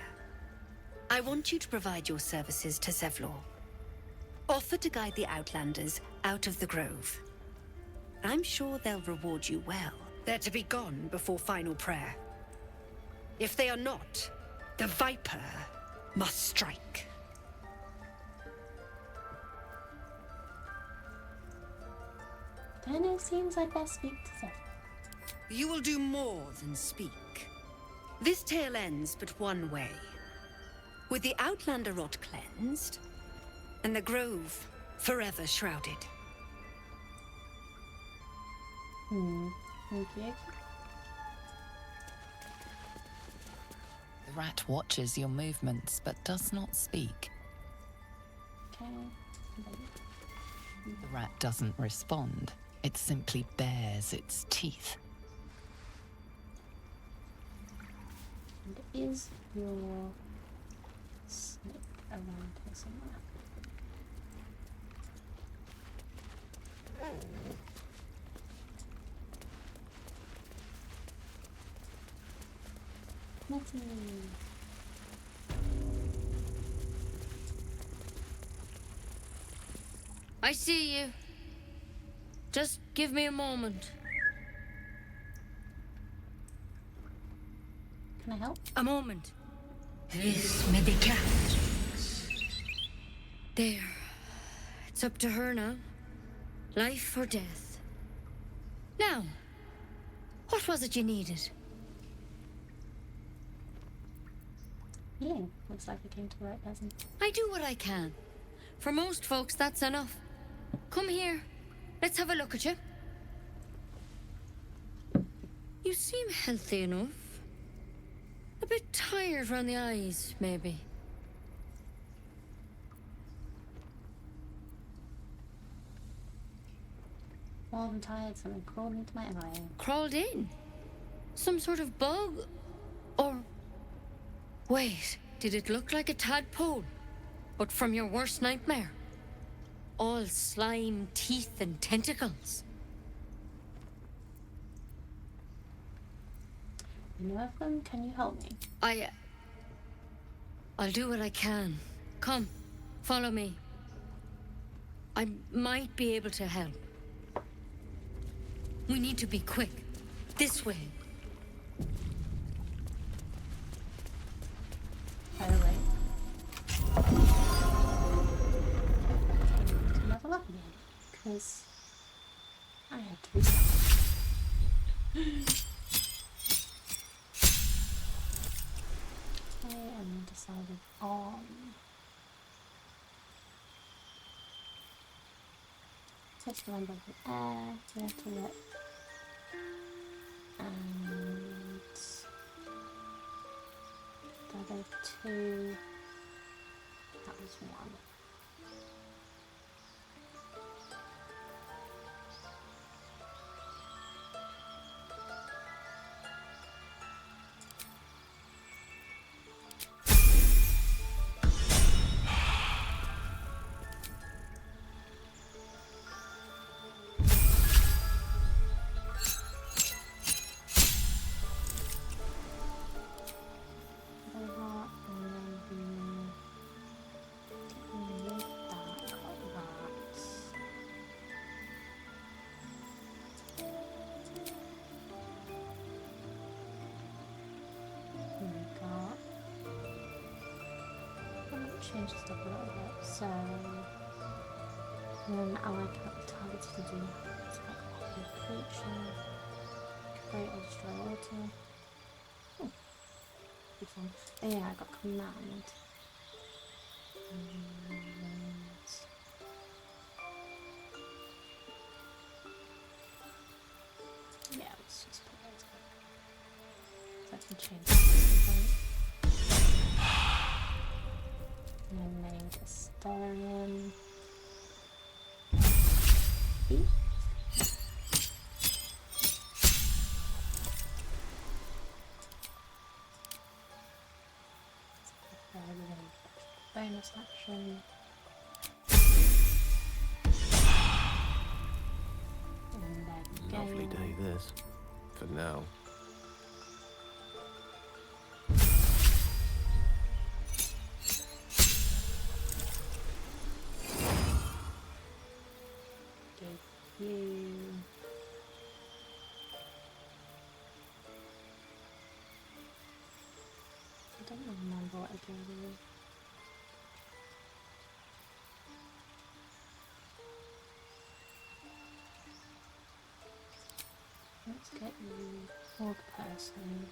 [SPEAKER 10] I want you to provide your services to Zevlor. Offer to guide the Outlanders out of the grove. I'm sure they'll reward you well. They're to be gone before final prayer. If they are not, the Viper must strike.
[SPEAKER 1] Then it seems I'd best speak to Zevlor.
[SPEAKER 10] You will do more than speak. This tale ends but one way. With the Outlander rot cleansed, and the grove forever shrouded.
[SPEAKER 1] Thank you.
[SPEAKER 2] The rat watches your movements but does not speak.
[SPEAKER 1] Okay.
[SPEAKER 2] The rat doesn't respond. It simply bares its teeth.
[SPEAKER 1] And is your snake around here somewhere? Nettie.
[SPEAKER 8] I see you. Just give me a moment.
[SPEAKER 1] Can I help?
[SPEAKER 8] A moment. This may be kept. There. It's up to her now. Life or death. Now, what was it you needed?
[SPEAKER 1] Yeah, looks like I came to the right person.
[SPEAKER 8] I do what I can. For most folks, that's enough. Come here. Let's have a look at you. You seem healthy enough. A bit tired around the eyes, maybe.
[SPEAKER 1] More than tired, something crawled into my eye.
[SPEAKER 8] Crawled in? Some sort of bug? Or... Wait, did it look like a tadpole? But from your worst nightmare? All slime, teeth, and tentacles.
[SPEAKER 1] You know of them? Can you help me?
[SPEAKER 8] I'll do what I can. Come, follow me. I might be able to help. We need to be quick. This way.
[SPEAKER 1] By the way. To level up again. Because I had to reset. Okay, and then decided on touch the one above the air, water it, and the other two, that was one. Change the stuff a little bit, so then I like what the target's to do. It's like a creature, create or destroy water. Oh, good one. Oh yeah, I got command. And yeah, let's just put those back. So I can change that at some point. And then make a Stellarium. Bonus action. And then
[SPEAKER 11] Lovely day this. For now.
[SPEAKER 1] I don't remember what I gave you. Let's get you orc person.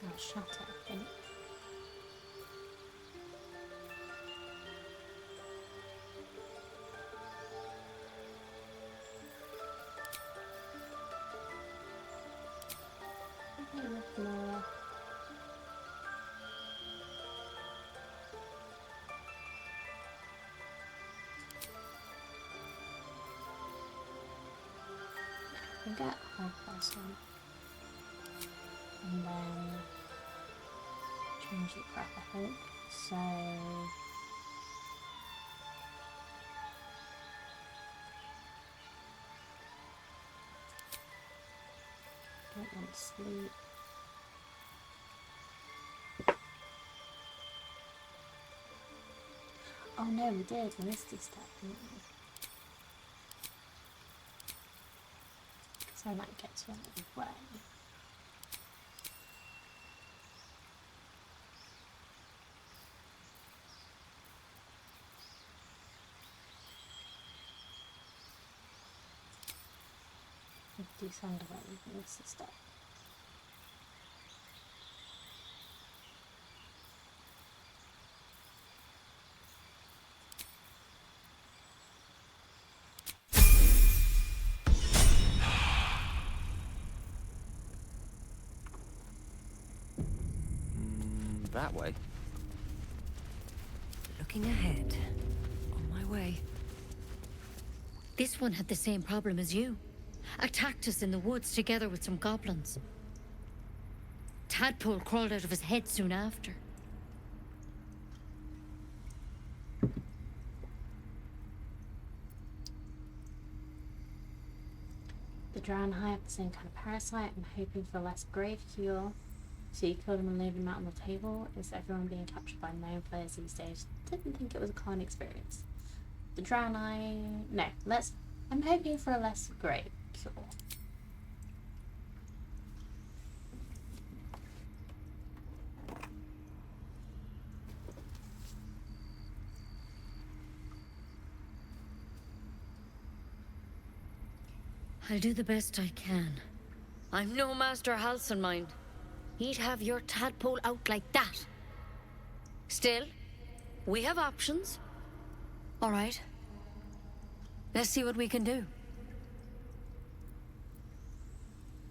[SPEAKER 1] Oh, shut it, I think. No. can get hard person. And then change it back, I think. So don't want to sleep. Oh no, we did. We missed this step, didn't we? So I might get to another way. Descend away, we missed the step.
[SPEAKER 11] That way.
[SPEAKER 10] Looking ahead. On my way.
[SPEAKER 8] This one had the same problem as you. Attacked us in the woods together with some goblins. Tadpole crawled out of his head soon after.
[SPEAKER 1] The drowned high have the same kind of parasite. I'm hoping for a less grave cure. So you kill them and leave them out on the table. Is everyone being captured by known players these days? Didn't think it was a common experience. The drown eye... No, I'm hoping for a less grave cure.
[SPEAKER 8] I'll do the best I can. I'm no Master Halcyon, mind. He'd have your tadpole out like that. Still, we have options. All right. Let's see what we can do.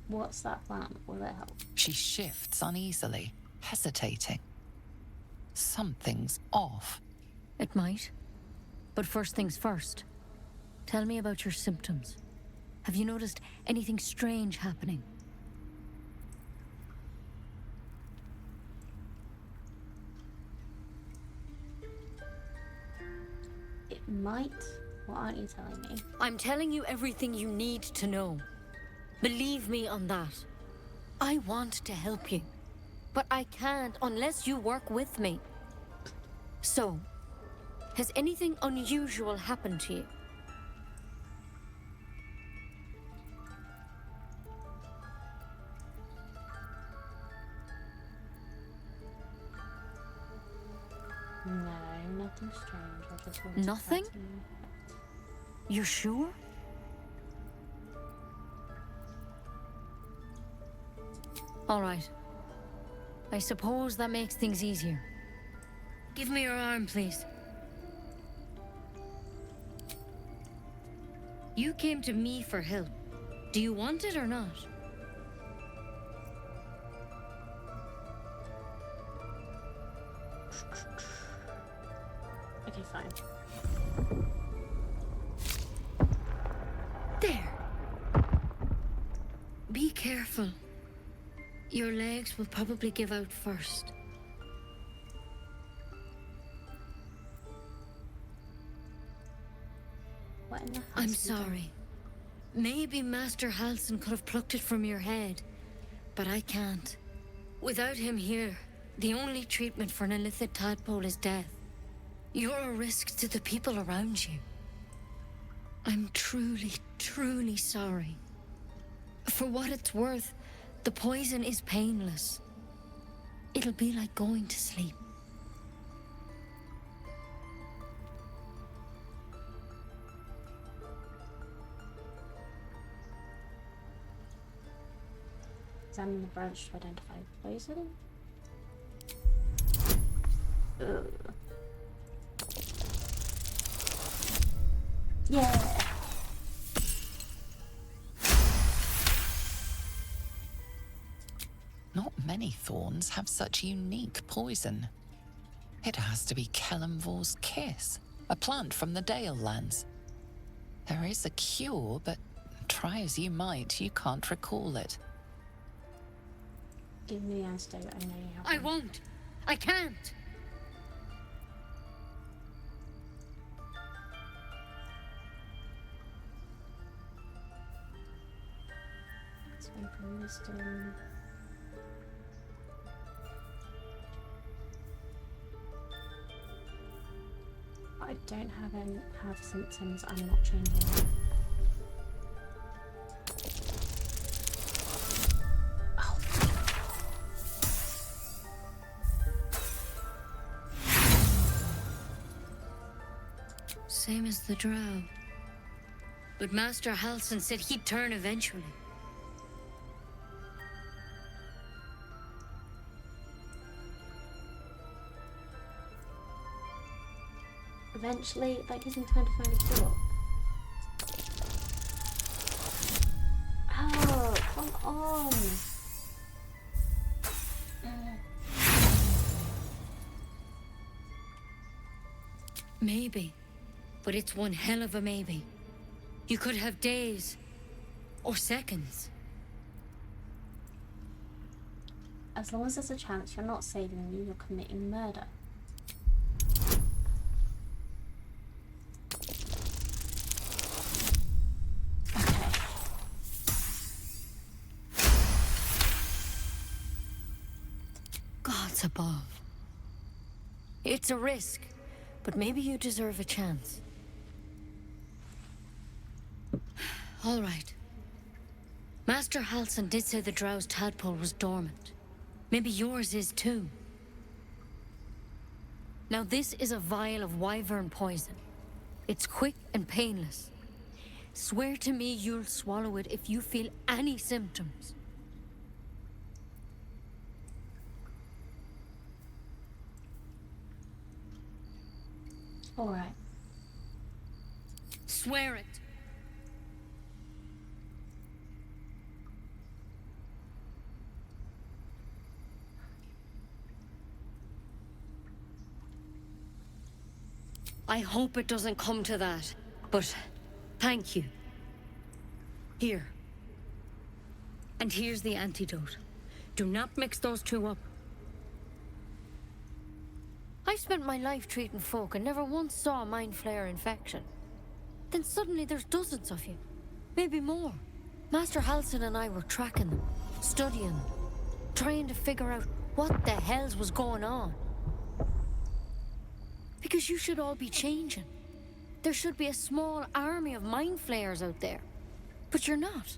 [SPEAKER 1] What's that plan? Will it help?
[SPEAKER 2] She shifts uneasily, hesitating. Something's off.
[SPEAKER 8] It might. But first things first. Tell me about your symptoms. Have you noticed anything strange happening?
[SPEAKER 1] It might. What aren't you telling me?
[SPEAKER 8] I'm telling you everything you need to know. Believe me on that. I want to help you, but I can't unless you work with me. So, has anything unusual happened to you?
[SPEAKER 1] No, nothing strange. I just want
[SPEAKER 8] Nothing? You're sure? All right. I suppose that makes things easier. Give me your arm, please. You came to me for help. Do you want it or not?
[SPEAKER 1] Okay, fine.
[SPEAKER 8] There. Be careful. Your legs will probably give out first.
[SPEAKER 1] What in the
[SPEAKER 8] I'm
[SPEAKER 1] house you done?
[SPEAKER 8] sorry. Maybe Master Halcyon could have plucked it from your head, but I can't. Without him here, the only treatment for an illithid tadpole is death. You're a risk to the people around you. I'm truly, truly sorry. For what it's worth, the poison is painless. It'll be like going to sleep.
[SPEAKER 1] Examine the branch to identify poison. Ugh. Yeah.
[SPEAKER 2] Not many thorns have such unique poison. It has to be Kellenvor's kiss, a plant from the Dale lands. There is a cure, but Try as you might, you can't recall it.
[SPEAKER 1] Give me a state and then
[SPEAKER 8] I won't. I can't.
[SPEAKER 1] Let's wait for wisdom. I don't have symptoms. I'm not changing.
[SPEAKER 8] Same as the drow. But Master Halsin said he'd turn eventually.
[SPEAKER 1] Eventually, that gives him time to find a cure. Oh, come on!
[SPEAKER 8] Maybe. But it's one hell of a maybe. You could have days. Or seconds.
[SPEAKER 1] As long as there's a chance you're not saving me, you're committing murder.
[SPEAKER 8] Gods above. It's a risk, but maybe you deserve a chance. All right. Master Halsin did say the drow's tadpole was dormant. Maybe yours is too. Now this is a vial of wyvern poison. It's quick and painless. Swear to me you'll swallow it if you feel any symptoms.
[SPEAKER 1] All right.
[SPEAKER 8] Swear it. I hope it doesn't come to that, but thank you. Here. And here's the antidote. Do not mix those two up. I've spent my life treating folk and never once saw a mind flare infection. Then suddenly there's dozens of you. Maybe more. Master Halsin and I were tracking them, studying them, trying to figure out what the hells was going on. Because you should all be changing. There should be a small army of mind flayers out there. But you're not.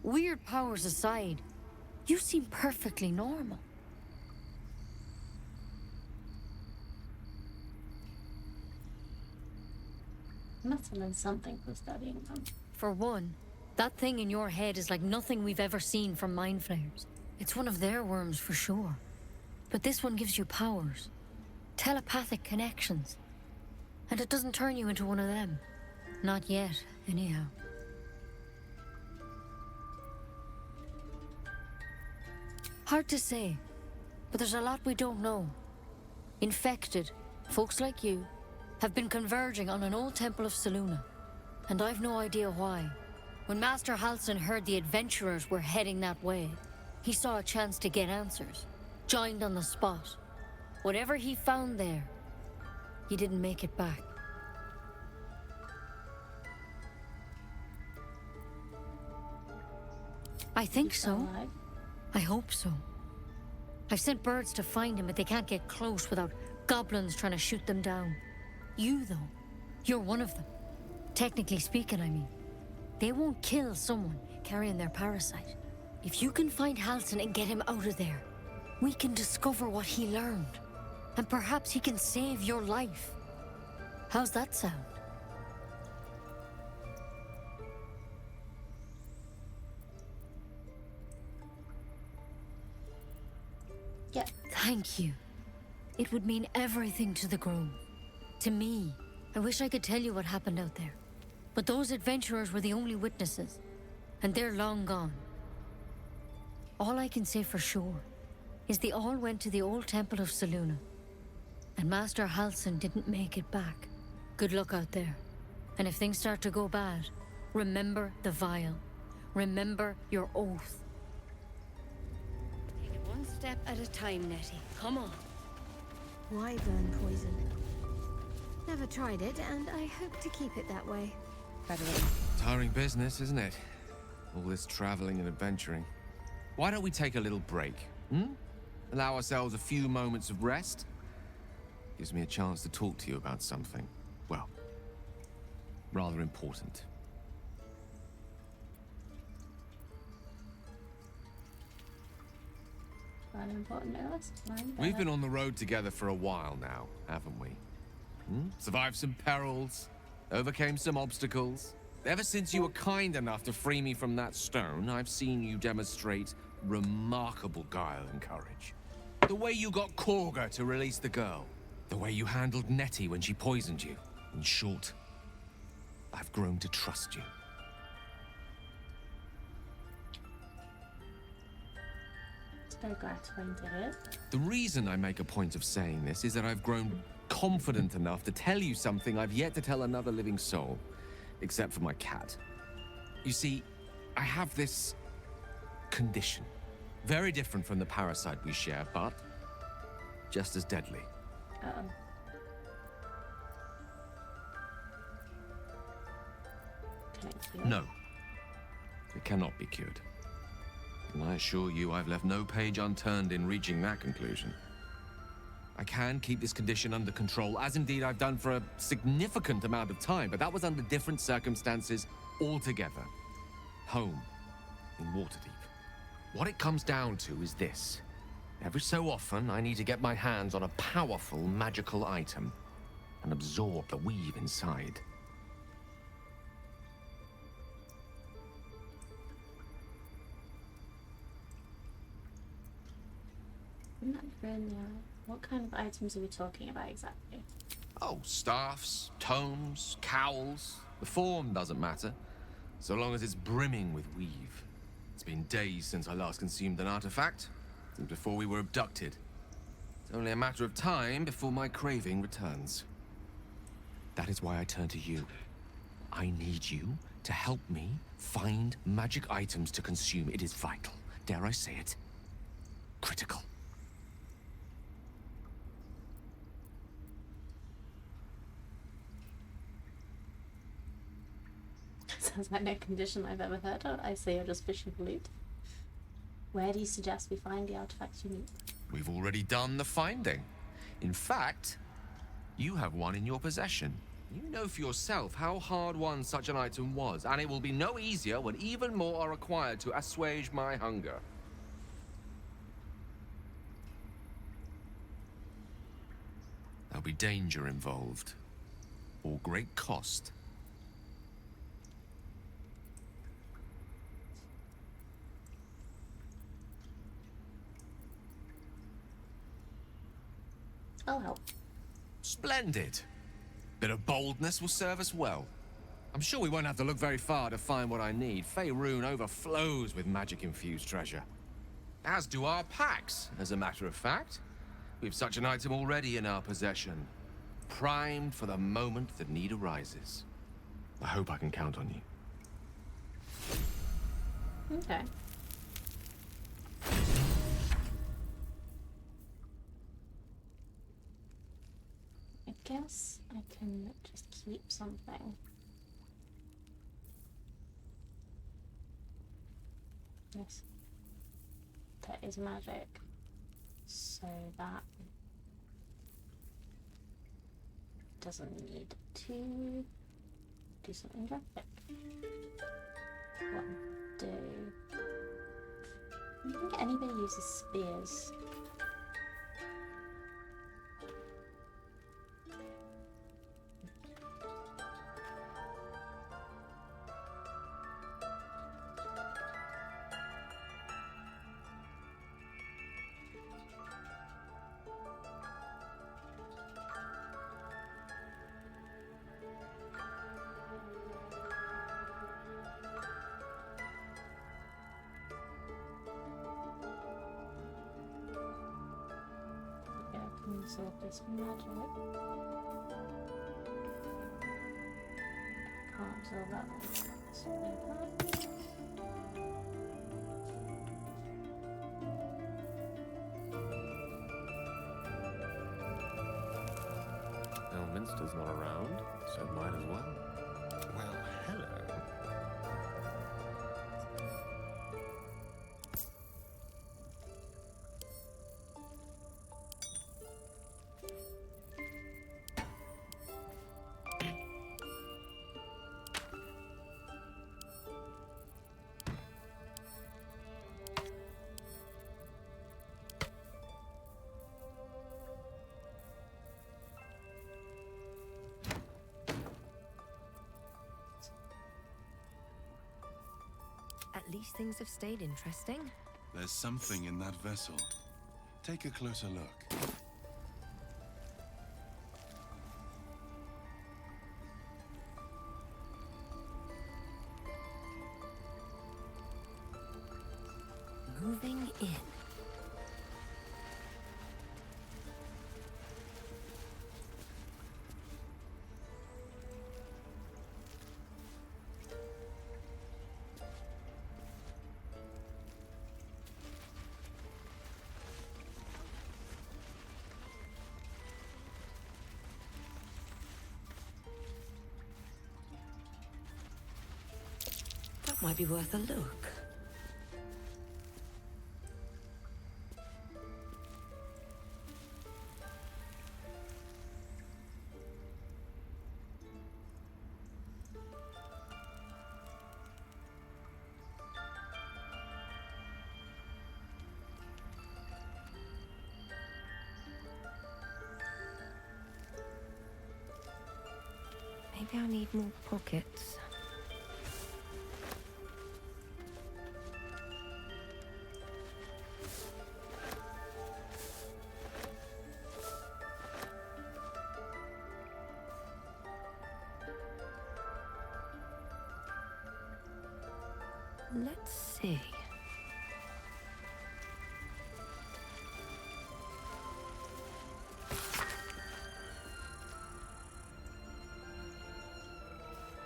[SPEAKER 8] Weird powers aside, you seem perfectly normal.
[SPEAKER 1] Must have learned something from studying them.
[SPEAKER 8] For one, that thing in your head is like nothing we've ever seen from mind flayers. It's one of their worms for sure. But this one gives you powers. Telepathic connections. And it doesn't turn you into one of them. Not yet, anyhow. Hard to say, but there's a lot we don't know. Infected, folks like you, have been converging on an old temple of Selûne, and I've no idea why. When Master Halsin heard the adventurers were heading that way, he saw a chance to get answers, joined on the spot. Whatever he found there, he didn't make it back. I think so. I hope so. I've sent birds to find him, but they can't get close without goblins trying to shoot them down. You, though, you're one of them. Technically speaking, I mean. They won't kill someone carrying their parasite. If you can find Halsin and get him out of there, we can discover what he learned. And perhaps he can save your life. How's that sound?
[SPEAKER 1] Yeah.
[SPEAKER 8] Thank you. It would mean everything to the Gnome. To me. I wish I could tell you what happened out there. But those adventurers were the only witnesses. And they're long gone. All I can say for sure is they all went to the old temple of Selûne. And Master Halsin didn't make it back. Good luck out there. And if things start to go bad, Remember the vial. Remember your oath.
[SPEAKER 22] Take it one step at a time, Nettie. Come on.
[SPEAKER 21] Wyvern poison. Never tried it, and I hope to keep it that way.
[SPEAKER 11] Tiring business, isn't it? All this traveling and adventuring. Why don't we take a little break? Allow ourselves a few moments of rest? Gives me a chance to talk to you about something, well, rather important.
[SPEAKER 1] Rather important to us.
[SPEAKER 11] We've been on the road together for a while now, haven't we? Survived some perils, overcame some obstacles. Ever since you were kind enough to free me from that stone, I've seen you demonstrate remarkable guile and courage. The way you got Korga to release the girl. The way you handled Nettie when she poisoned you. In short, I've grown to trust you.
[SPEAKER 1] It's very gratifying to hear.
[SPEAKER 11] The reason I make a point of saying this is that I've grown confident enough to tell you something I've yet to tell another living soul. Except for my cat. You see, I have this condition. Very different from the parasite we share, but just as deadly.
[SPEAKER 1] Uh-oh. Can it be cured?
[SPEAKER 11] No. It cannot be cured. And I assure you I've left no page unturned in reaching that conclusion. I can keep this condition under control, as indeed I've done for a significant amount of time, but that was under different circumstances altogether. Home, in Waterdeep. What it comes down to is this. Every so often, I need to get my hands on a powerful magical item and absorb the weave inside.
[SPEAKER 1] Isn't that really what kind of items are we talking about exactly?
[SPEAKER 11] Oh, staffs, tomes, cowls. The form doesn't matter, so long as it's brimming with weave. It's been days since I last consumed an artifact, since before we were abducted. It's only a matter of time before my craving returns. That is why I turn to you. I need you to help me find magic items to consume. It is vital. Dare I say it? Critical.
[SPEAKER 1] Sounds like no condition I've ever heard of. I say you're just fishing for loot. Where do you suggest we find the artifacts you need?
[SPEAKER 11] We've already done the finding. In fact, you have one in your possession. You know for yourself how hard-won such an item was, and it will be no easier when even more are required to assuage my hunger. There'll be danger involved, or great cost.
[SPEAKER 1] I'll help.
[SPEAKER 11] Splendid. Bit of boldness will serve us well. I'm sure we won't have to look very far to find what I need. Faerun overflows with magic-infused treasure. As do our packs, as a matter of fact. We've such an item already in our possession. Primed for the moment that need arises. I hope I can count on you.
[SPEAKER 1] Okay. I guess I can just keep something. Yes. That is magic. So that doesn't need to do something graphic. What do? I don't think anybody uses spears. Absorb this magic. Can't absorb that one.
[SPEAKER 11] Elminster's not around, so might as well. Well, hello.
[SPEAKER 4] At least things have stayed interesting.
[SPEAKER 7] There's something in that vessel. Take a closer look.
[SPEAKER 4] Moving in. That might be worth a look. Maybe I need more pockets. Let's see.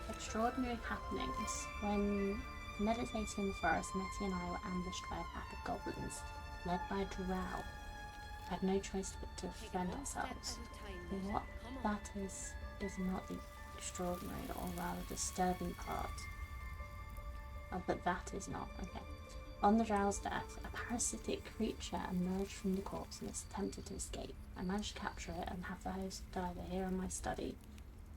[SPEAKER 1] Extraordinary happenings. When meditating in the forest, Nettie and I were ambushed by a pack of goblins, led by a drow. We had no choice but to defend ourselves. What that is not the extraordinary, or rather disturbing part. Oh, but that is not. Okay. On the drow's death, a parasitic creature emerged from the corpse and attempted to escape. I managed to capture it and have the host diver here in my study.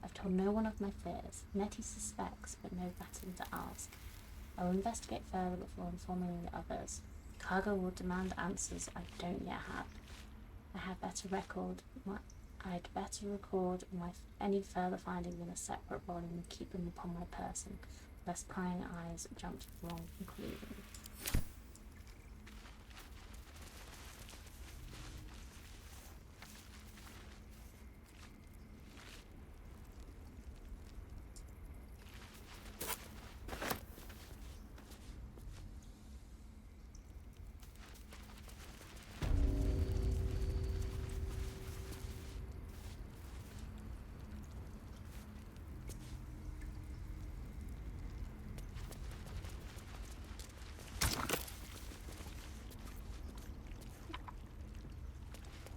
[SPEAKER 1] I've told no one of my fears. Nettie suspects, but no better than to ask. I will investigate further before informing the others. Cargo will demand answers I don't yet have. I'd better record any further findings in a separate volume and keep them upon my person, lest prying eyes jump to the wrong conclusion.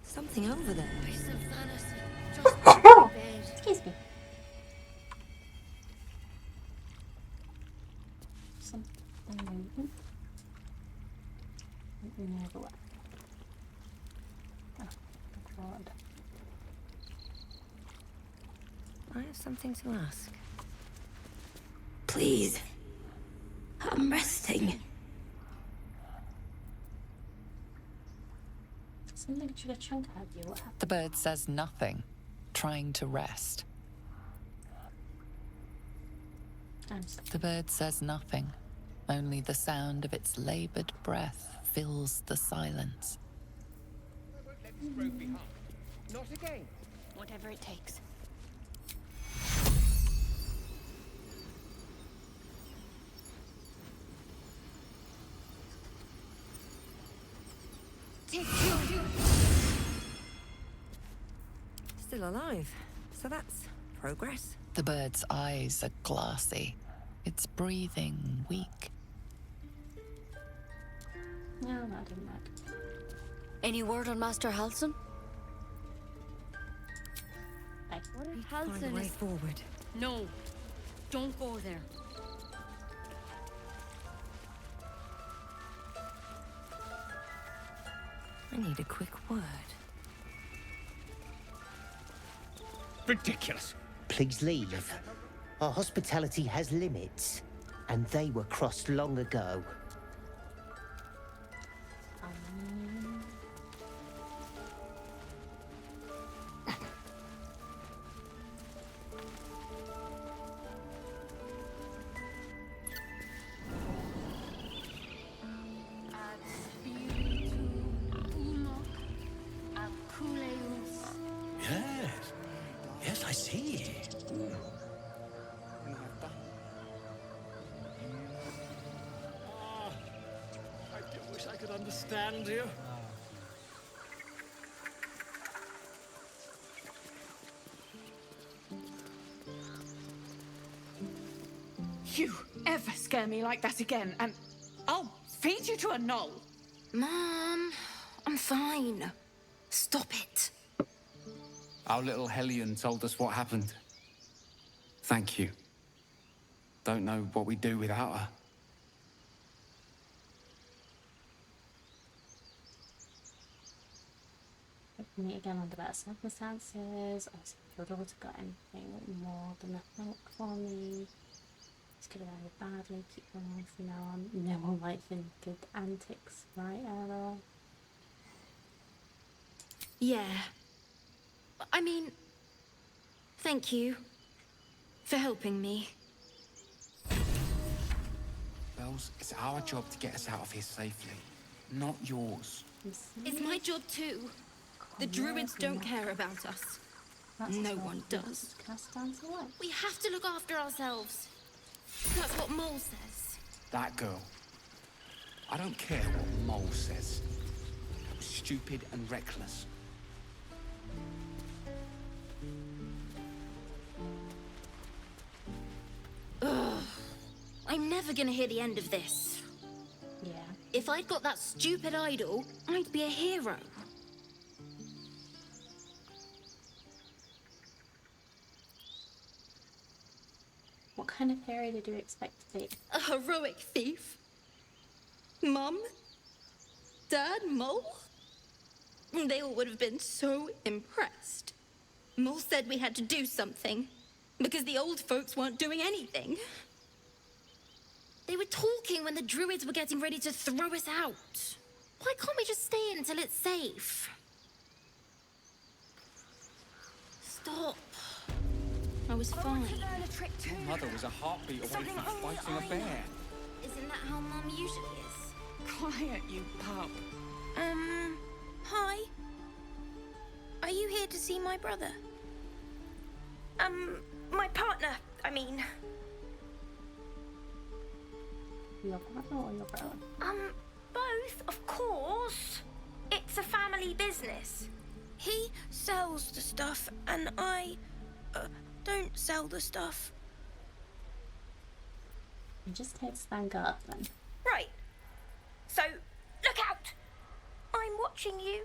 [SPEAKER 4] Something over there.
[SPEAKER 1] Excuse me. Something moving. Never. Oh, God.
[SPEAKER 4] I have something to ask.
[SPEAKER 13] Please. I'm resting.
[SPEAKER 1] Something took a chunk out of you. What happened?
[SPEAKER 2] The bird says nothing, trying to rest. The bird says nothing. Only the sound of its labored breath fills the silence.
[SPEAKER 15] Not again.
[SPEAKER 3] Whatever it takes.
[SPEAKER 4] Still alive. So that's progress.
[SPEAKER 2] The bird's eyes are glassy, its breathing weak.
[SPEAKER 1] No, that didn't work.
[SPEAKER 8] Any word on Master Halsin?
[SPEAKER 21] What if
[SPEAKER 4] Find a
[SPEAKER 21] Halsin
[SPEAKER 4] way
[SPEAKER 21] is...
[SPEAKER 4] forward.
[SPEAKER 8] No. Don't go there.
[SPEAKER 4] I need a quick word.
[SPEAKER 15] Ridiculous.
[SPEAKER 6] Please leave. Our hospitality has limits, and they were crossed long ago.
[SPEAKER 9] Yes. Yes, I see.
[SPEAKER 12] I do wish I could understand you.
[SPEAKER 20] You ever scare me like that again, and I'll feed you to a gnoll.
[SPEAKER 3] Mom, I'm fine. Stop it.
[SPEAKER 16] Our little Hellion told us what happened. Thank you. Don't know what we'd do without her.
[SPEAKER 1] Meet again under better circumstances. Has your daughter got anything more than a milk for me? This could have ended badly. Keep them on from now on. No one likes good antics, right, Ella?
[SPEAKER 3] Yeah. I mean, thank you for helping me.
[SPEAKER 16] Bells, it's our job to get us out of here safely, not yours.
[SPEAKER 3] It's my job too. The druids don't care about us. No one does. We have to look after ourselves. That's what Mole says.
[SPEAKER 16] That girl. I don't care what Mole says. That was stupid and reckless.
[SPEAKER 3] Ugh. I'm never gonna hear the end of this.
[SPEAKER 1] Yeah.
[SPEAKER 3] If I'd got that stupid idol, I'd be a hero.
[SPEAKER 1] What kind of fairy did you expect to be?
[SPEAKER 3] A heroic thief? Mum? Dad? Mole? They all would have been so impressed. Mole said we had to do something, because the old folks weren't doing anything. They were talking when the druids were getting ready to throw us out. Why can't we just stay in until it's safe? Stop. I was fine.
[SPEAKER 16] Your mother was a heartbeat away from fighting a bear.
[SPEAKER 3] Isn't that how Mum usually is?
[SPEAKER 20] Quiet, you pup.
[SPEAKER 19] Hi. Are you here to see my brother? My partner, I mean.
[SPEAKER 1] Your partner or your brother?
[SPEAKER 19] Both, of course. It's a family business. He sells the stuff, and I, don't sell the stuff.
[SPEAKER 1] You just here to stand guard then.
[SPEAKER 19] Right. So, look out! I'm watching you.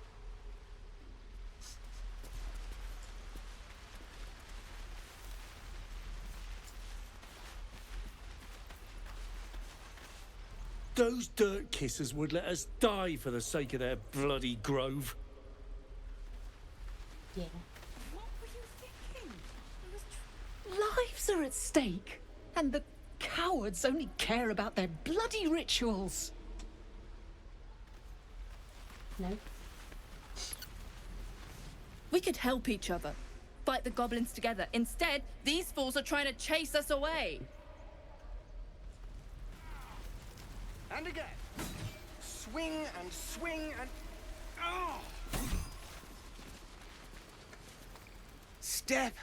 [SPEAKER 12] Those dirt kissers would let us die for the sake of their bloody grove.
[SPEAKER 1] Yeah.
[SPEAKER 20] What were you thinking? Lives are at stake, and the cowards only care about their bloody rituals.
[SPEAKER 1] No.
[SPEAKER 23] We could help each other, fight the goblins together. Instead, these fools are trying to chase us away.
[SPEAKER 15] And again. Swing and swing and... Oh! Step,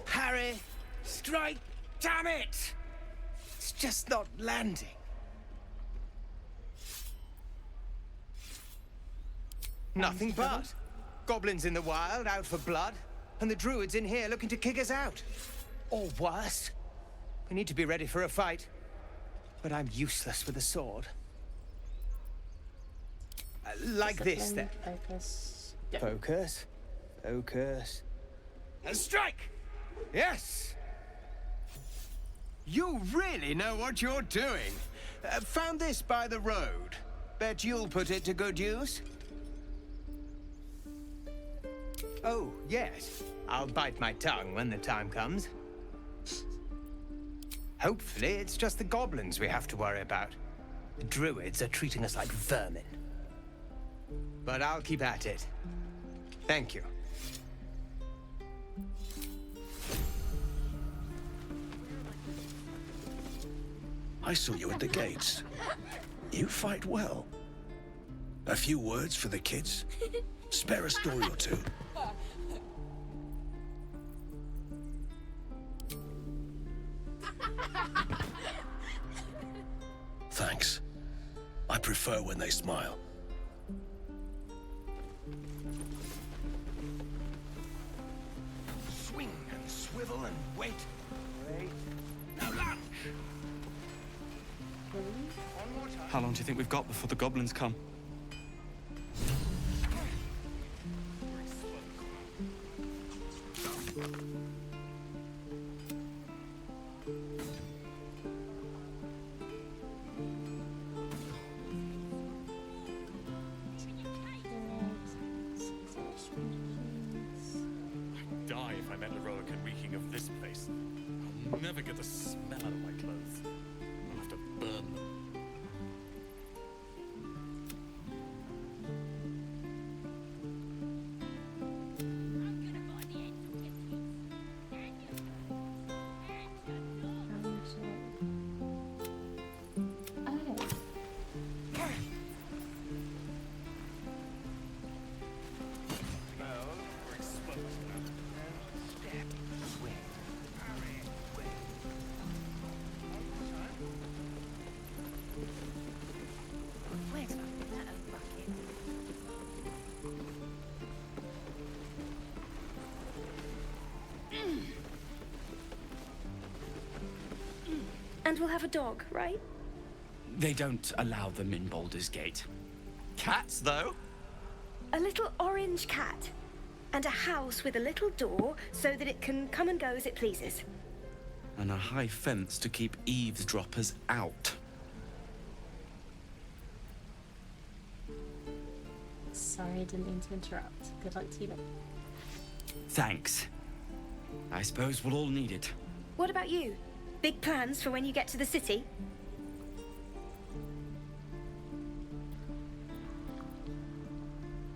[SPEAKER 15] parry, strike, damn it! It's just not landing. Nothing but. Goblins in the wild, out for blood, and the druids in here looking to kick us out. Or worse. We need to be ready for a fight. But I'm useless with a sword. Like this, then.
[SPEAKER 1] Focus.
[SPEAKER 15] Focus. Focus. And strike! Yes! You really know what you're doing. Found this by the road. Bet you'll put it to good use. Oh, yes. I'll bite my tongue when the time comes. Hopefully, it's just the goblins we have to worry about. The druids are treating us like vermin. But I'll keep at it. Thank you.
[SPEAKER 18] I saw you at the gates. You fight well. A few words for the kids? Spare a story or two. Thanks. I prefer when they smile.
[SPEAKER 9] Swing and swivel and wait. Wait. Now lunge!
[SPEAKER 16] How long do you think we've got before the goblins come?
[SPEAKER 5] I'd die if I met Leroica reeking of this place. I'll never get the smell out of my clothes. I'll have to burn them.
[SPEAKER 19] And we'll have a dog, right?
[SPEAKER 16] They don't allow them in Baldur's Gate. Cats, though?
[SPEAKER 19] A little orange cat. And a house with a little door so that it can come and go as it pleases.
[SPEAKER 16] And a high fence to keep eavesdroppers out.
[SPEAKER 1] Sorry, didn't mean to interrupt. Good luck to you.
[SPEAKER 16] Thanks. I suppose we'll all need it.
[SPEAKER 19] What about you? Big plans for when you get to the city?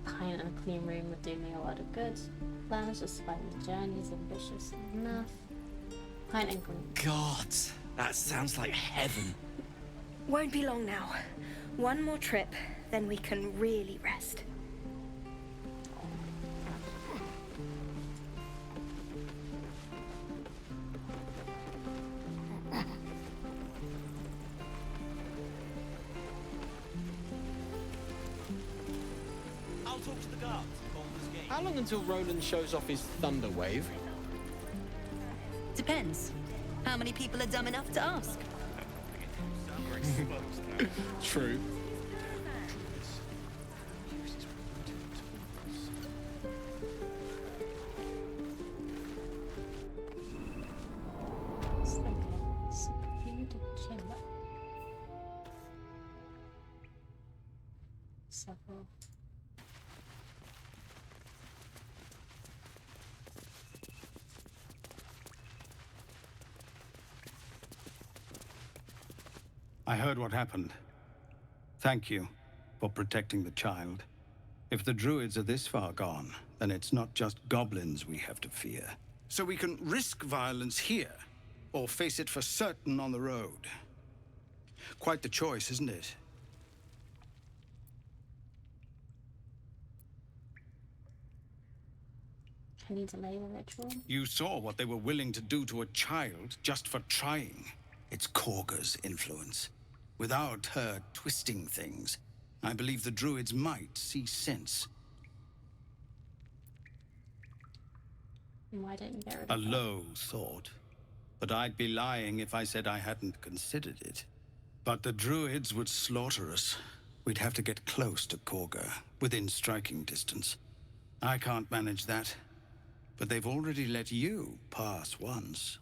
[SPEAKER 1] Pint and a clean room would do me a lot of good. Plans just find the journey's ambitious enough. Pint and green.
[SPEAKER 16] God, that sounds like heaven.
[SPEAKER 19] Won't be long now. One more trip, then we can really rest.
[SPEAKER 14] I'll talk to the guards at Baldur's Gate. How long until Roland shows off his thunder wave?
[SPEAKER 17] Depends. How many people are dumb enough to ask?
[SPEAKER 14] True.
[SPEAKER 1] It's like a secluded chamber. Several.
[SPEAKER 24] I heard what happened. Thank you for protecting the child. If the druids are this far gone, then it's not just goblins we have to fear. So we can risk violence here, or face it for certain on the road. Quite the choice, isn't it?
[SPEAKER 1] Can you delay the ritual?
[SPEAKER 24] You saw what they were willing to do to a child just for trying. It's Korga's influence. Without her twisting things, I believe the druids might see sense.
[SPEAKER 1] Why didn't you get rid
[SPEAKER 24] A
[SPEAKER 1] of that?
[SPEAKER 24] low thought. but I'd be lying if I said I hadn't considered it. But the druids would slaughter us. We'd have to get close to Korga, within striking distance. I can't manage that, but they've already let you pass once.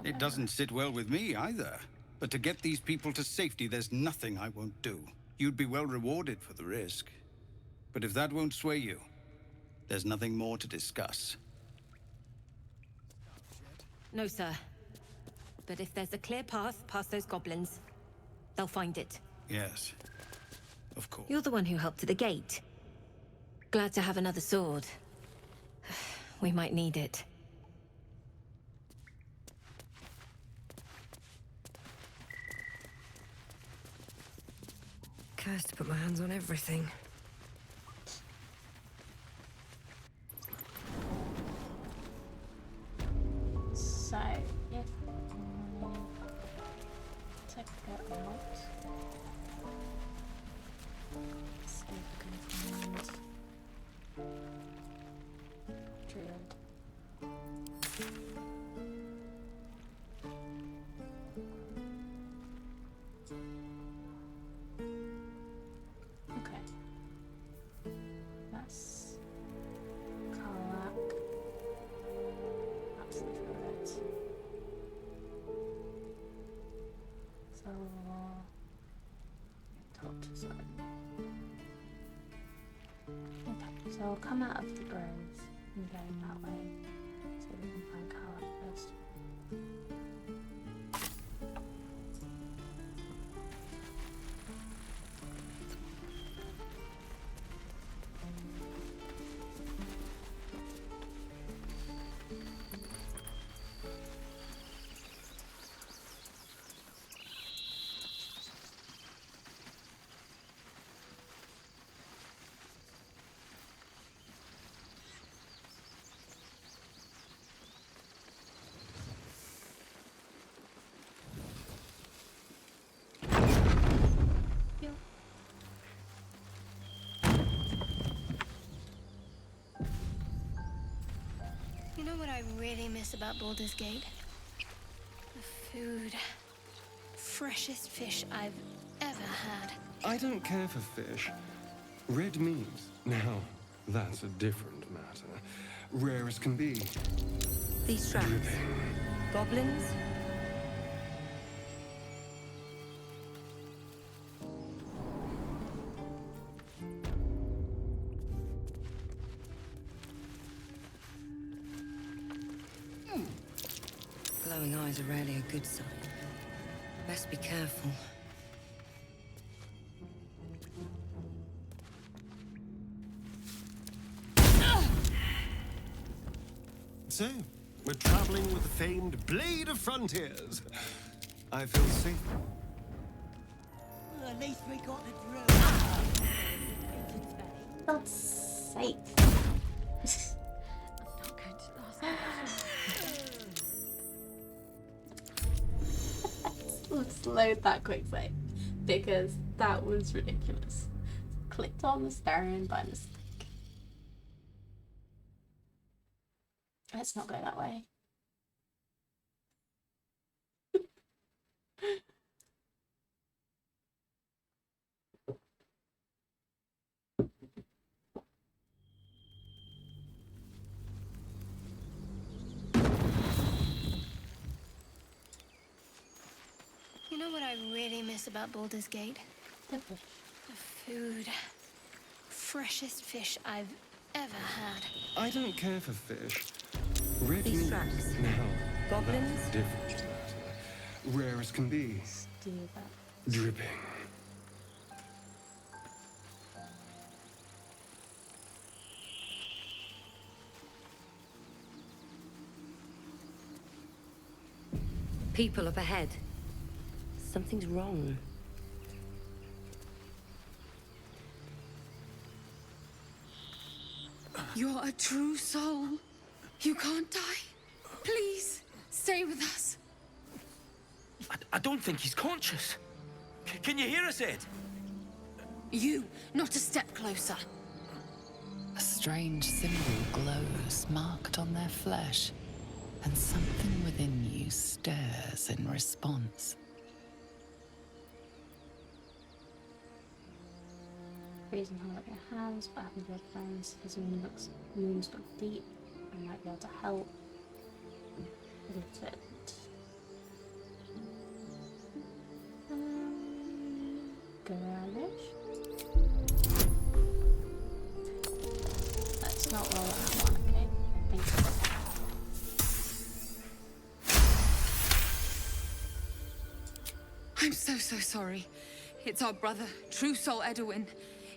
[SPEAKER 24] It doesn't sit well with me either. But to get these people to safety, there's nothing I won't do. You'd be well rewarded for the risk. But if that won't sway you, there's nothing more to discuss.
[SPEAKER 17] No, sir. But if there's a clear path past those goblins, they'll find it.
[SPEAKER 24] Yes, of course.
[SPEAKER 17] You're the one who helped at the gate. Glad to have another sword. We might need it.
[SPEAKER 4] Cursed to put my hands on everything.
[SPEAKER 1] So, if I take it out, see if I can find Druid. Okay. That's Karlak. That's the Druid. So, talk to someone. Okay, so I'll come out of the groves and go that way. So we can find Karlak first.
[SPEAKER 19] You know what I really miss about Baldur's Gate? The food. Freshest fish I've ever had.
[SPEAKER 7] I don't care for fish. Red meat, now, that's a different matter. Rare as can be.
[SPEAKER 17] These traps. Goblins?
[SPEAKER 4] Glowing eyes are rarely a good sign. Best be careful.
[SPEAKER 7] So, we're traveling with the famed Blade of Frontiers. I feel safe.
[SPEAKER 6] Well, at least we got the drill.
[SPEAKER 1] That's safe. Let's load that quick save because that was ridiculous. Clicked on the stone by mistake. Let's not go that way.
[SPEAKER 19] You know what I really miss about Baldur's Gate? The food. Freshest fish I've ever had.
[SPEAKER 7] I don't care for fish. Red
[SPEAKER 17] These
[SPEAKER 7] meat,
[SPEAKER 17] traps.
[SPEAKER 7] now,
[SPEAKER 17] Goblins?
[SPEAKER 7] that's a different matter. Rare as can be. Dripping.
[SPEAKER 17] People up ahead. Something's wrong.
[SPEAKER 20] You're a true soul. You can't die. Please, stay with us.
[SPEAKER 14] I don't think he's conscious. Can you hear us, Ed?
[SPEAKER 20] You, not a step closer.
[SPEAKER 2] A strange symbol glows, marked on their flesh, and something within you stirs in response.
[SPEAKER 1] Freezing hold up your hands, what happens with friends? His wounds look deep. I might be able to help. Lift it. Garage. Let's not roll that one, okay? Thank you.
[SPEAKER 10] I'm so sorry. It's our brother, True Soul Edwin.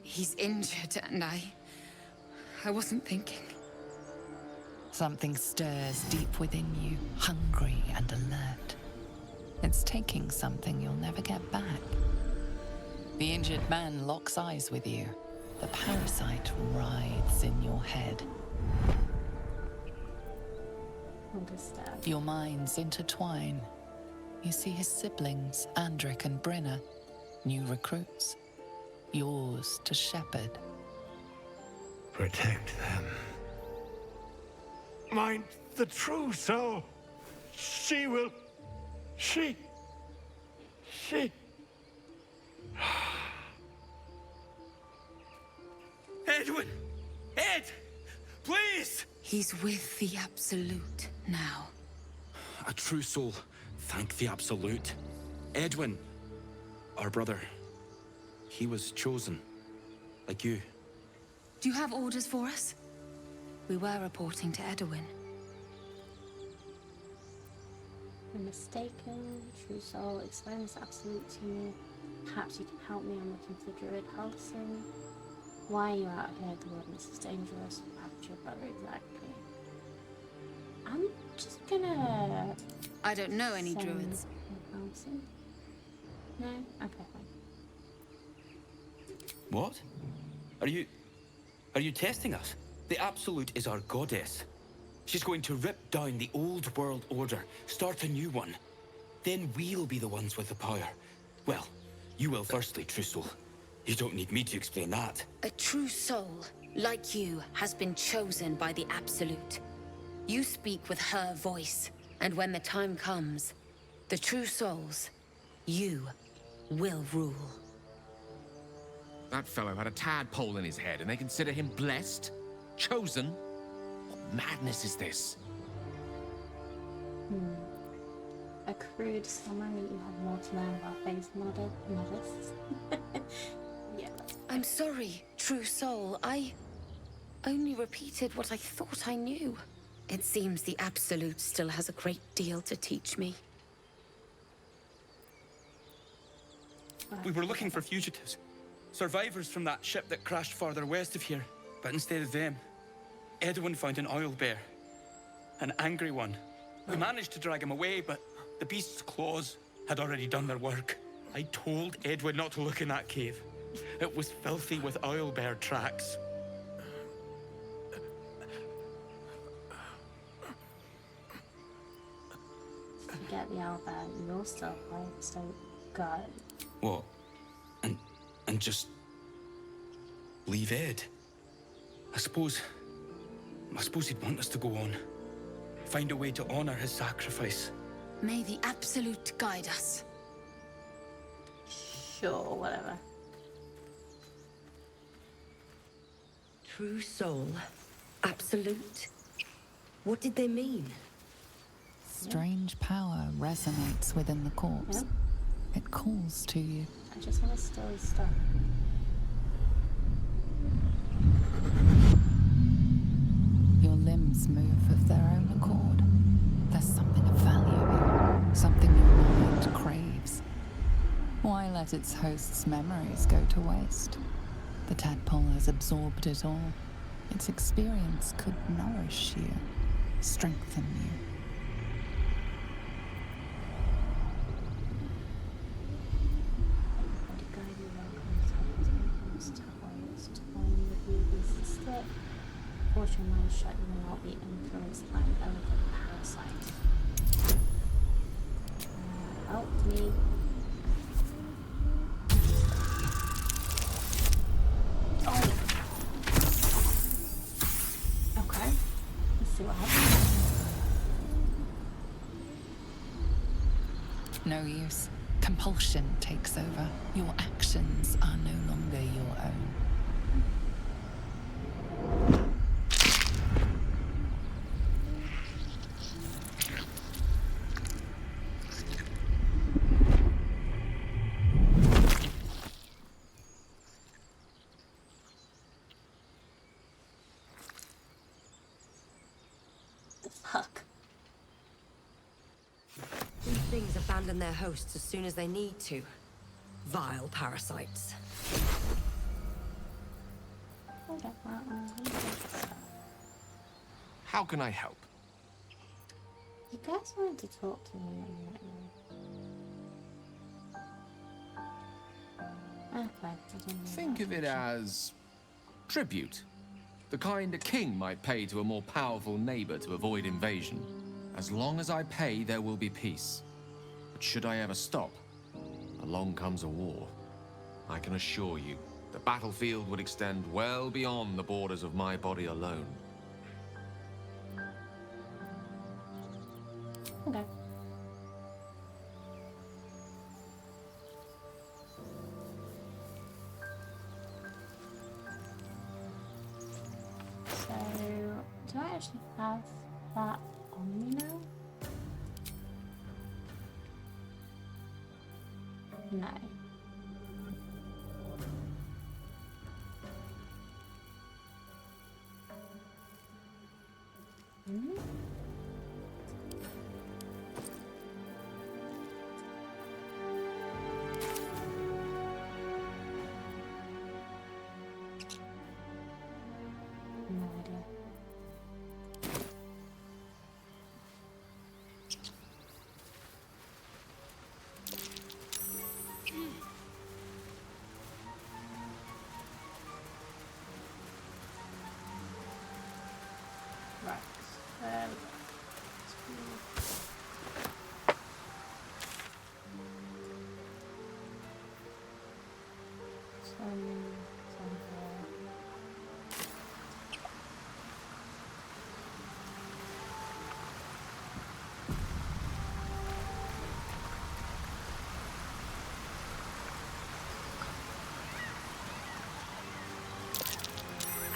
[SPEAKER 10] He's injured and I wasn't thinking.
[SPEAKER 2] Something stirs deep within you, hungry and alert. It's taking something you'll never get back. The injured man locks eyes with you. The parasite writhes in your head.
[SPEAKER 1] Understand.
[SPEAKER 2] Your minds intertwine. You see his siblings, Andric and Brynna, new recruits. Yours to shepherd.
[SPEAKER 18] Protect them. Mind the true soul. She will... She...
[SPEAKER 9] Edwin! Ed! Please!
[SPEAKER 10] He's with the Absolute now.
[SPEAKER 9] A true soul. Thank the Absolute. Edwin, our brother, he was chosen. Like you.
[SPEAKER 10] Do you have orders for us? We were reporting to Edwin.
[SPEAKER 1] I'm mistaken. True Soul, explain this absolute to me. Perhaps you can help me. I'm looking for the druid Halson. Why are you out here? The wilderness is dangerous. What happened to your brother exactly? I'm just gonna...
[SPEAKER 10] I don't know any druids.
[SPEAKER 1] Halson? No? Okay, fine.
[SPEAKER 9] What? Are you testing us? The Absolute is our goddess. She's going to rip down the old world order, start a new one. Then we'll be the ones with the power. Well, you will firstly, True Soul. You don't need me to explain that.
[SPEAKER 17] A true soul, like you, has been chosen by the Absolute. You speak with her voice, and when the time comes, the true souls, you will rule.
[SPEAKER 11] That fellow had a tadpole in his head, and they consider him blessed? Chosen? What madness is this?
[SPEAKER 1] A crude summary, you have more to learn about face modest. Yeah.
[SPEAKER 17] I'm sorry, true soul. I only repeated what I thought I knew. It seems the Absolute still has a great deal to teach me.
[SPEAKER 9] We were looking for fugitives. Survivors from that ship that crashed farther west of here. But instead of them, Edwin found an oil bear. An angry one. We managed to drag him away, but the beast's claws had already done their work. I told Edwin not to look in that cave. It was filthy with oil bear tracks.
[SPEAKER 1] Forget the owlbear, you're still alive, so go.
[SPEAKER 9] What? And just leave Ed? I suppose he'd want us to go on. Find a way to honor his sacrifice.
[SPEAKER 17] May the Absolute guide us.
[SPEAKER 1] Sure, whatever.
[SPEAKER 4] True soul. Absolute. What did they mean?
[SPEAKER 2] Strange power resonates within the corpse. It calls to you.
[SPEAKER 1] I just want to steal his stuff.
[SPEAKER 2] Your limbs move of their own accord. There's something of value here, something your mind craves. Why let its host's memories go to waste? The tadpole has absorbed it all. Its experience could nourish you, strengthen you.
[SPEAKER 1] Force your mind shut, you will not be influenced by an elegant parasite. Help me. Oh.
[SPEAKER 2] No use. Compulsion takes over. Your actions are no longer your own.
[SPEAKER 1] Fuck.
[SPEAKER 4] These things abandon their hosts as soon as they need to. Vile parasites.
[SPEAKER 11] How can I help?
[SPEAKER 1] You guys wanted to talk to me. Okay,
[SPEAKER 11] Think of it as tribute. The kind a king might pay to a more powerful neighbor to avoid invasion. As long as I pay, there will be peace. But should I ever stop, along comes a war. I can assure you, the battlefield would extend well beyond the borders of my body alone.
[SPEAKER 1] Okay. So, do I actually have that on me now? No. Hmm? No idea. Right.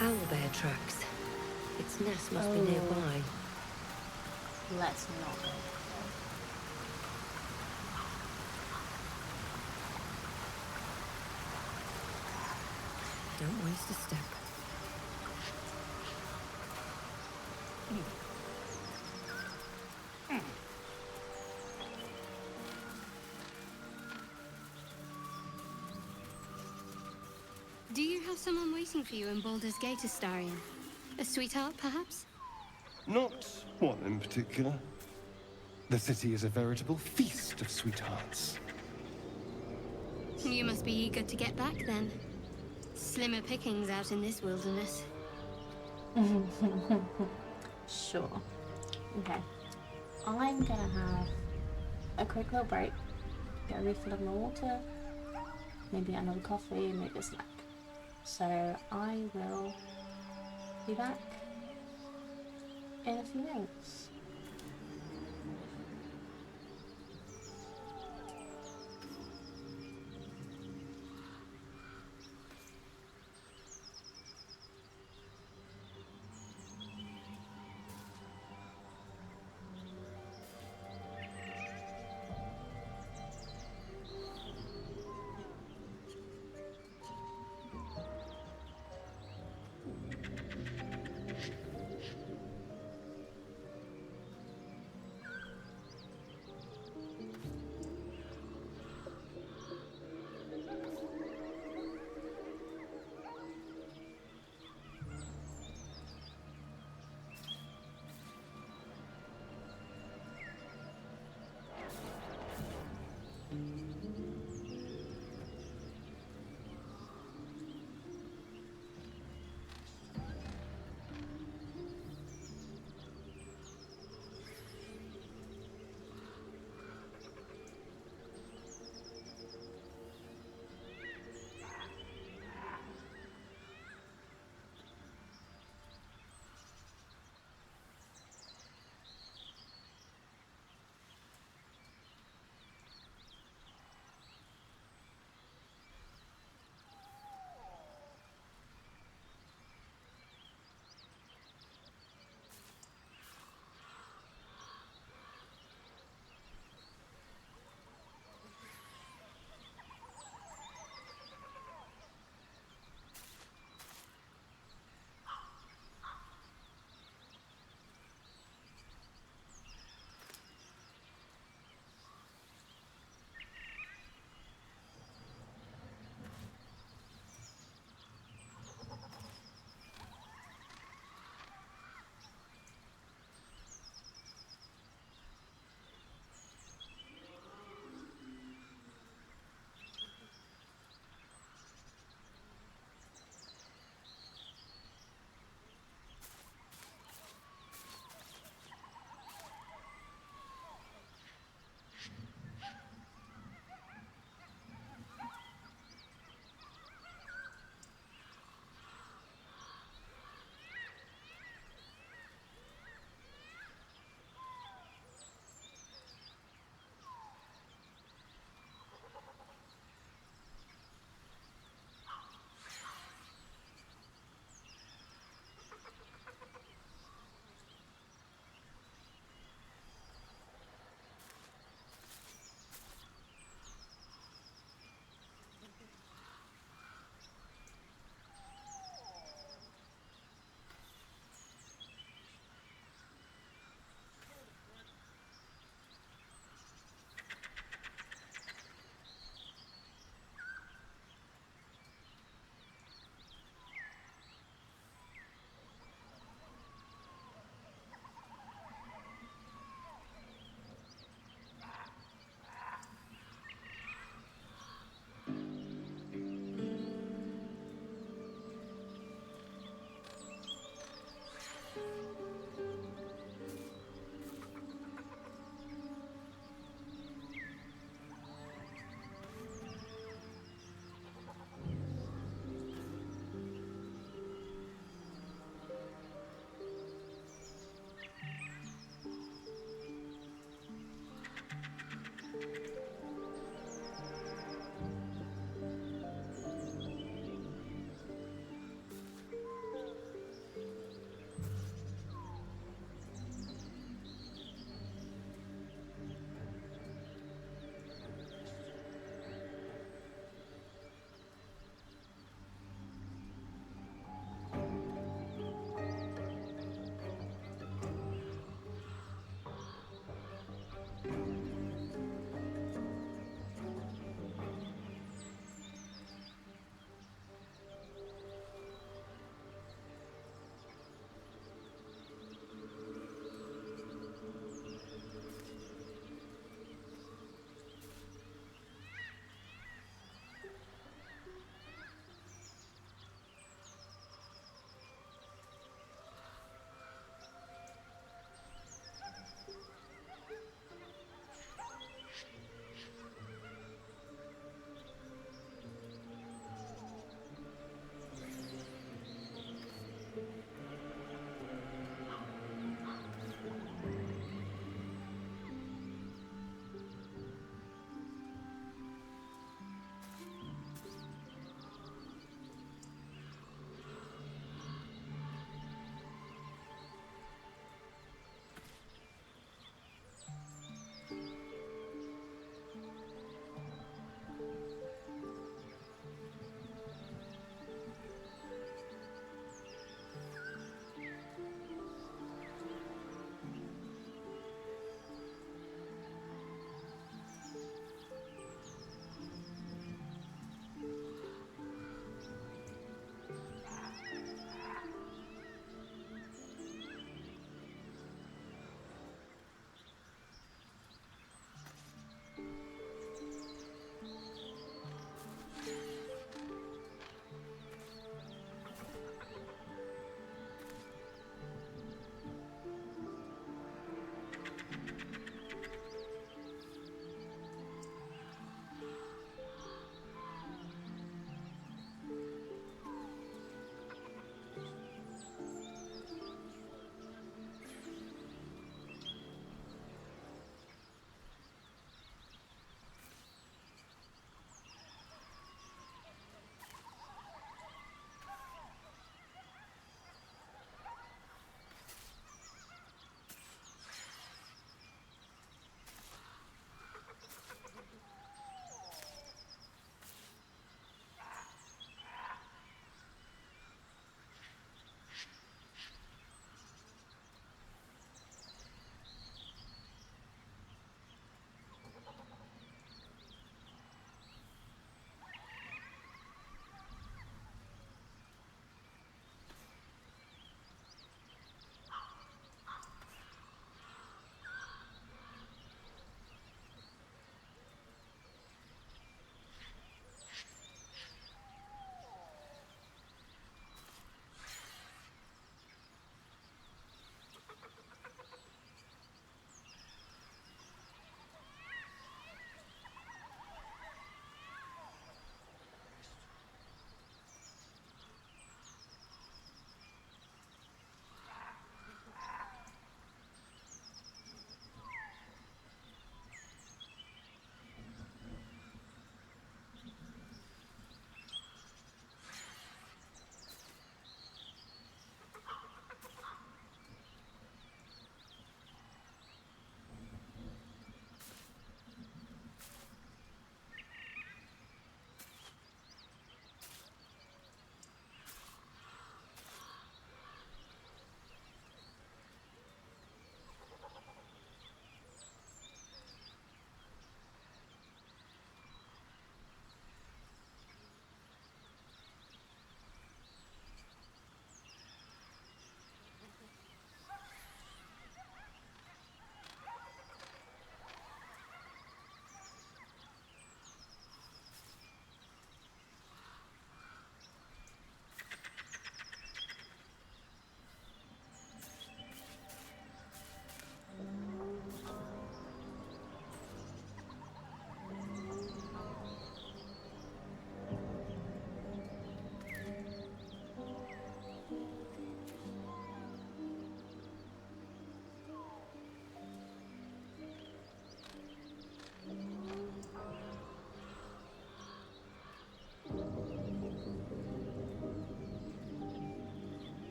[SPEAKER 4] Owlbear tracks. Its nest must be nearby.
[SPEAKER 1] Let's not go.
[SPEAKER 4] Don't waste a step.
[SPEAKER 8] Do you have someone waiting for you in Baldur's Gate, Astarion? A sweetheart, perhaps?
[SPEAKER 7] Not one in particular. The city is a veritable feast of sweethearts.
[SPEAKER 8] You must be eager to get back, then. Slimmer pickings out in this wilderness.
[SPEAKER 1] Sure. Okay. I'm gonna have a quick little break. Get a refill of my water. Maybe another coffee, maybe a snack. So I will be back in a few minutes.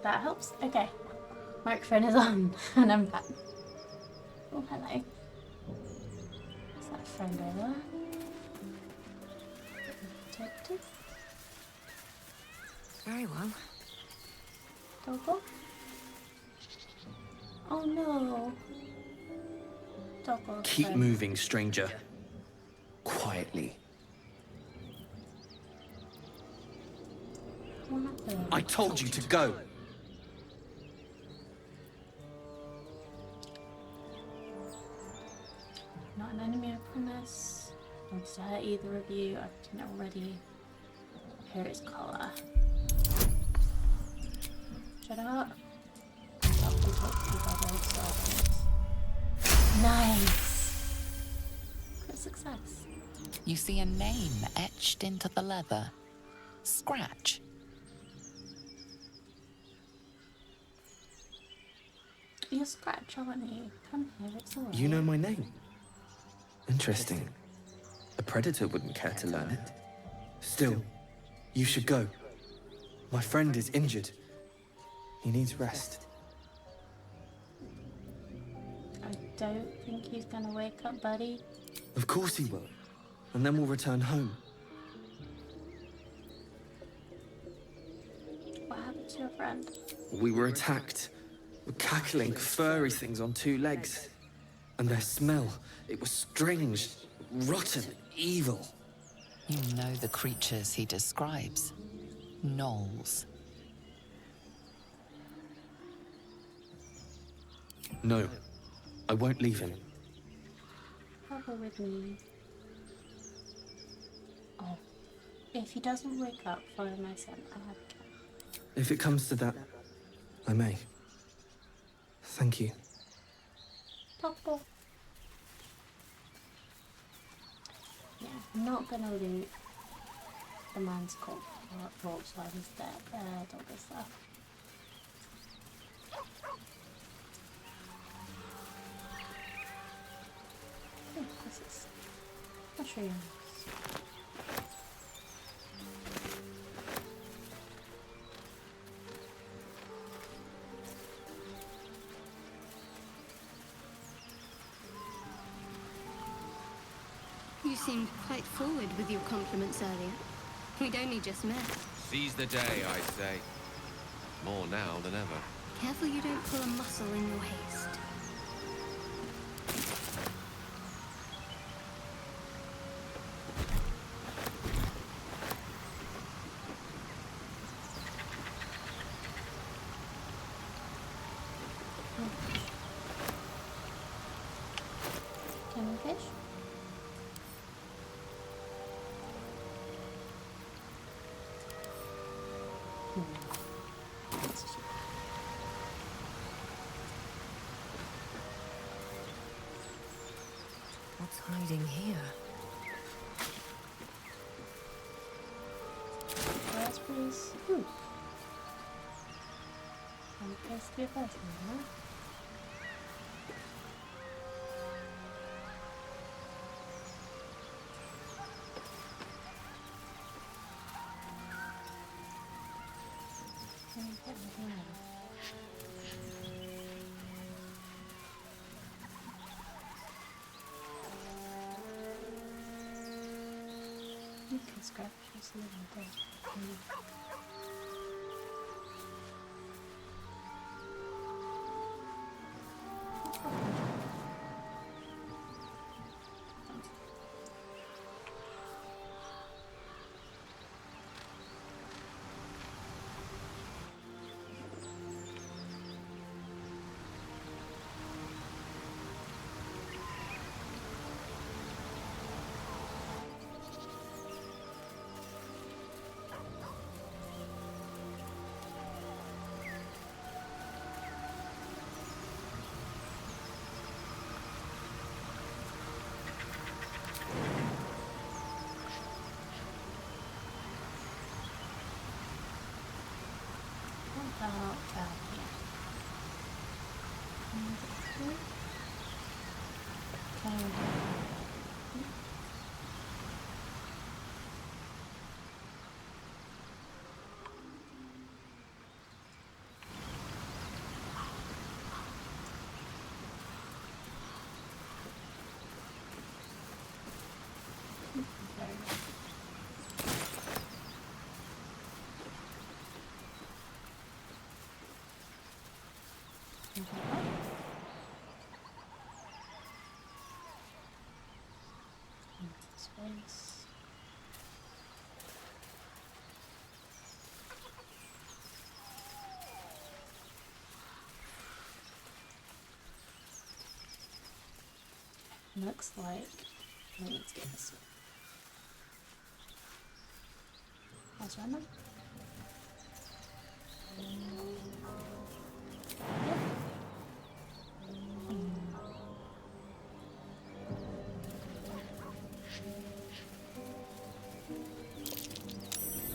[SPEAKER 1] That helps. Okay. Microphone is on, and I'm back. Oh, hello. Is that a friend over there? Detective?
[SPEAKER 4] Very well.
[SPEAKER 1] Doggo? Oh no. Doggo.
[SPEAKER 3] Keep moving, stranger. Quietly.
[SPEAKER 1] What happened?
[SPEAKER 3] I told you to go.
[SPEAKER 1] Not an enemy, I promise. Don't to hurt either of you. I've done it already. Here is collar. Shut up. Nice. Good success.
[SPEAKER 2] You see a name etched into the leather. Scratch.
[SPEAKER 1] You're Scratch, aren't you? Come here, it's alright.
[SPEAKER 3] You know my name? Interesting. A predator wouldn't care to learn it. Still, you should go. My friend is injured. He needs rest.
[SPEAKER 1] I don't think he's gonna wake up, buddy.
[SPEAKER 3] Of course he will. And then we'll return home.
[SPEAKER 1] What happened to your friend?
[SPEAKER 3] We were attacked. Cackling, furry things on two legs. And their smell, it was strange, rotten, evil.
[SPEAKER 2] You know the creatures he describes. Gnolls.
[SPEAKER 3] No, I won't leave him.
[SPEAKER 1] Cover with me. Oh. If he doesn't wake up, follow my scent. I have a cat.
[SPEAKER 3] If it comes to that, I may. Thank you.
[SPEAKER 1] Papa. Yeah, I'm not gonna loot the man's corpse while he's dead. Don't go stuff. This is mushrooms.
[SPEAKER 8] You seemed quite forward with your compliments earlier. We'd only just met.
[SPEAKER 11] Seize the day, I say. More now than ever.
[SPEAKER 8] Careful you don't pull a muscle in your haste.
[SPEAKER 1] Can we fish?
[SPEAKER 4] What's hiding here?
[SPEAKER 1] Raspberries. Ooh. Supposed to be a person, huh? You can scratch just a little bit. Down here. Space. Looks like I need to get this one. That's right now.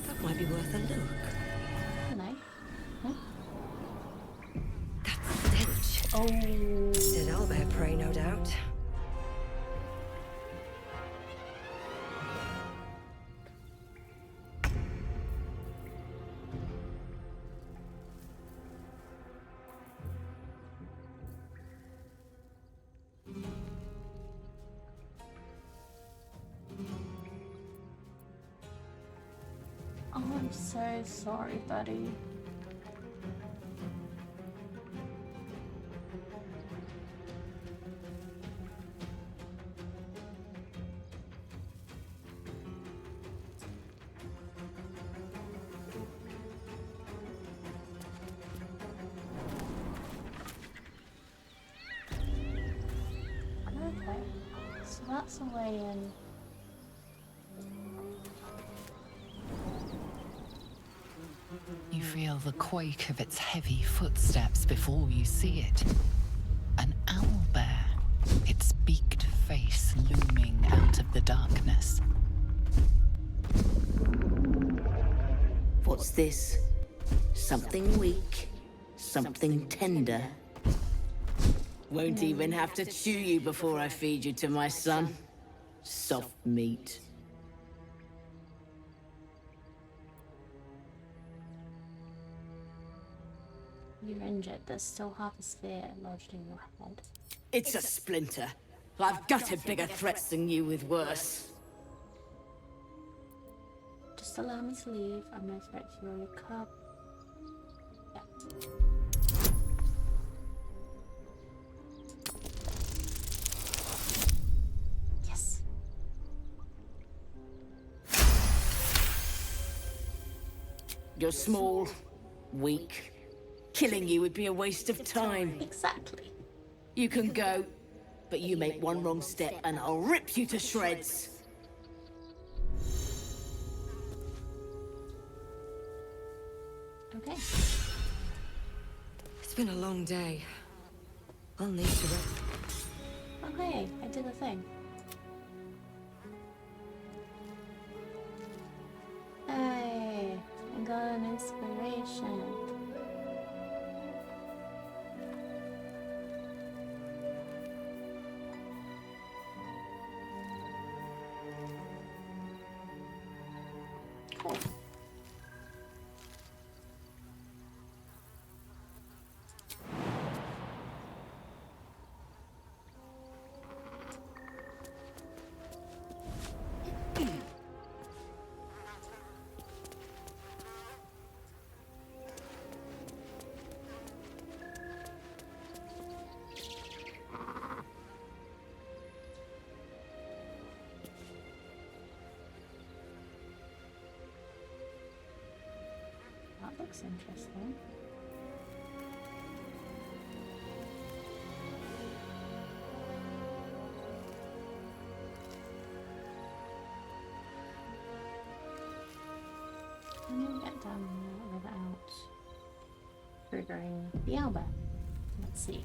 [SPEAKER 4] That might be worth a look.
[SPEAKER 1] Hello. Huh?
[SPEAKER 4] That stench.
[SPEAKER 1] Oh.
[SPEAKER 4] Dead owlbear prey, no doubt.
[SPEAKER 1] Oh, I'm so sorry, buddy. Okay, so that's a way in.
[SPEAKER 2] You feel the quake of its heavy footsteps before you see it. An owlbear, its beaked face looming out of the darkness.
[SPEAKER 17] What's this? Something weak, something tender. Won't even have to chew you before I feed you to my son. Soft meat.
[SPEAKER 1] You're injured. There's still half a sphere lodged in your head.
[SPEAKER 17] It's a splinter. I've gutted bigger threats than you with worse.
[SPEAKER 1] Just allow me to leave. I'm no threat to you or your cub. Yeah. Yes.
[SPEAKER 17] You're small, weak. Killing you would be a waste of time.
[SPEAKER 1] Exactly.
[SPEAKER 17] You can go, but you make one wrong step and I'll rip you to shreds.
[SPEAKER 1] Okay.
[SPEAKER 4] It's been a long day. I'll need to rest.
[SPEAKER 1] Okay, I did a thing. Hey, I got an inspiration. Cool. That looks interesting. Can you get down there without triggering the owlbear? Let's see.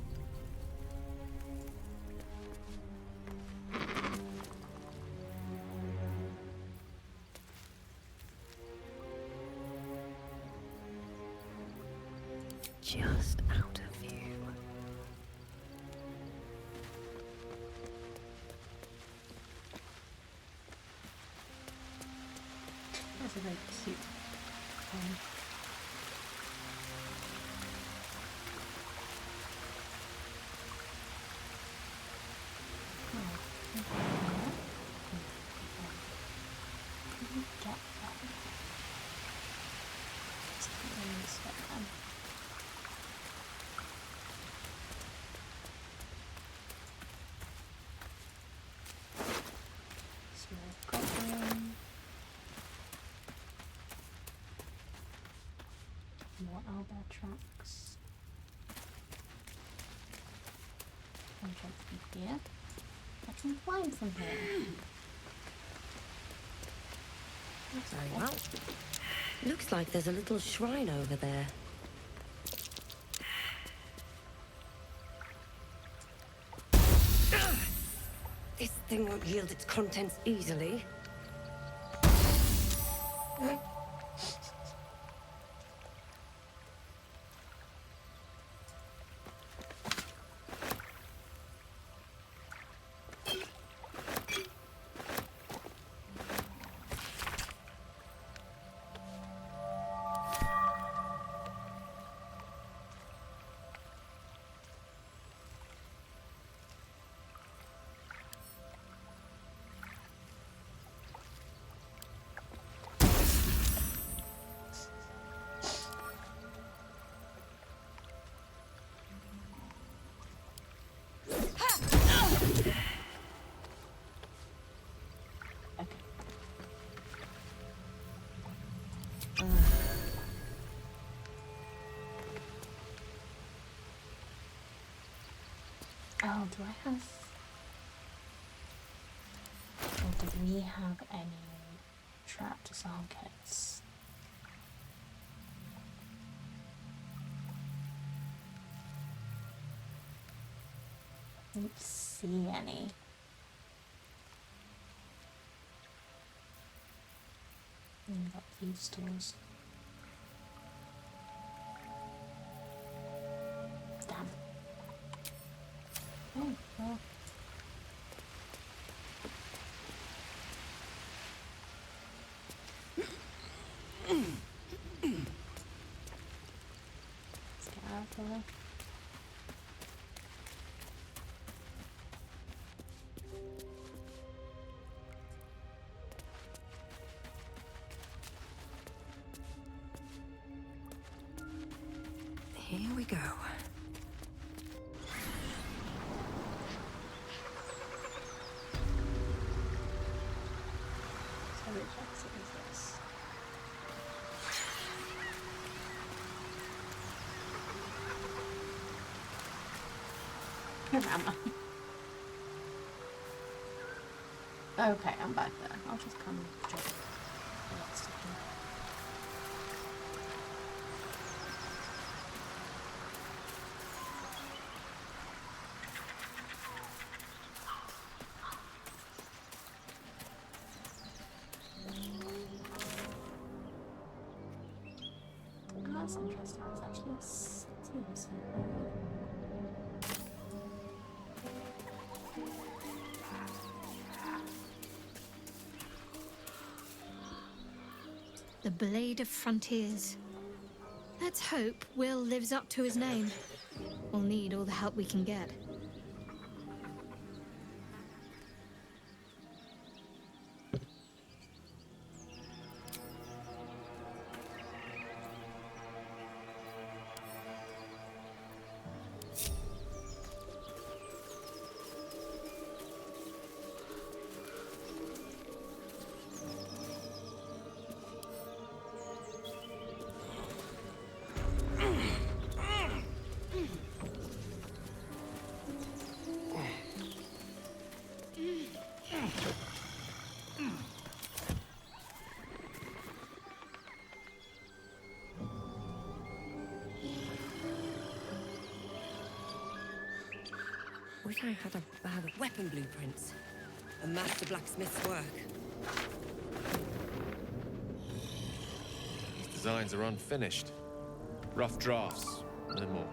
[SPEAKER 4] Just out of view.
[SPEAKER 1] That's a very cute one. more owlbear tracks. I can from here. I can climb from here.
[SPEAKER 4] Very well. Looks like there's a little shrine over there. This thing won't yield its contents easily.
[SPEAKER 1] Oh, do I have... Or do we have any trap disarm kits? Don't see any. We've got these stores. Damn. Oh, well. Let's get out of there.
[SPEAKER 4] Here we go.
[SPEAKER 1] So which exit is this? Where am I? Okay, I'm back there. I'll just come jump the next second. That's interesting. It's actually a city or something.
[SPEAKER 8] The Blade of Frontiers. Let's hope Will lives up to his name. We'll need all the help we can get.
[SPEAKER 4] Wish I had a bag of weapon blueprints. A master blacksmith's work.
[SPEAKER 11] These designs are unfinished. Rough drafts, no more.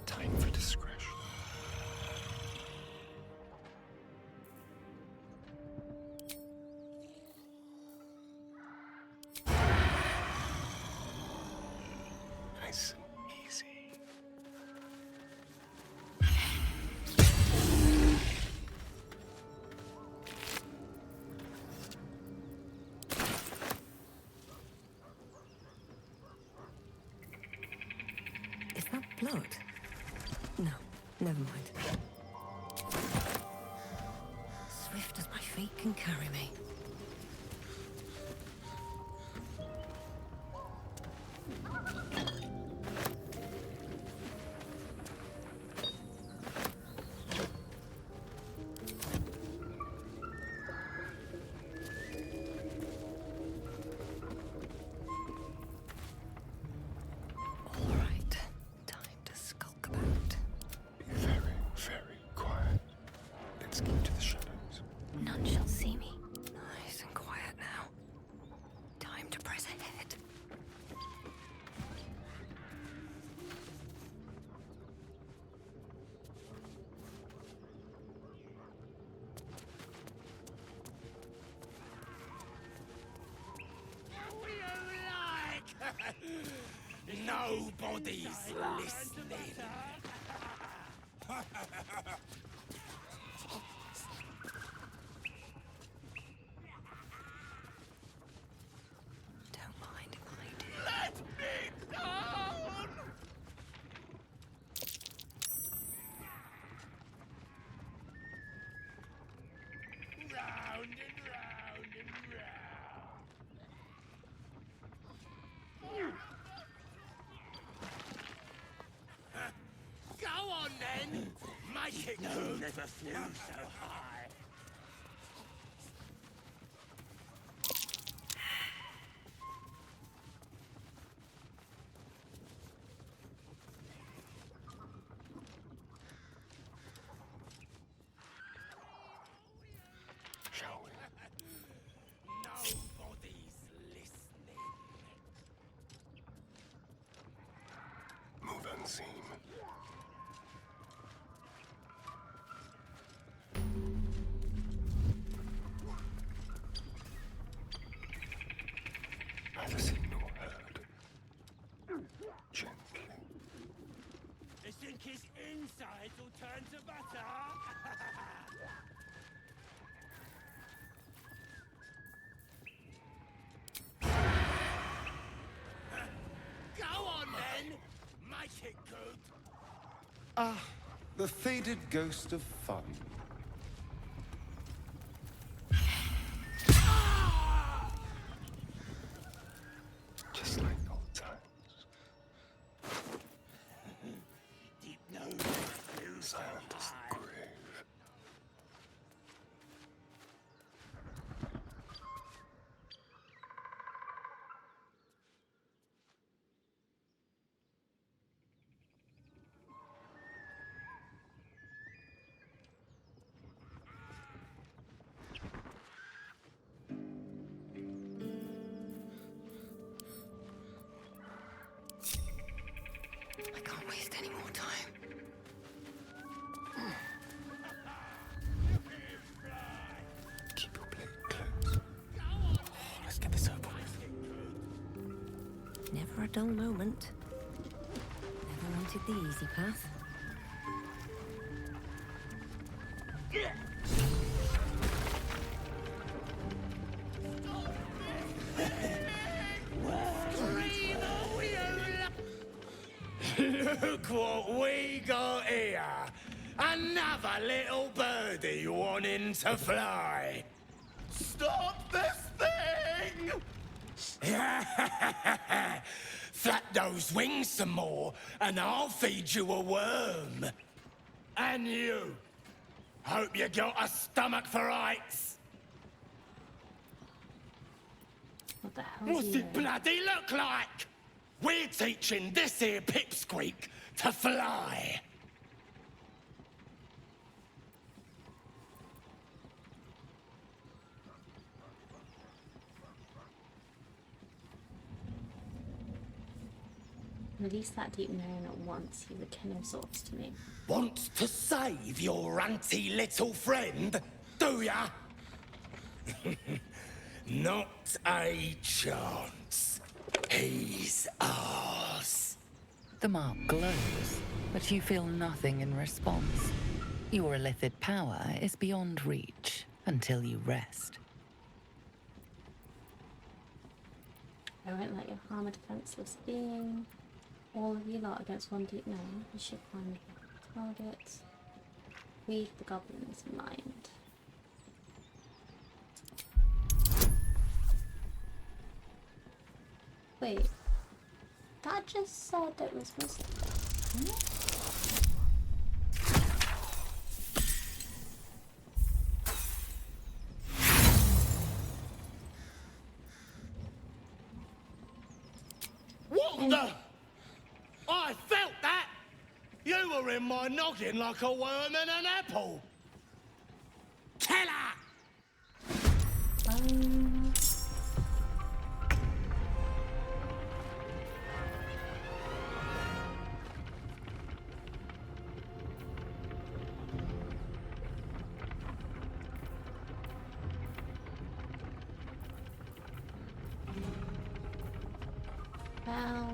[SPEAKER 11] Time for discretion.
[SPEAKER 18] Nice and easy.
[SPEAKER 4] Is that blood? No, never mind. Swift as my feet can carry me.
[SPEAKER 18] Nobody's listening.
[SPEAKER 4] Don't mind if I do.
[SPEAKER 18] Let me down! Round and round and round. Go on then! Make it good. Never flew so high. Shall we? Nobody's listening.
[SPEAKER 7] Move unseen. As a signal heard. Gently.
[SPEAKER 18] You think his insides will turn to butter? Go on then! Make it good!
[SPEAKER 7] Ah, the faded ghost of fun. Just like old times.
[SPEAKER 18] Deep nose, blue so
[SPEAKER 7] Silent as
[SPEAKER 18] high.
[SPEAKER 7] the grave.
[SPEAKER 4] I can't waste any more time.
[SPEAKER 7] Keep your blade close.
[SPEAKER 3] Let's get this over with.
[SPEAKER 4] Never a dull moment. Never wanted the easy path.
[SPEAKER 18] Look what we got here! Another little birdie wanting to fly! Stop this thing! Flap those wings some more, and I'll feed you a worm. And you! Hope you got a stomach for heights!
[SPEAKER 1] What the hell?
[SPEAKER 18] What's it bloody look like? We're teaching this here pipsqueak to fly.
[SPEAKER 1] Release that deep gnome at once. He's akin of sorts to me.
[SPEAKER 18] Want to save your ranty little friend, do ya? Not a chance. He's ours.
[SPEAKER 2] The mark glows, but you feel nothing in response. Your illithid power is beyond reach until you rest.
[SPEAKER 1] I won't let you harm a defenseless being. All of you lot against one deep gnome. You should find targets. Read the goblin's mind. Wait. That just said it was missing.
[SPEAKER 18] What the? I felt that! You were in my noggin like a worm in an apple! Killer!
[SPEAKER 1] Well,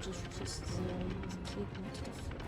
[SPEAKER 1] Just keeping it to the front.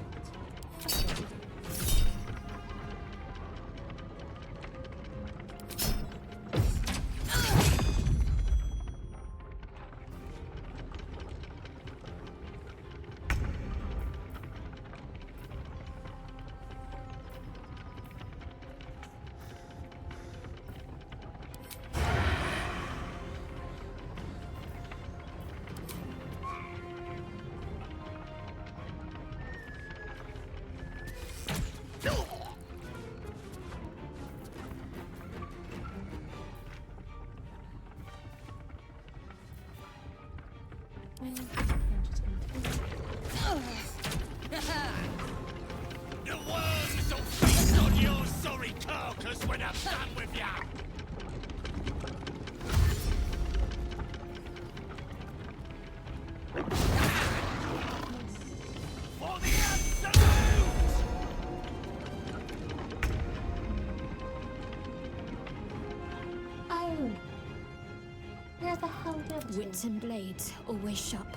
[SPEAKER 18] The worms will feast on your sorry carcass when I'm done with ya! For the absolute!
[SPEAKER 1] Oh! Where the hell did
[SPEAKER 8] Wits and blades, always sharp.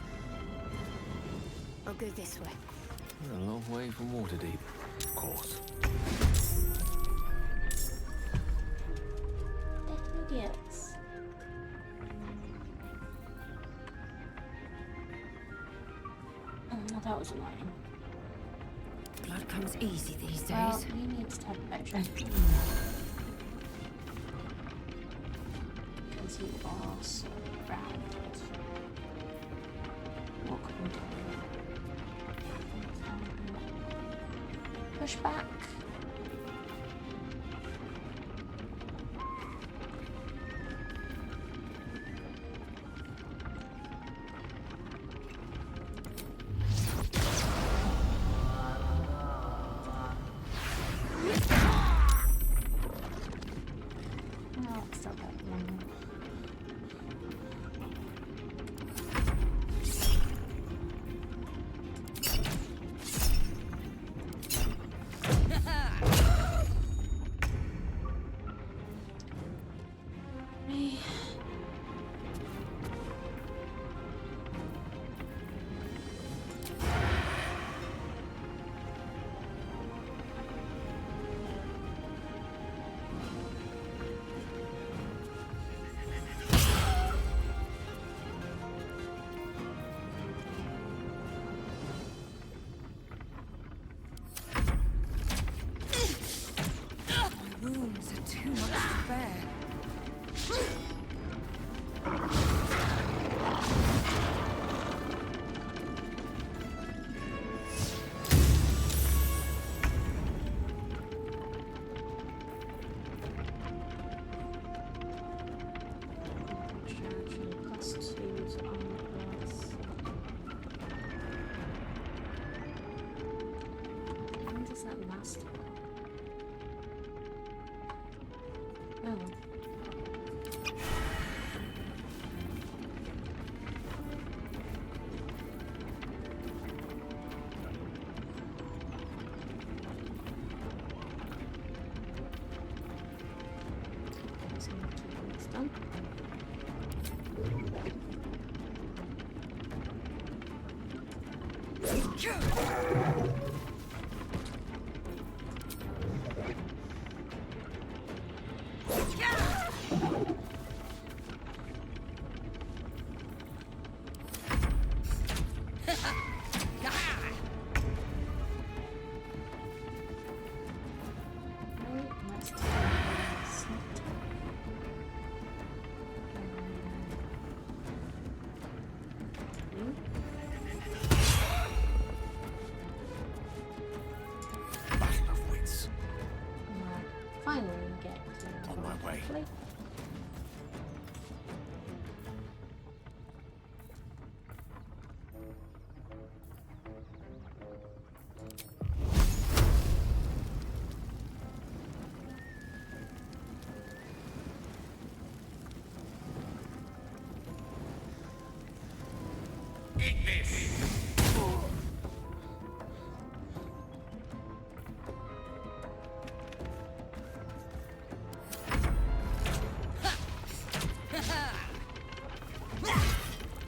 [SPEAKER 17] I'll go this way.
[SPEAKER 12] A long way from Waterdeep, of course.
[SPEAKER 1] They're idiots. Oh, that was annoying.
[SPEAKER 4] Blood comes easy these days.
[SPEAKER 1] Well, you need to have a better. Because you are surrounded. What can we do? Push back. No, it's still got one.
[SPEAKER 4] Wounds are too much to bear.
[SPEAKER 1] When does that last? Oh. So I'm gonna keep this done. actually.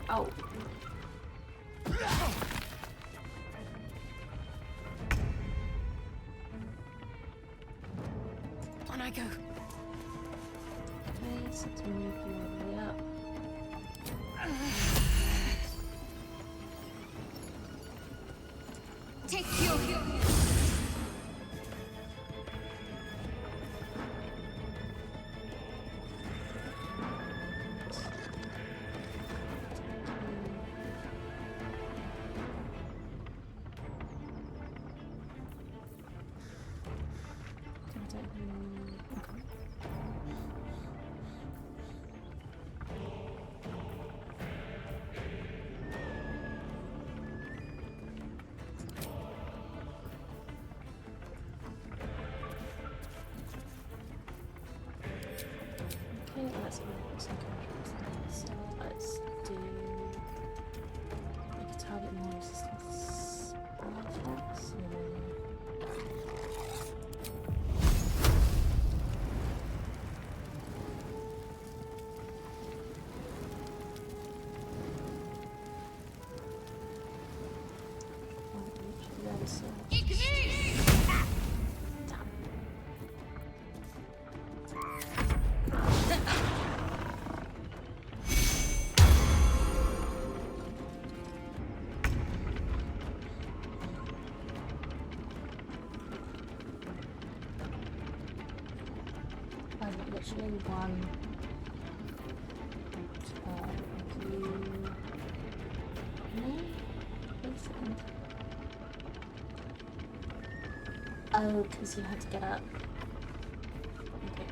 [SPEAKER 1] Oh.
[SPEAKER 19] On I go.
[SPEAKER 1] Okay, so to move you all the way up.
[SPEAKER 19] Take your heal.
[SPEAKER 1] Okay, let's move some controls there. So let's do like a target more resistance attacks. Literally one oh, because you had to get up. Okay.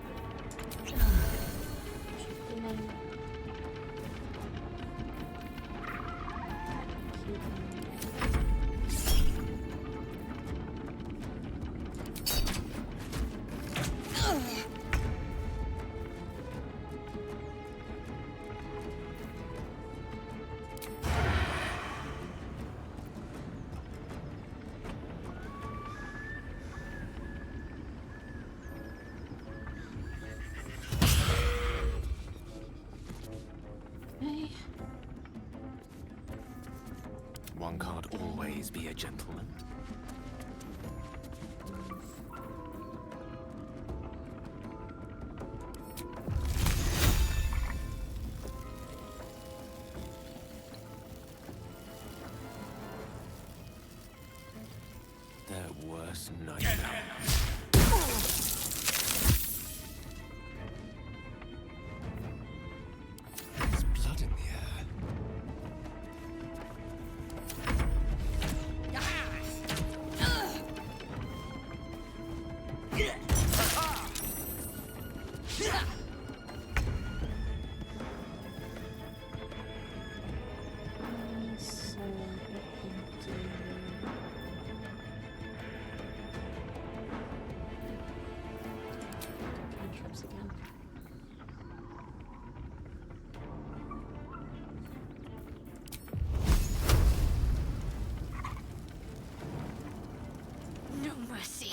[SPEAKER 12] One can't always be a gentleman. Their worst nightmare. There's blood in the air.
[SPEAKER 19] No mercy.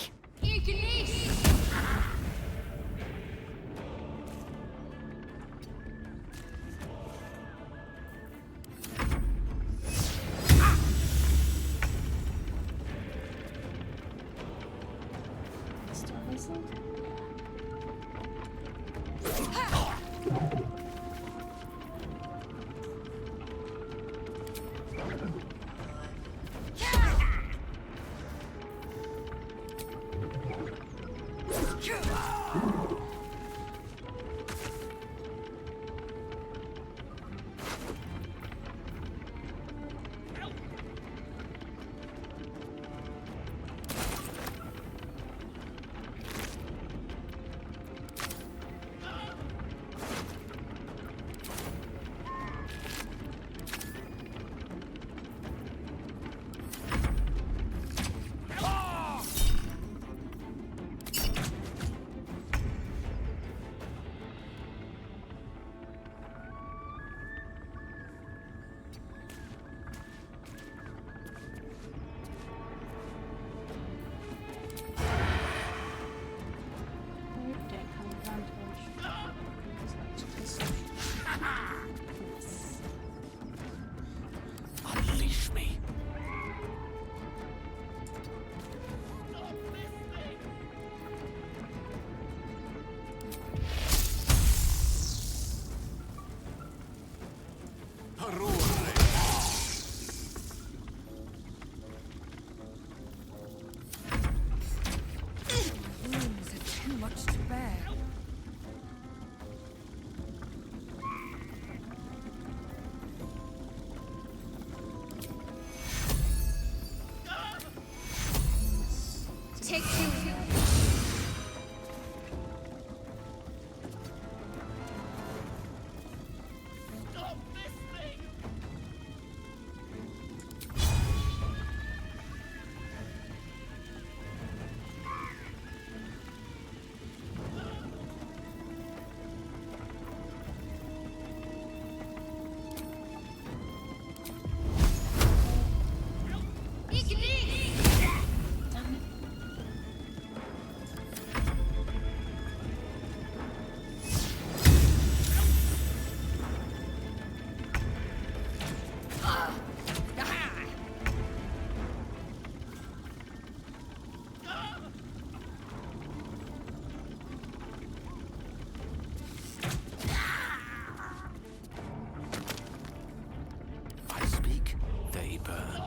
[SPEAKER 12] I speak, they burn.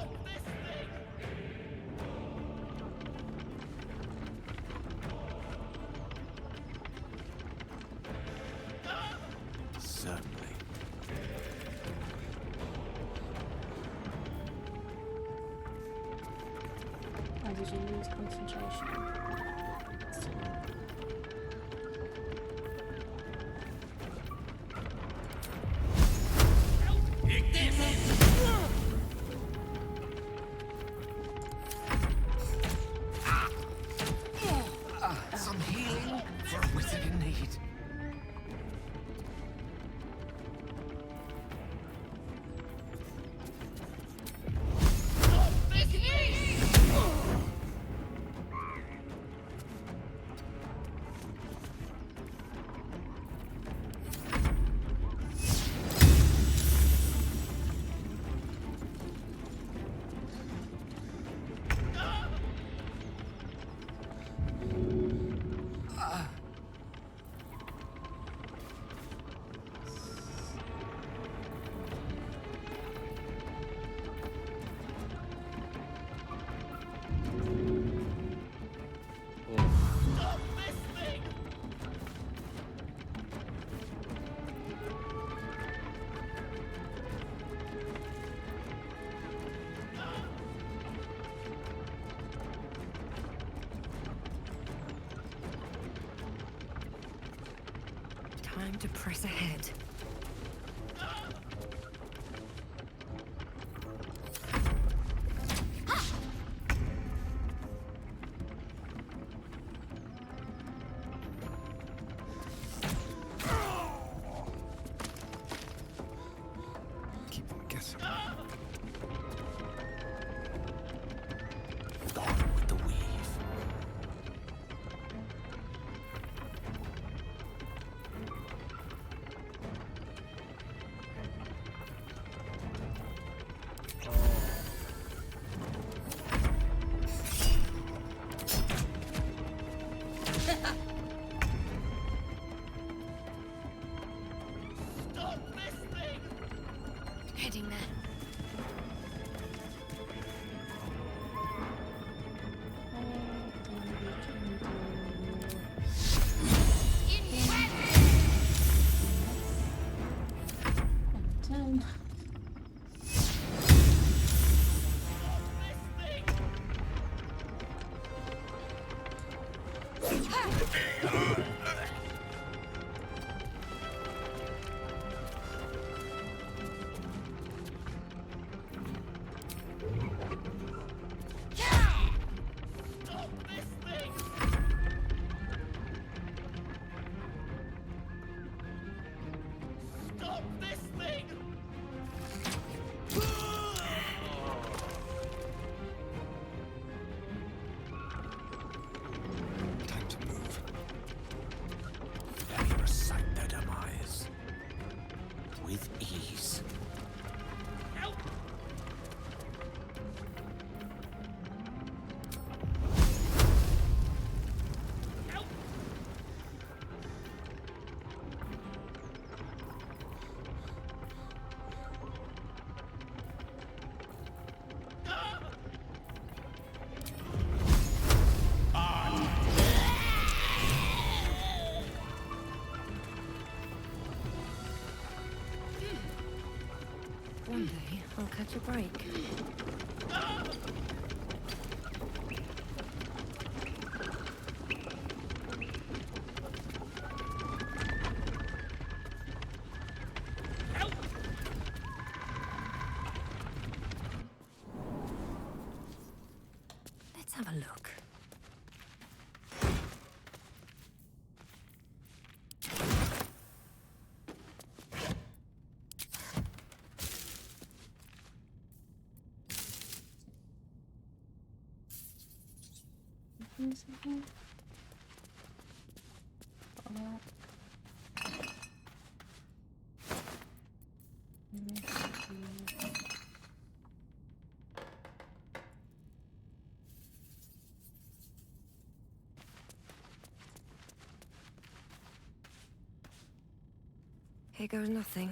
[SPEAKER 12] Certainly.
[SPEAKER 1] Or did you use concentration?
[SPEAKER 12] Some healing for a wizard in need.
[SPEAKER 4] Time to press ahead.
[SPEAKER 12] Keep them guessing. Gone with the weave.
[SPEAKER 17] Heading there.
[SPEAKER 1] Done.
[SPEAKER 12] Time to move. Let me recite their demise. With ease.
[SPEAKER 4] One day, I'll catch a break. Let's have a look. Here goes nothing.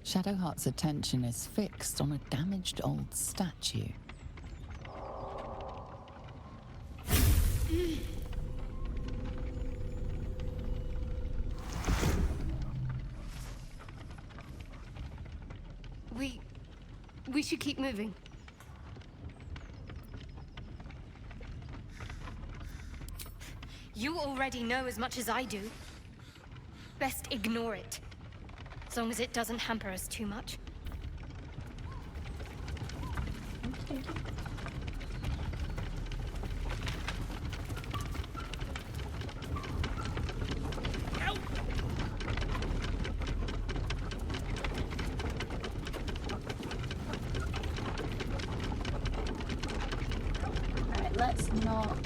[SPEAKER 2] Shadowheart's attention is fixed on a damaged old statue.
[SPEAKER 13] We should keep moving. You already know as much as I do. Best ignore it. As long as it doesn't hamper us too much.
[SPEAKER 1] Alright, let's not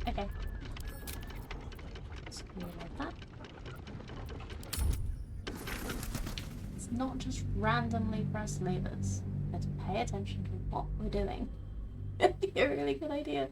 [SPEAKER 1] okay. Let's go like that. It's not just randomly press levers. Let's pay attention to what we're doing. It'd be a really good idea.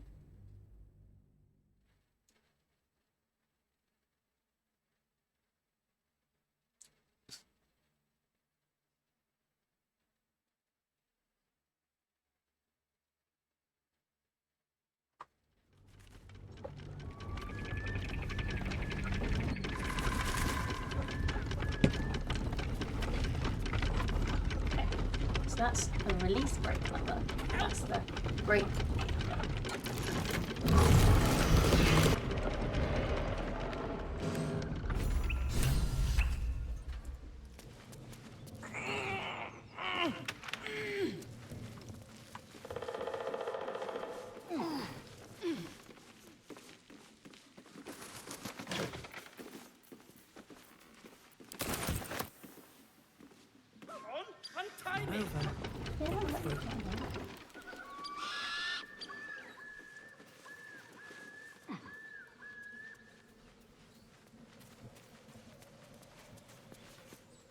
[SPEAKER 1] So that's the release brake lever. That's the brake.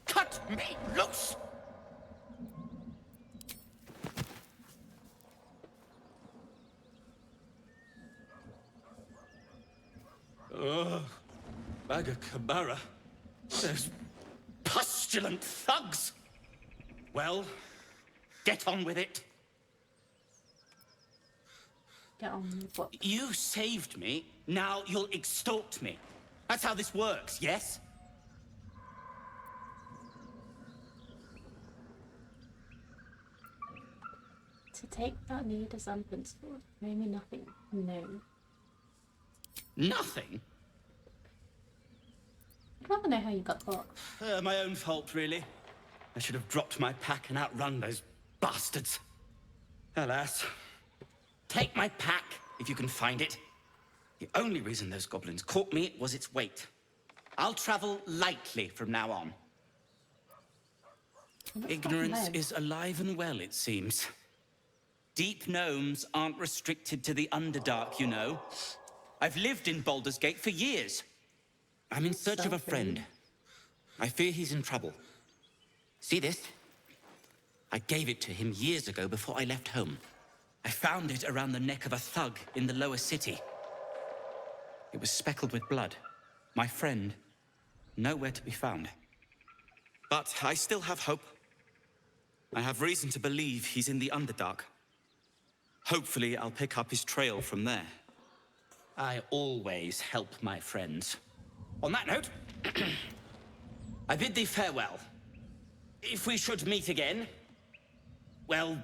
[SPEAKER 18] Cut me loose! Ugh. Bagacabara. Those pustulant thugs! Well, get on with it.
[SPEAKER 1] Get on with what?
[SPEAKER 18] You saved me, now you'll extort me. That's how this works, yes?
[SPEAKER 1] To take that need as unprincipled, maybe nothing. No.
[SPEAKER 18] Nothing?
[SPEAKER 1] I'd rather know how you got caught.
[SPEAKER 18] My own fault, really. I should have dropped my pack and outrun those bastards. Alas. Take my pack, if you can find it. The only reason those goblins caught me was its weight. I'll travel lightly from now on. Ignorance is alive and well, it seems. Deep gnomes aren't restricted to the Underdark, you know. I've lived in Baldur's Gate for years. I'm in search of a friend. I fear he's in trouble. See this? I gave it to him years ago before I left home. I found it around the neck of a thug in the lower city. It was speckled with blood. My friend
[SPEAKER 9] nowhere to be found. But I still have hope. I have reason to believe he's in the Underdark. Hopefully, I'll pick up his trail from there. I always help my friends. On that note, I bid thee farewell. If we should meet again, well,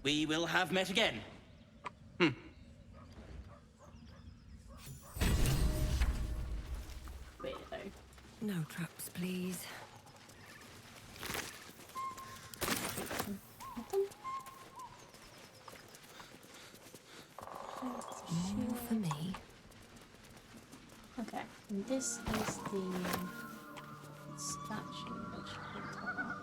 [SPEAKER 9] we will have met again.
[SPEAKER 4] No traps, please. More for me.
[SPEAKER 1] Okay, and this is the statue which we top up.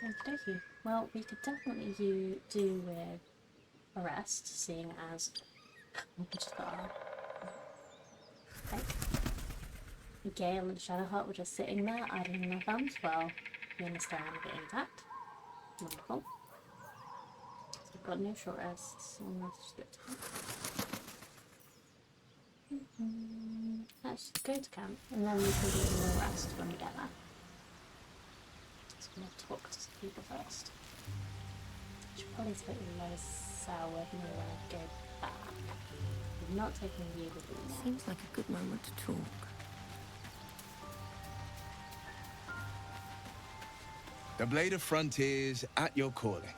[SPEAKER 1] Okey-dokey. Well, we could definitely do with a rest, seeing as we just got our Gale and Shadowheart were just sitting there, idling their thumbs. Well, we understand they're intact. Wonderful. So we've got no short rests. Let's go to camp, and then we can do more rest when we get there. I'm going to talk to some people first. I should probably take the lowest sour with me when I go back. I'm not taking you with me.
[SPEAKER 4] Seems like a good moment to talk.
[SPEAKER 15] The Blade of Frontiers at your calling.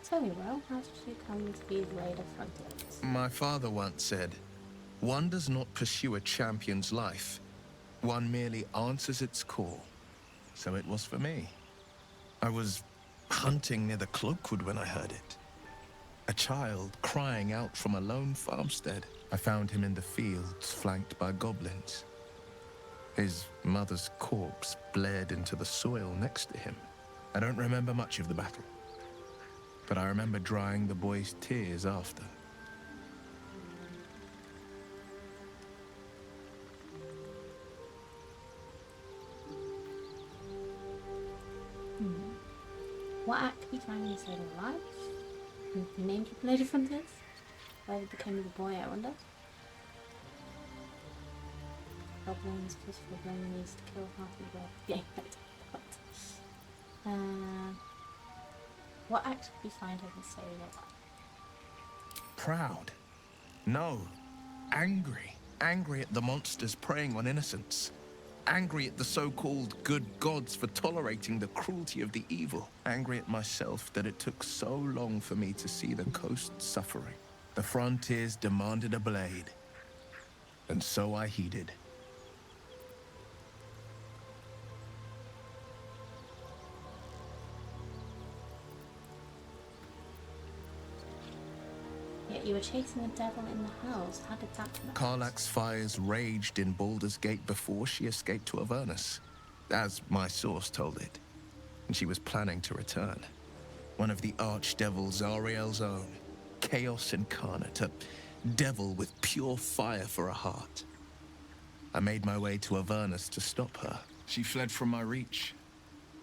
[SPEAKER 1] Tell me, Will, how did you come to be the Blade of Frontiers?
[SPEAKER 15] My father once said, one does not pursue a champion's life. One merely answers its call. So it was for me. I was hunting near the Cloakwood when I heard it. A child crying out from a lone farmstead. I found him in the fields, flanked by goblins. His mother's corpse bled into the soil next to him. I don't remember much of the battle, but I remember drying the boy's tears after.
[SPEAKER 1] What act could be trying to save a life? You named your Blade of Frontiers? Why did become the boy, I wonder? Goblins, peaceful enemies to kill half of the game. What act could we find over saving a life?
[SPEAKER 15] Proud. No. Angry. Angry at the monsters preying on innocents. Angry at the so-called good gods for tolerating the cruelty of the evil. Angry at myself that it took so long for me to see the coast suffering. The Frontiers demanded a blade, and so I heeded.
[SPEAKER 1] Yet you were chasing a devil in the house. How did that come?
[SPEAKER 15] Karlach's fires raged in Baldur's Gate before she escaped to Avernus, as my source told it. And she was planning to return. One of the archdevils Ariel's own. Chaos incarnate, a devil with pure fire for a heart. I made my way to Avernus to stop her. She fled from my reach,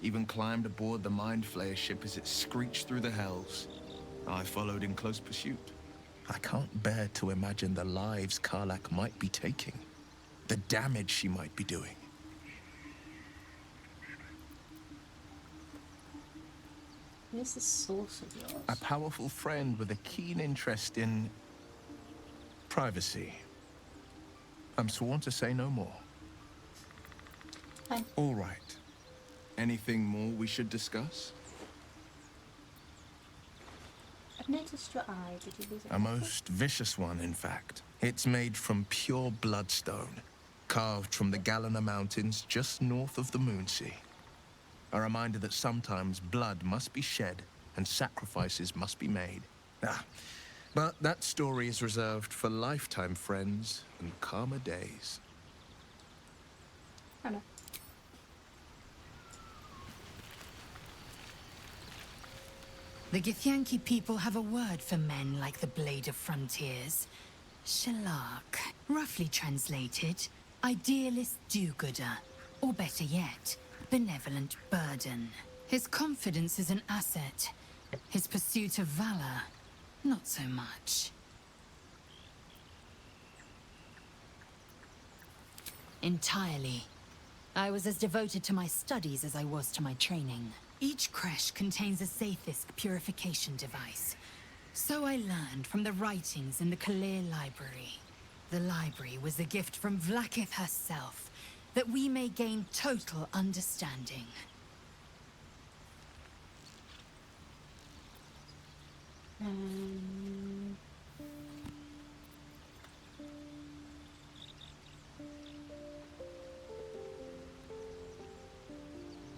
[SPEAKER 15] even climbed aboard the Mind Flayer ship as it screeched through the hells. I followed in close pursuit. I can't bear to imagine the lives Karlach might be taking, the damage she might be doing.
[SPEAKER 1] Where's the source of yours?
[SPEAKER 15] A powerful friend with a keen interest in privacy. I'm sworn to say no more.
[SPEAKER 1] Fine.
[SPEAKER 15] All right. Anything more we should discuss?
[SPEAKER 1] I've noticed your eye. Did you lose it?
[SPEAKER 15] A most vicious one, in fact. It's made from pure bloodstone, carved from the Galena Mountains just north of the Moonsea. A reminder that sometimes blood must be shed and sacrifices must be made. But that story is reserved for lifetime friends and calmer days.
[SPEAKER 1] I know.
[SPEAKER 2] The Githyanki people have a word for men like the Blade of Frontiers.
[SPEAKER 5] Shalak. Roughly translated, idealist do-gooder. Or better yet, benevolent burden. His confidence is an asset. His pursuit of valor, not so much. Entirely. I was as devoted to my studies as I was to my training. Each creche contains a Sathisk purification device. So I learned from the writings in the Kalir Library. The library was a gift from Vlaakith herself, that we may gain total understanding.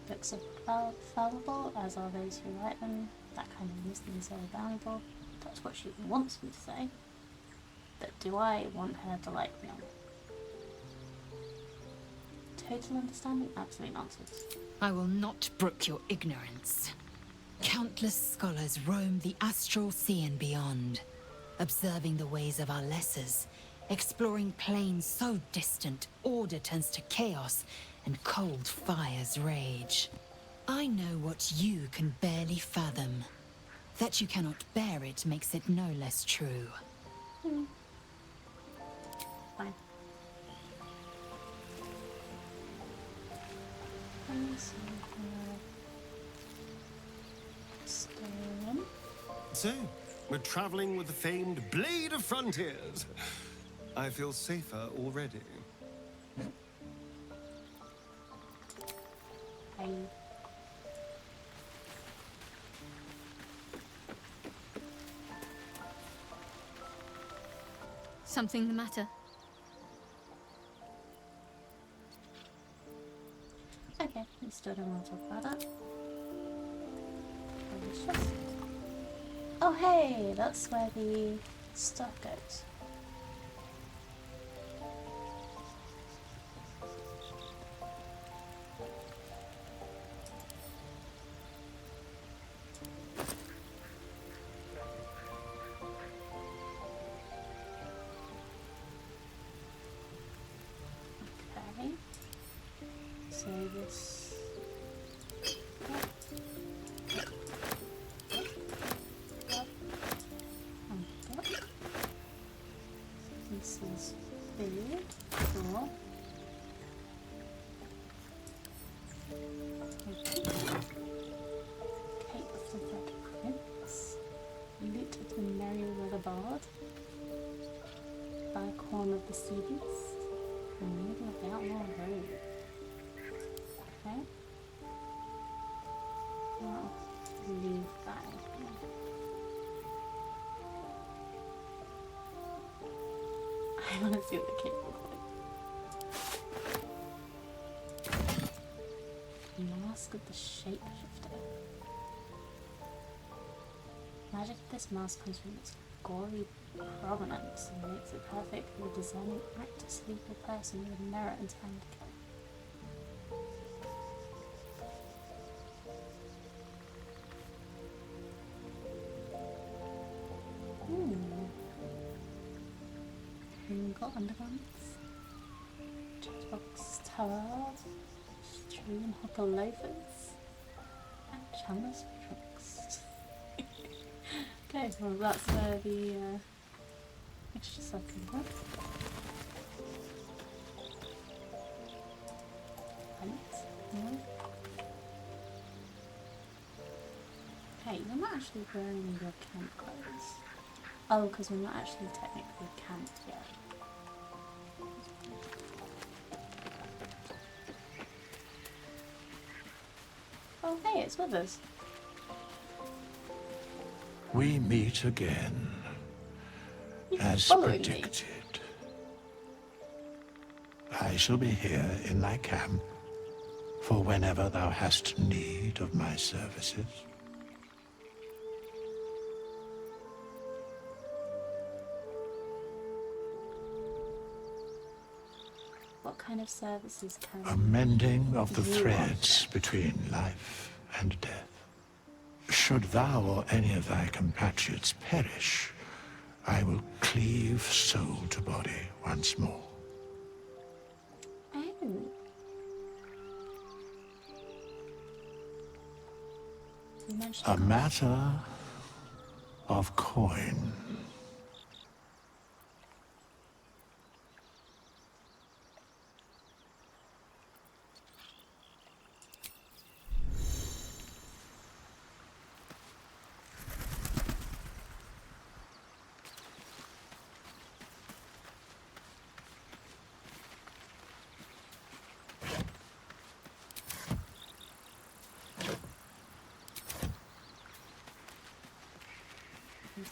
[SPEAKER 1] Books are fallible, as are those who write them. That kind of wisdom is very valuable. That's what she wants me to say. But do I want her to like me? Total understanding? Absolute nonsense.
[SPEAKER 5] I will not brook your ignorance. Countless scholars roam the astral sea and beyond, observing the ways of our lessers, exploring planes so distant order turns to chaos and cold fires rage. I know what you can barely fathom. That you cannot bear it makes it no less true.
[SPEAKER 1] Fine.
[SPEAKER 7] So, we're traveling with the famed Blade of Frontiers. I feel safer already.
[SPEAKER 8] Something the matter?
[SPEAKER 1] Okay, we still don't want to talk about that. Delicious. Oh hey, that's where the stuff goes. Okay. So this. This is food. Cool. Cape of the Red Prince. Loot of the Merryweather Bard. Bicorn of the Sea Beast. Removal of the Outlaw Road. Okay. I'll leave that in here. I want to see what the cape looks like. Mask of the Shapeshifter. Magic of this mask comes from its gory provenance and makes it perfect for the discerning act to sleep a person with merit and handicap. Got undergarments, Jazzbox Tower, Stream Hopper Loafers, and Chandler's Trunks. Okay, well that's where the extra stuff can go. Hey, you're not actually wearing your camp clothes. Oh, because we're not actually technically camped yet. Oh, hey, it's with us.
[SPEAKER 18] We meet again, as
[SPEAKER 1] following me?
[SPEAKER 18] predicted. I shall be here in thy camp for whenever thou hast need of my services.
[SPEAKER 1] What kind of services can
[SPEAKER 18] A mending of the
[SPEAKER 1] you
[SPEAKER 18] threads between life and death. Should thou or any of thy compatriots perish, I will cleave soul
[SPEAKER 15] once more.
[SPEAKER 1] Oh. You mentioned
[SPEAKER 18] A matter of coin.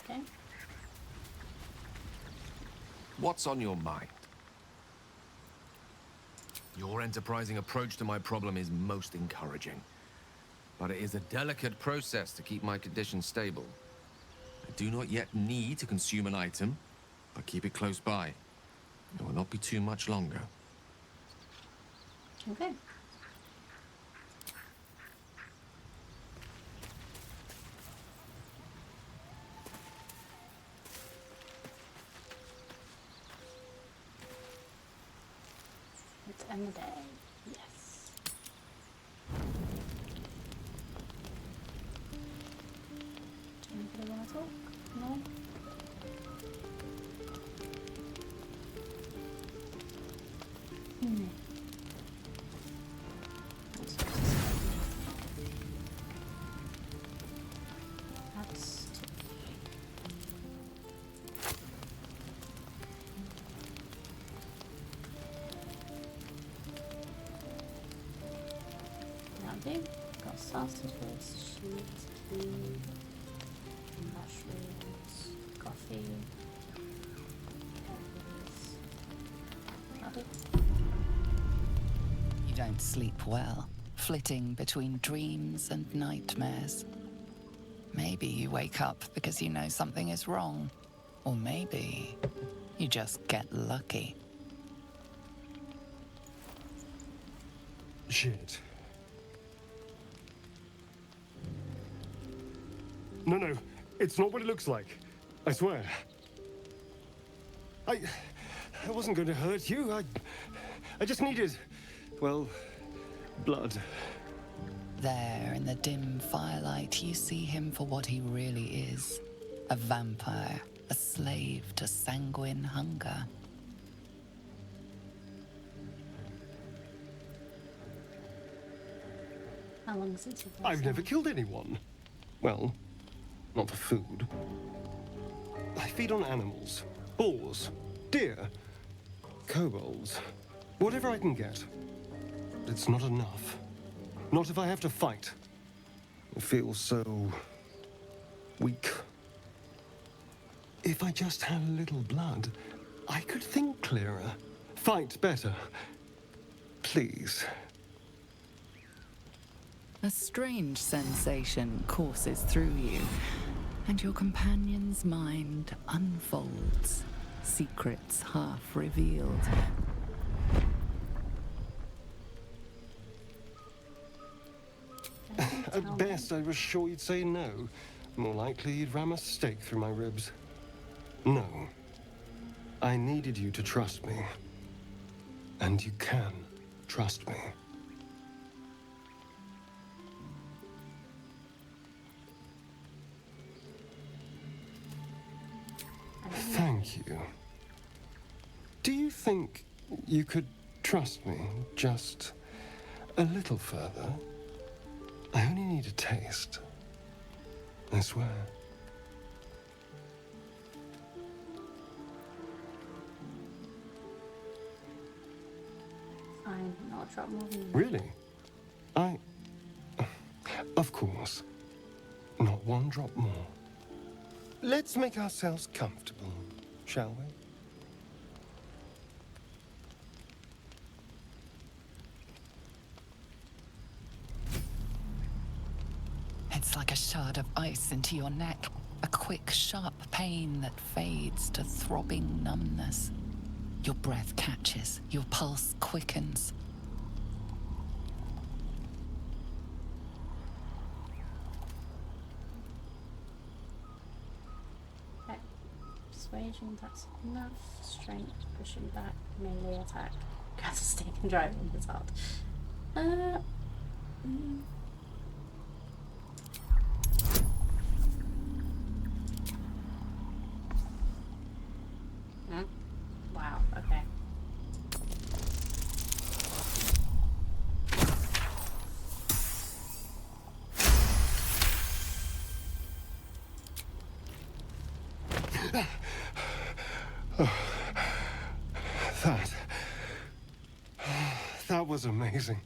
[SPEAKER 1] Okay.
[SPEAKER 11] What's on your mind? Your enterprising approach to my problem is most encouraging. But it is a delicate process to keep my condition stable. I do not yet need to consume an item, but keep it close by. It will not be too much longer.
[SPEAKER 1] Okay. Let's end the day. Yes. Do anybody want to talk? No? Hmm. That's that'll do. Got sausages, sheets, tea, mushrooms, coffee. That'll do.
[SPEAKER 2] You don't sleep well, flitting between dreams and nightmares. Maybe you wake up because you know something is wrong. Or maybe you just get lucky.
[SPEAKER 7] Shit. No, it's not what it looks like. I swear. I wasn't going to hurt you. I just needed, well, blood.
[SPEAKER 2] There, in the dim firelight, you see him for what he really is. A vampire, a slave to sanguine hunger.
[SPEAKER 1] How long since you've
[SPEAKER 7] I've never killed anyone. Well, not for food. I feed on animals. Boars. Deer. Kobolds. Whatever I can get. But it's not enough. Not if I have to fight. I feel so weak. If I just had a little blood, I could think clearer. Fight better. Please.
[SPEAKER 2] A strange sensation courses through you, and your companion's mind unfolds, secrets half revealed.
[SPEAKER 7] At best, I was sure you'd say no. More likely, you'd ram a stake through my ribs. No. I needed you to trust me. And you can trust me. Thank you. Do you think you could trust me just a little further? I only need a taste. I swear.
[SPEAKER 1] Fine, not a drop more than you.
[SPEAKER 7] Really? Of course. Not one drop more. Let's make ourselves comfortable, shall we?
[SPEAKER 2] It's like a shard of ice into your neck, a quick, sharp pain that fades to throbbing numbness. Your breath catches, your pulse quickens.
[SPEAKER 1] persuasion, that's enough. Strength, pushing back, melee attack. Got to stick and driving is hard. Wow, okay.
[SPEAKER 7] That was amazing.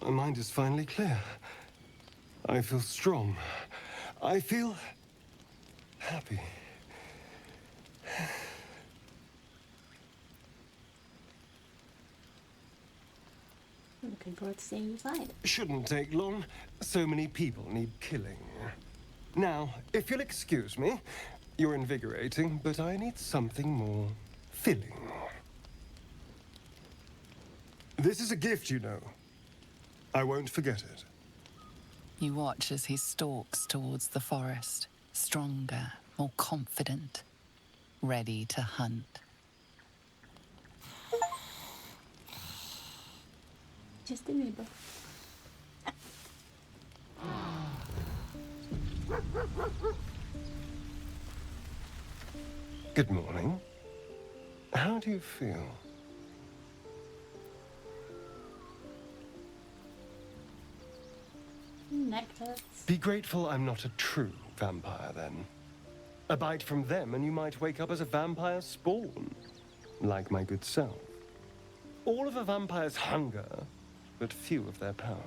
[SPEAKER 7] My mind is finally clear. I feel strong. I feel happy.
[SPEAKER 1] Looking forward to seeing you fight.
[SPEAKER 7] Shouldn't take long. So many people need killing. Now, if you'll excuse me, you're invigorating, but I need something more filling. This is a gift, you know. I won't forget it.
[SPEAKER 2] You watch as he stalks towards the forest, stronger, more confident, ready to hunt.
[SPEAKER 1] Just a neighbor.
[SPEAKER 7] Good morning. How do you feel?
[SPEAKER 1] Nectar.
[SPEAKER 7] Be grateful I'm not a true vampire, then. A bite from them and you might wake up as a vampire spawn. Like my good self. All of a vampire's hunger, but few of their powers.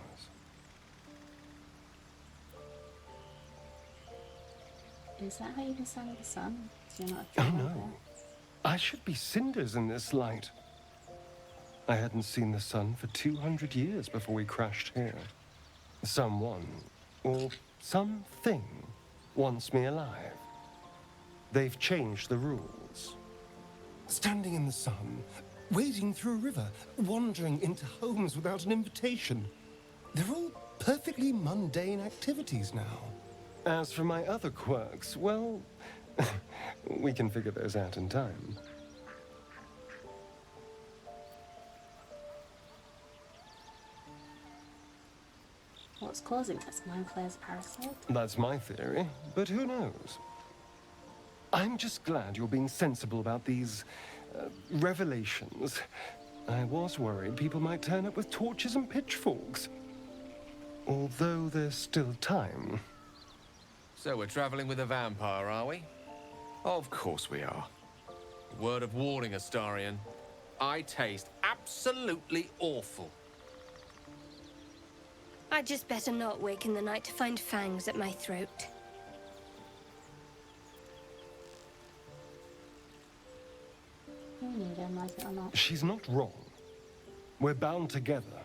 [SPEAKER 1] Is that how you can stand the sun? So you're not a
[SPEAKER 7] Oh
[SPEAKER 1] true
[SPEAKER 7] no.
[SPEAKER 1] vampire?
[SPEAKER 7] I should be cinders in this light. I hadn't seen the sun for 200 years before we crashed here. Someone, or something, wants me alive. They've changed the rules. Standing in the sun, wading through a river, wandering into homes without an invitation. They're all perfectly mundane activities now. As for my other quirks, well, we can figure those out in time.
[SPEAKER 1] What's causing this? Mind flayer's parasite?
[SPEAKER 7] That's my theory, but who knows? I'm just glad you're being sensible about these revelations. I was worried people might turn up with torches and pitchforks. Although there's still time.
[SPEAKER 11] So we're traveling with a vampire, are we? Of course we are. Word of warning, Astarion. I taste absolutely awful.
[SPEAKER 13] I'd just better not wake in the night to find fangs at my throat.
[SPEAKER 1] You need him, like it or not.
[SPEAKER 7] She's not wrong. We're bound together,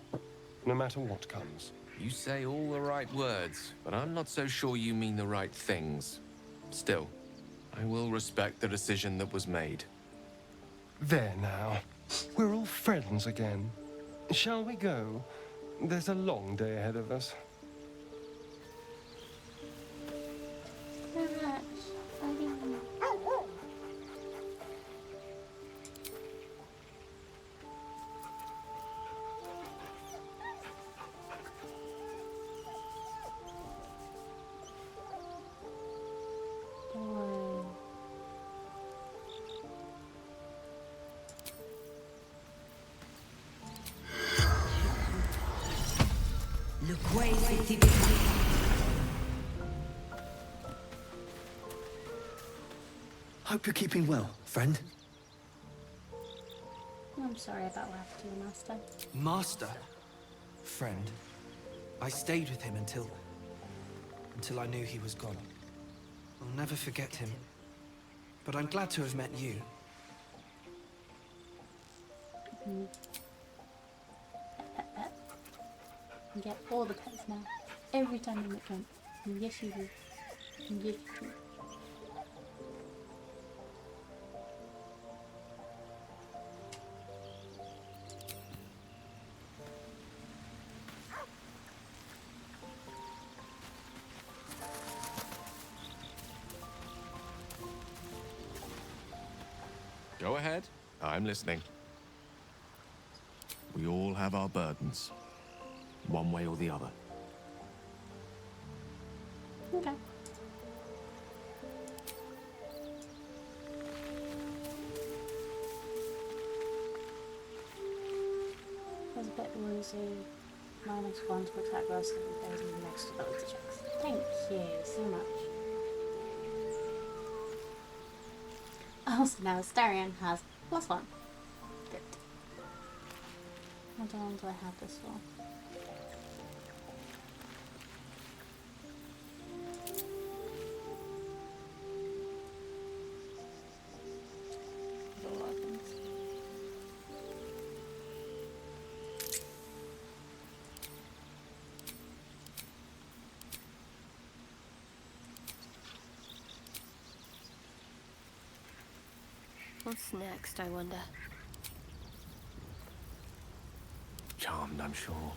[SPEAKER 7] no matter what comes.
[SPEAKER 11] You say all the right words, but I'm not so sure you mean the right things. Still, I will respect the decision that was made.
[SPEAKER 7] There now. We're all friends again. Shall we go? There's a long day ahead of us.
[SPEAKER 3] Hope you're keeping well, friend.
[SPEAKER 1] I'm sorry about what happened to your master.
[SPEAKER 3] Master? Friend. I stayed with him until I knew he was gone. I'll never forget him. But I'm glad to have met you.
[SPEAKER 1] You get all the pets now. Every time you make one. Yes, you do. Yes, you do.
[SPEAKER 11] Go ahead. I'm listening.
[SPEAKER 12] We all have our burdens, one way or the other.
[SPEAKER 1] Okay. Was a bit woozy. -1 to attack rolls and goes in the next ability checks. Thank you so much. Also now Starion has +1. Good. What one do I have this for?
[SPEAKER 13] What's next, I wonder?
[SPEAKER 12] Charmed, I'm sure.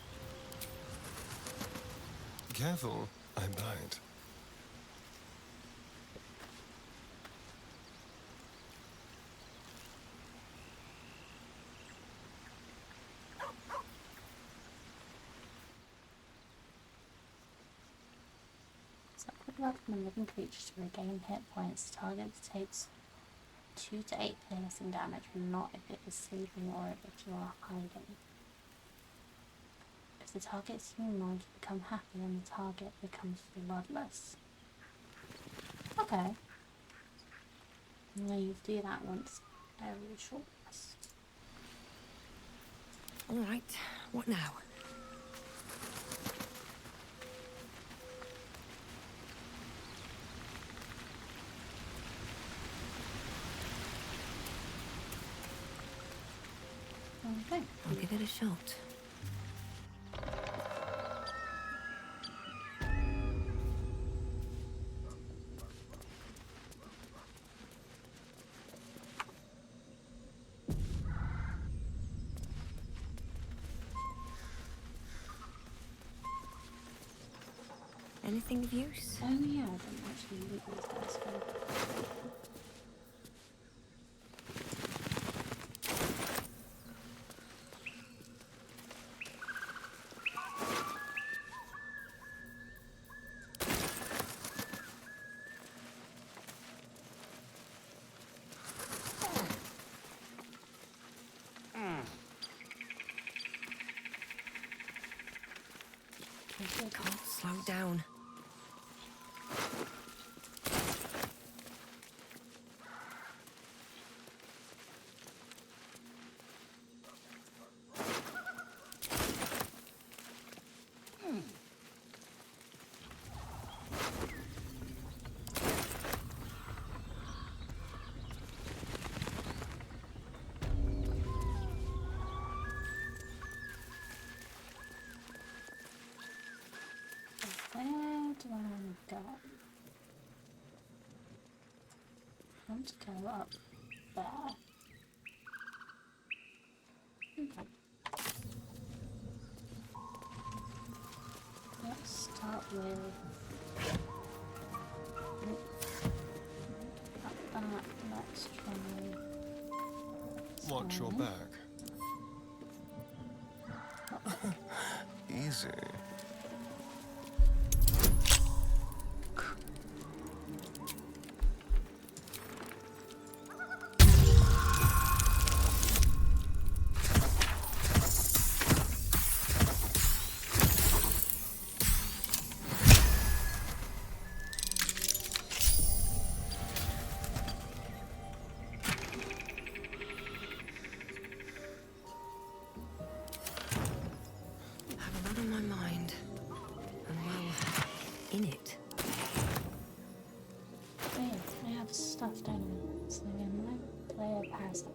[SPEAKER 7] Careful, I bite.
[SPEAKER 1] So quick luck from living creatures to regain hit points. The target takes 2 to 8 piercing damage, but not if it is sleeping or if you are hiding. If the target's humanoid, you become happy and the target becomes bloodless. Okay. Now you do that once every short rest.
[SPEAKER 4] Alright, what now?
[SPEAKER 1] Okay.
[SPEAKER 4] I'll give it a shot. Anything of use?
[SPEAKER 1] Oh yeah, I didn't actually loot these guys for.
[SPEAKER 4] Can't slow down.
[SPEAKER 1] Where do I want to go? I want to go up there. Okay. Let's start with up that. Let's try.
[SPEAKER 7] Watch your back. Easy.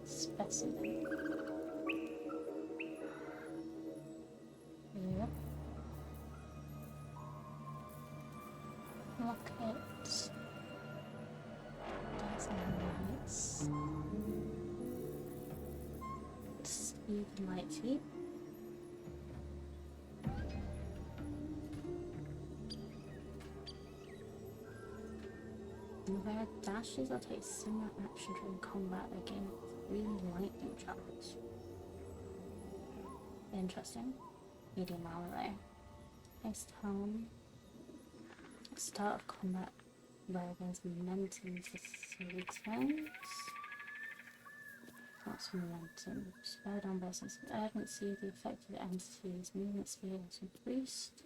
[SPEAKER 1] Specimen. Yep. Rockets. Lights. Speed and light feet. Where dashes will take similar action during combat against 3 lightning charges. Interesting. Medium armor though. Next time. Start of combat where there's momentum for 3 turns. What's momentum? Spare down versus urgency. The effective entity's movement speed is increased.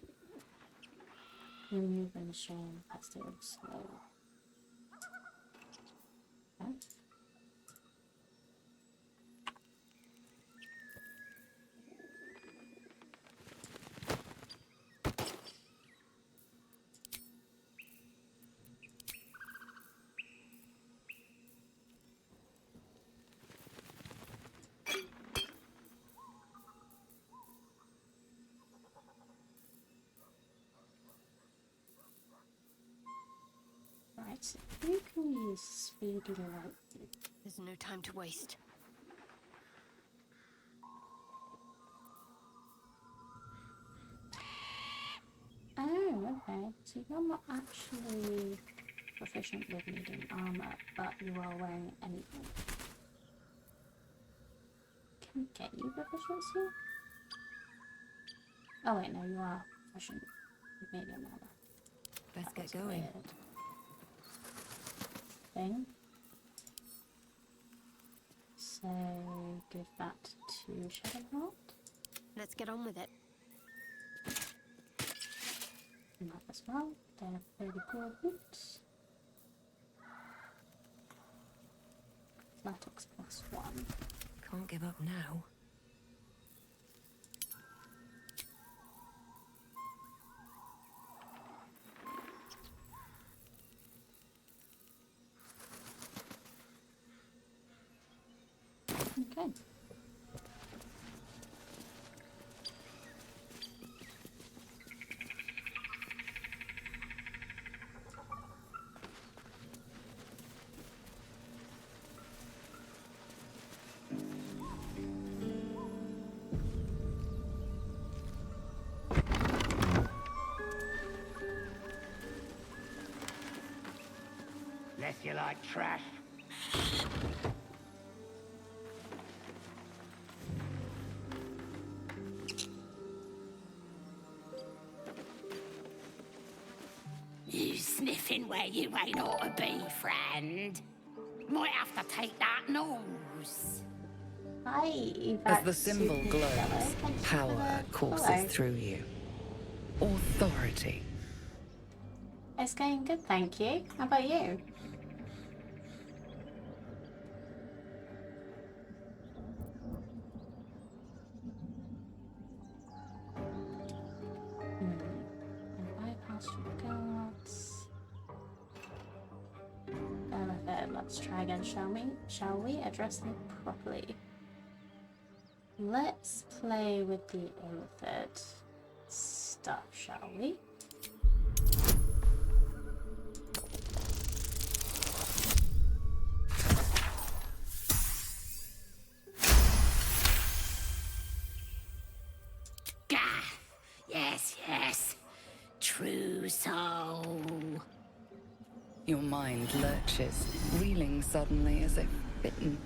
[SPEAKER 1] You move and strain faster and slow. Okay. Right, who can use speedy lightning?
[SPEAKER 13] There's no time to waste.
[SPEAKER 1] Oh, okay. So you're not actually proficient with medium armor, but you are wearing it anyway. Can we get you proficiency? Oh wait, no, you are proficient with medium armor.
[SPEAKER 4] Let's
[SPEAKER 1] That was
[SPEAKER 4] get going.
[SPEAKER 1] weird. Thing. So give that to Shadowheart.
[SPEAKER 13] Let's get on with it.
[SPEAKER 1] And that as well. They're very good. Athletics +1.
[SPEAKER 4] Can't give up now.
[SPEAKER 1] Okay.
[SPEAKER 6] Less you like trash.
[SPEAKER 12] You sniffing where you ain't ought to be, friend. Might have to take that nose.
[SPEAKER 1] Hi,
[SPEAKER 2] As the symbol glows, power courses through you. Authority.
[SPEAKER 1] It's going good, thank you. How about you? Bypass your guards. Okay, let's try again, shall we? Shall we address them properly? Let's play with the illithid stuff, shall we?
[SPEAKER 12] Yes, yes. True soul.
[SPEAKER 2] Your mind lurches, reeling suddenly as if bitten.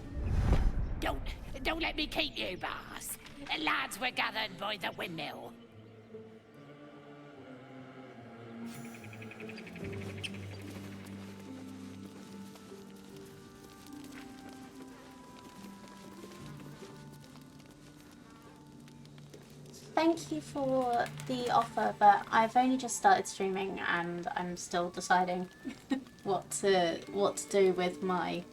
[SPEAKER 12] Don't let me keep you, boss. Lads were gathered by the windmill.
[SPEAKER 1] Thank you for the offer, but I've only just started streaming and I'm still deciding what to do with my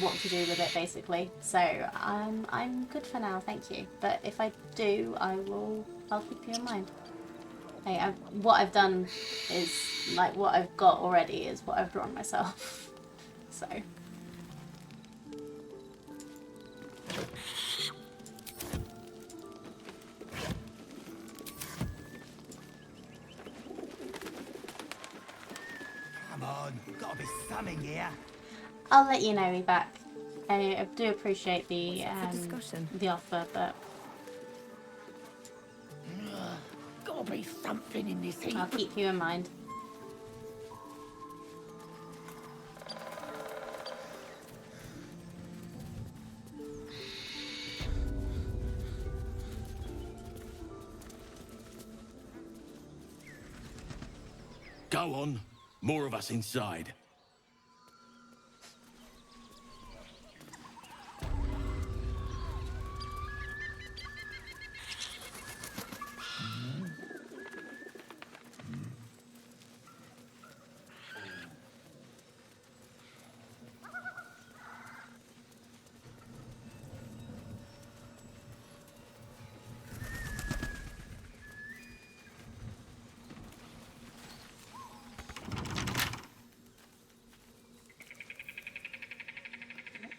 [SPEAKER 1] what to do with it basically. So I'm good for now, thank you. But if I do, I'll keep you in mind. Hey, what I've done is like what I've got already is what I've drawn myself. So.
[SPEAKER 6] Come on, gotta be something here.
[SPEAKER 1] I'll let you know, Evac. I do appreciate the offer, but
[SPEAKER 12] Gotta be something in this heap.
[SPEAKER 1] I'll keep you in mind.
[SPEAKER 16] Go on. More of us inside.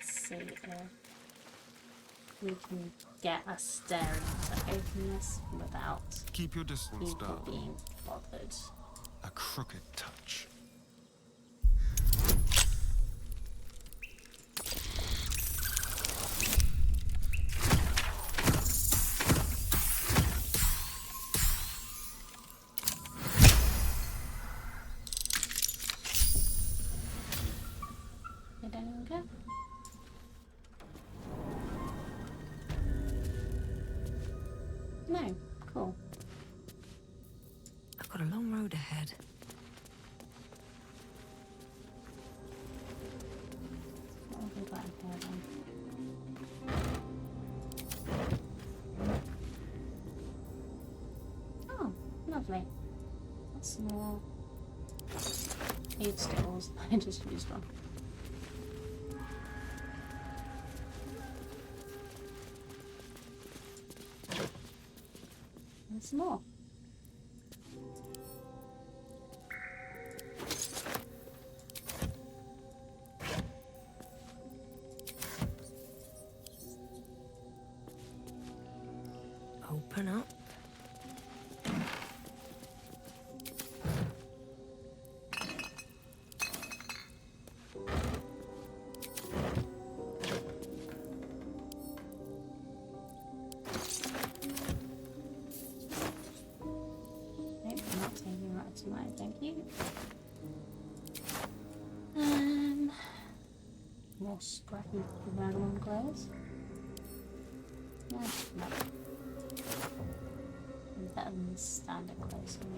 [SPEAKER 1] See if we can get a staring to open this without
[SPEAKER 7] Keep your distance,
[SPEAKER 1] people
[SPEAKER 7] darling.
[SPEAKER 1] being bothered.
[SPEAKER 7] A crooked touch.
[SPEAKER 1] Did anyone go? No, cool.
[SPEAKER 4] I've got a long road ahead.
[SPEAKER 1] What have we got in here then? Oh, lovely. That's more food stalls. I just used one. And some more.
[SPEAKER 4] Open up.
[SPEAKER 1] Nope, I'm not taking that tonight, thank you. More scrappy random clothes. No, no. Better than standard clothes for me.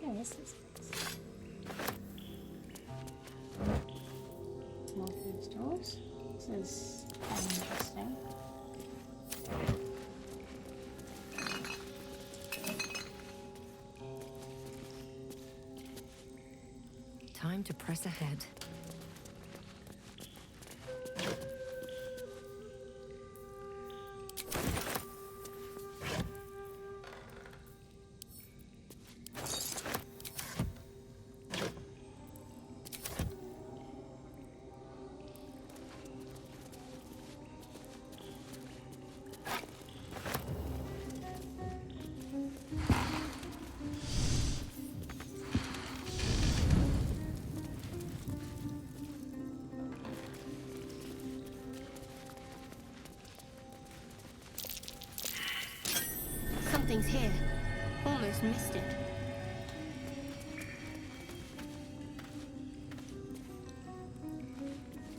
[SPEAKER 1] Where is this place? More food stores. This is kind of interesting.
[SPEAKER 4] Time to press ahead.
[SPEAKER 13] Something's here. Almost missed it.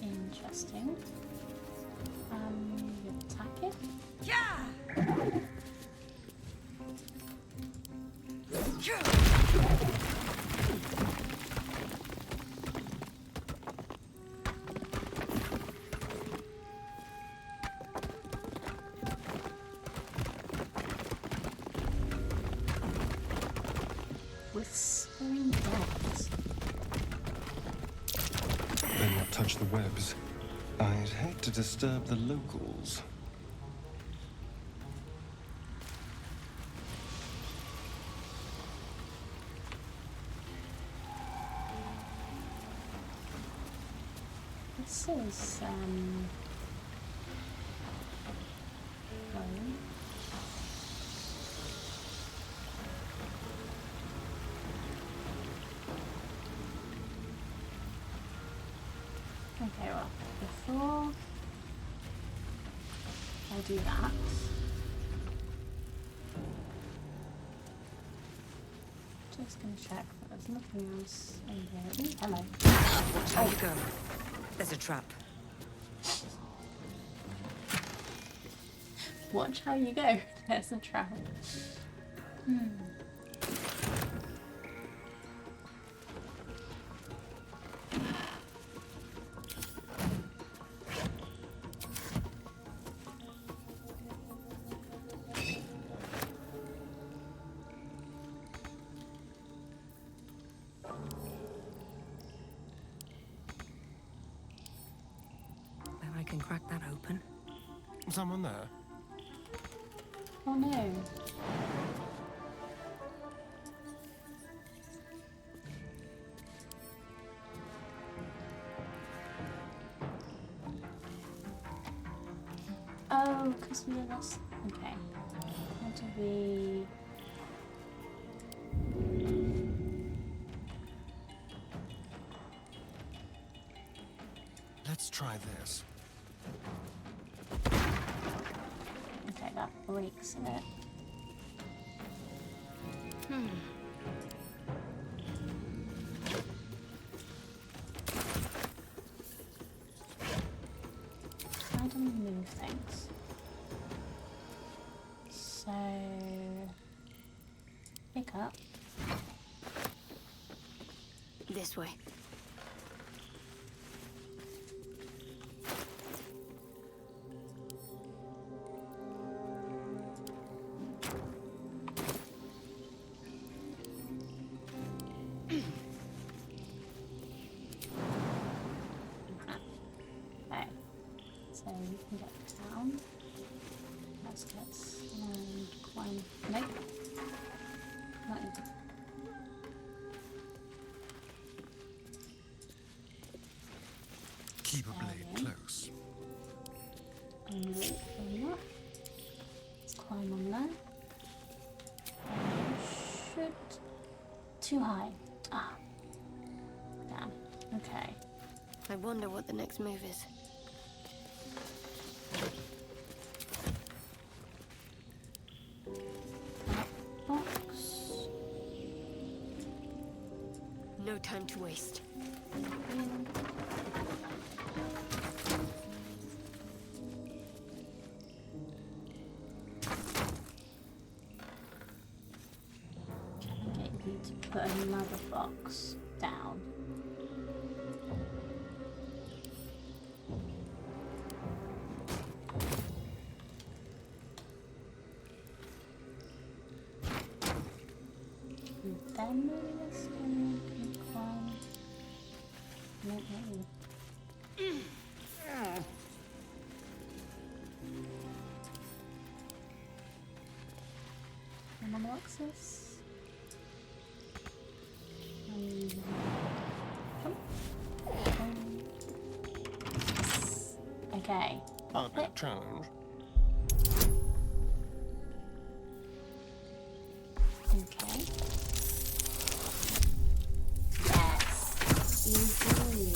[SPEAKER 1] Interesting. You attack it? Whispering dogs.
[SPEAKER 7] Better not touch the webs. I'd hate to disturb the locals.
[SPEAKER 1] This is home. Okay, well, before I'll do that. Just gonna check that there's nothing else in here. Ooh, hello.
[SPEAKER 4] Watch how you go. There's a trap.
[SPEAKER 1] Watch how you go. There's a trap.
[SPEAKER 4] Then I can crack that open.
[SPEAKER 7] Someone there?
[SPEAKER 1] Oh no. Oh, because we lost. Okay. How do we.
[SPEAKER 7] Let's try this.
[SPEAKER 1] Okay, that breaks it. Try to move things. So pick up.
[SPEAKER 13] This way.
[SPEAKER 1] Okay. So you can get down. Let's get and climb. Nope. Not even.
[SPEAKER 7] Keep a blade close.
[SPEAKER 1] And wait for that. Let's climb on there. Should. Too high. Ah. Damn. Okay.
[SPEAKER 13] I wonder what the next move is.
[SPEAKER 1] Box.
[SPEAKER 13] No time to waste.
[SPEAKER 1] Can I get you to put another box down? And then maybe this one can climb. No, no. And on boxes. Okay.
[SPEAKER 7] I'll be a challenge.
[SPEAKER 1] Okay. Yes. Easy.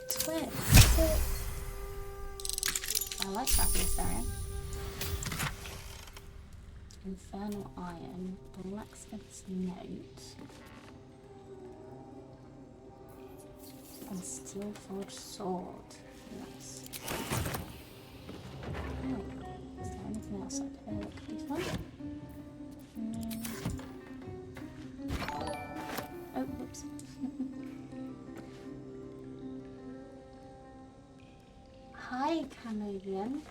[SPEAKER 1] Twist. I like that piece there. Infernal Iron, Blacksmith's Note, and Steel Forged Sword. Nice. Oh, is there anything else I can look at this one? Oh, whoops. Hi, Canadian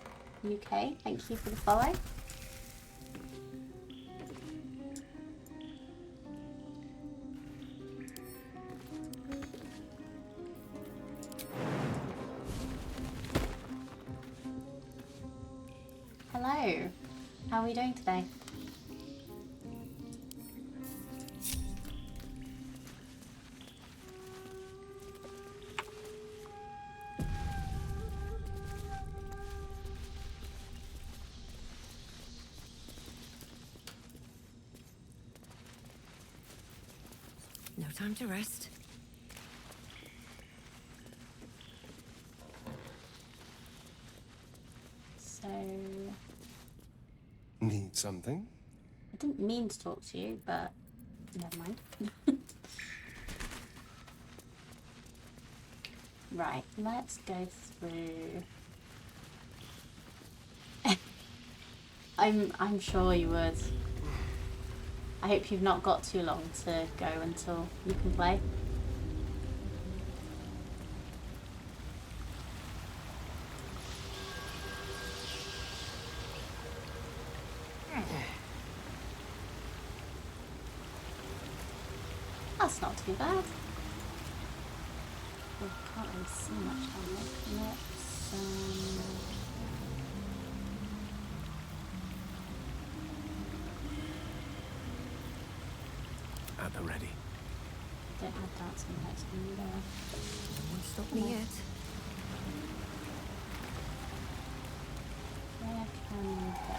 [SPEAKER 1] UK. Thank you for the follow. Hello, how are we doing today?
[SPEAKER 4] No time to rest.
[SPEAKER 7] Need something?
[SPEAKER 1] I didn't mean to talk to you, but never mind. Right, let's go through. I'm sure you would. I hope you've not got too long to go until you can play. That's not too bad. We can't really see much down there. Let's,
[SPEAKER 15] At the ready.
[SPEAKER 1] don't have dancing lights on there.
[SPEAKER 4] Won't stop me yet.
[SPEAKER 1] Where can we go?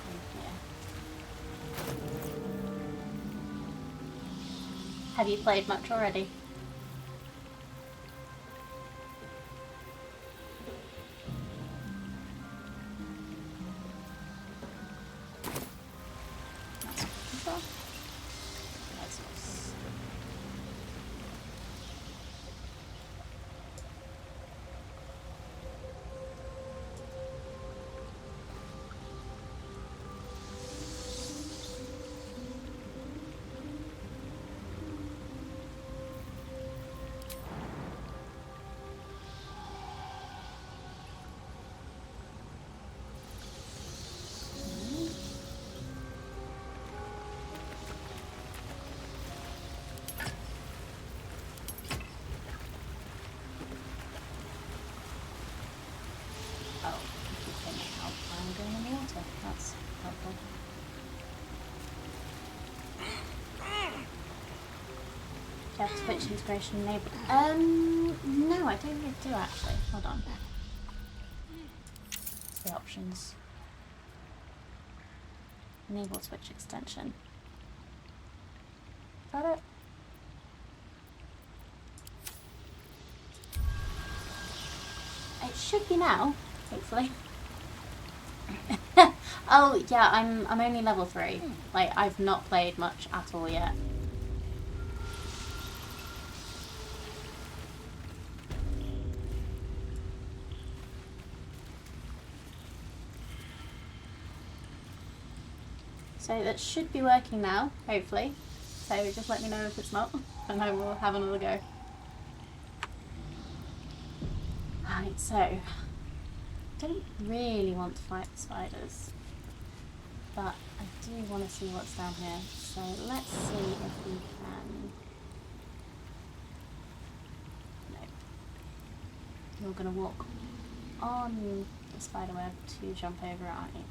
[SPEAKER 1] Over here. Have you played much already? That's helpful. Do you have Twitch integration enabled? No, I don't think I do actually. Hold on. What's the options? Enable Twitch extension. Got it? It should be now, hopefully. Oh yeah, I'm only level 3. Like, I've not played much at all yet. So that should be working now, hopefully. So just let me know if it's not, and I will have another go. Right, so I don't really want to fight the spiders, but I do want to see what's down here. So let's see if we can. No, you're gonna walk on the spider web to jump over it, aren't you?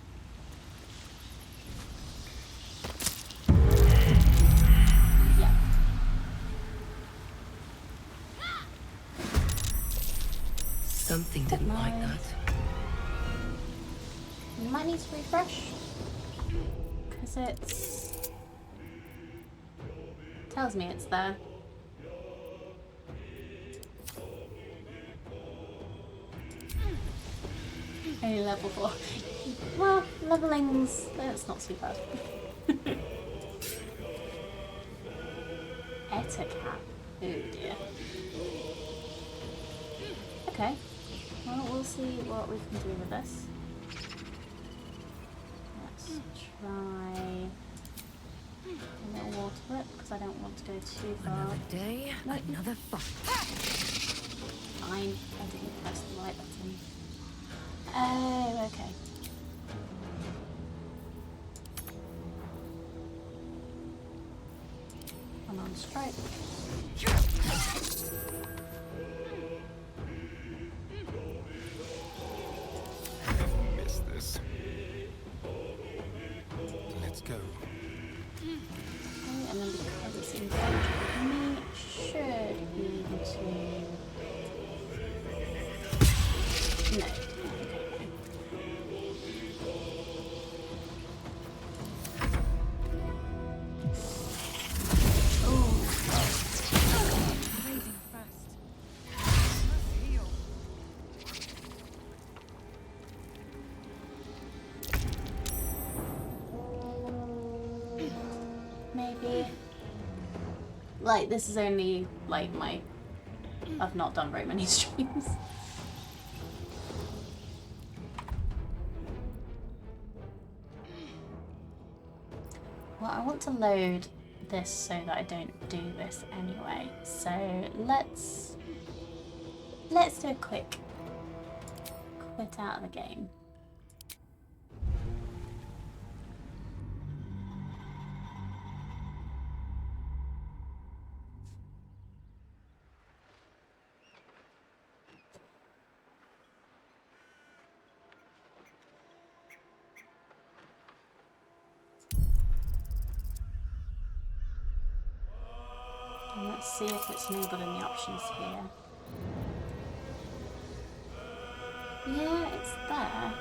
[SPEAKER 1] Yeah.
[SPEAKER 4] Something didn't like that.
[SPEAKER 1] You might need to refresh, because it's tells me it's there. Only level 4. Well, leveling's it's not too bad. Eticat. Oh dear. Okay. Well, we'll see what we can do with this. Let's try a little water whip because I don't want to go too far.
[SPEAKER 4] Another day, another fight.
[SPEAKER 1] Fine, I didn't press the right button. Oh, okay. Come on, strike.
[SPEAKER 7] Miss this. Let's go.
[SPEAKER 1] Okay, and then because it's in danger of me, it should be able to. No. like, this is only, like, I've not done very many streams. Well, I want to load this so that I don't do this anyway. So let's do a quick quit out of the game. And let's see if it's enabled in the options here. Yeah, it's there.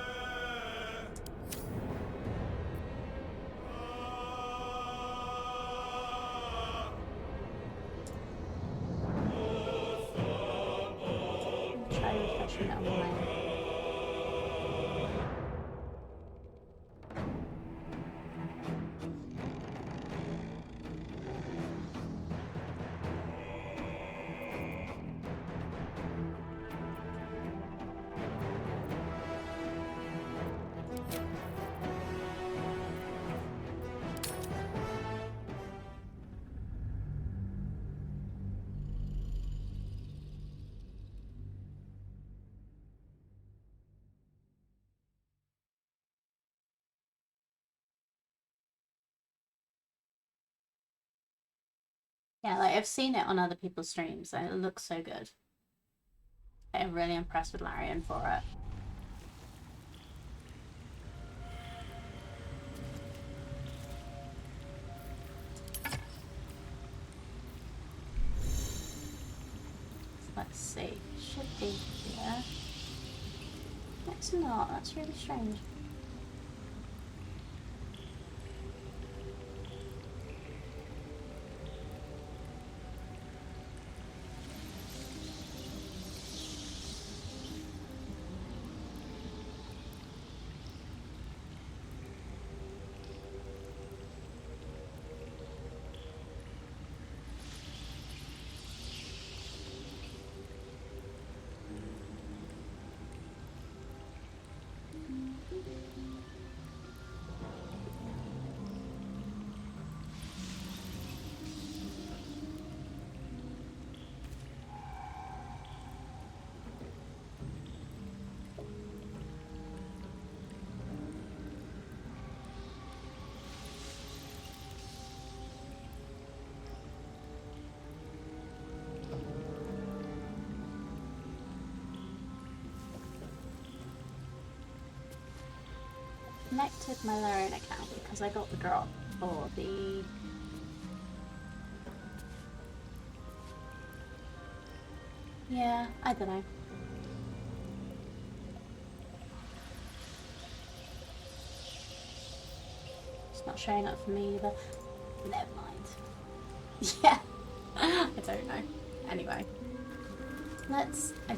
[SPEAKER 1] Try refreshing it on my own. Yeah, like I've seen it on other people's streams and it looks so good. I'm really impressed with Larian for it. Let's see, should be here. It's not, that's really strange. Connected my Larian account because I got the drop for the yeah, I don't know. It's not showing up for me either. Never mind. Yeah, I don't know. Anyway, I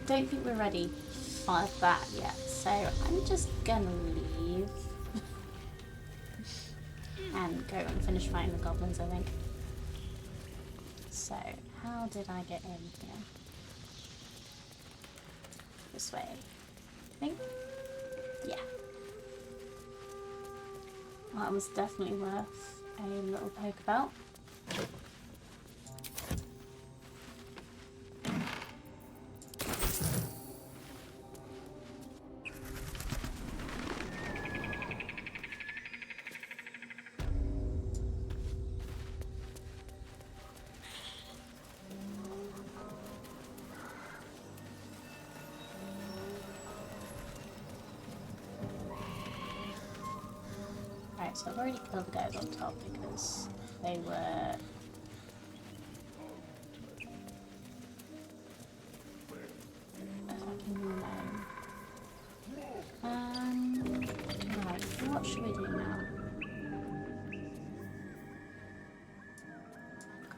[SPEAKER 1] don't think we're ready for that yet, so I'm just gonna leave. And go and finish fighting the goblins, I think. So, how did I get in here? This way, I think. Yeah. Well, that was definitely worth a little poke about. So I've already killed the guys on top because they were fucking lame. Right, what should we do now?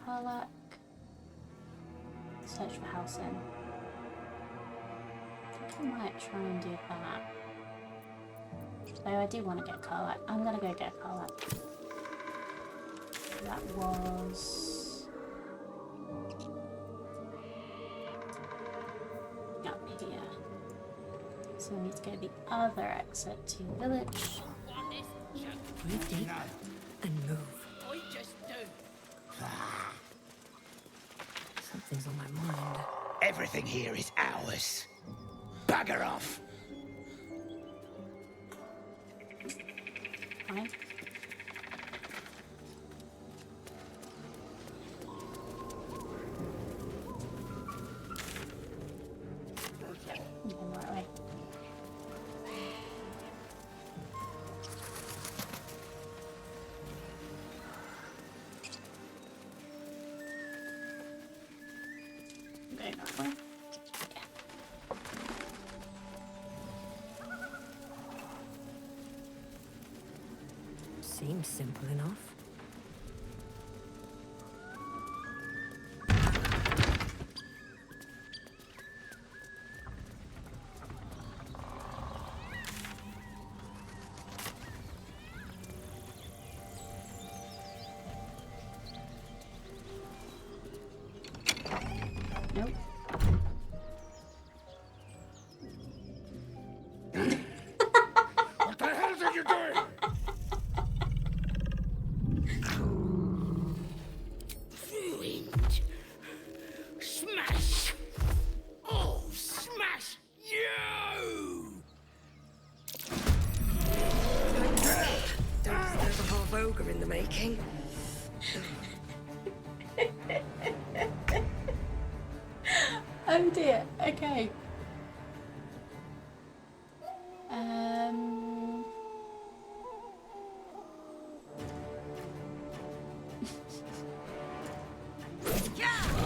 [SPEAKER 1] Karlak. Search for housing. I think I might try and do that. Though I do want to get Karlak. I'm gonna go get Karlak. That was So we need to go to the other exit to the village.
[SPEAKER 4] Breathe deep and move.
[SPEAKER 12] I just do.
[SPEAKER 4] Something's on my mind.
[SPEAKER 18] Everything here is ours. Bugger off.
[SPEAKER 1] Fine. Right way. Going that way.
[SPEAKER 4] Seems simple enough.
[SPEAKER 1] Nope.
[SPEAKER 18] What the hell are you doing? Ruined. Smash. Oh, smash you!
[SPEAKER 4] Don't deserve a half ogre in the making.
[SPEAKER 1] Oh dear. Okay.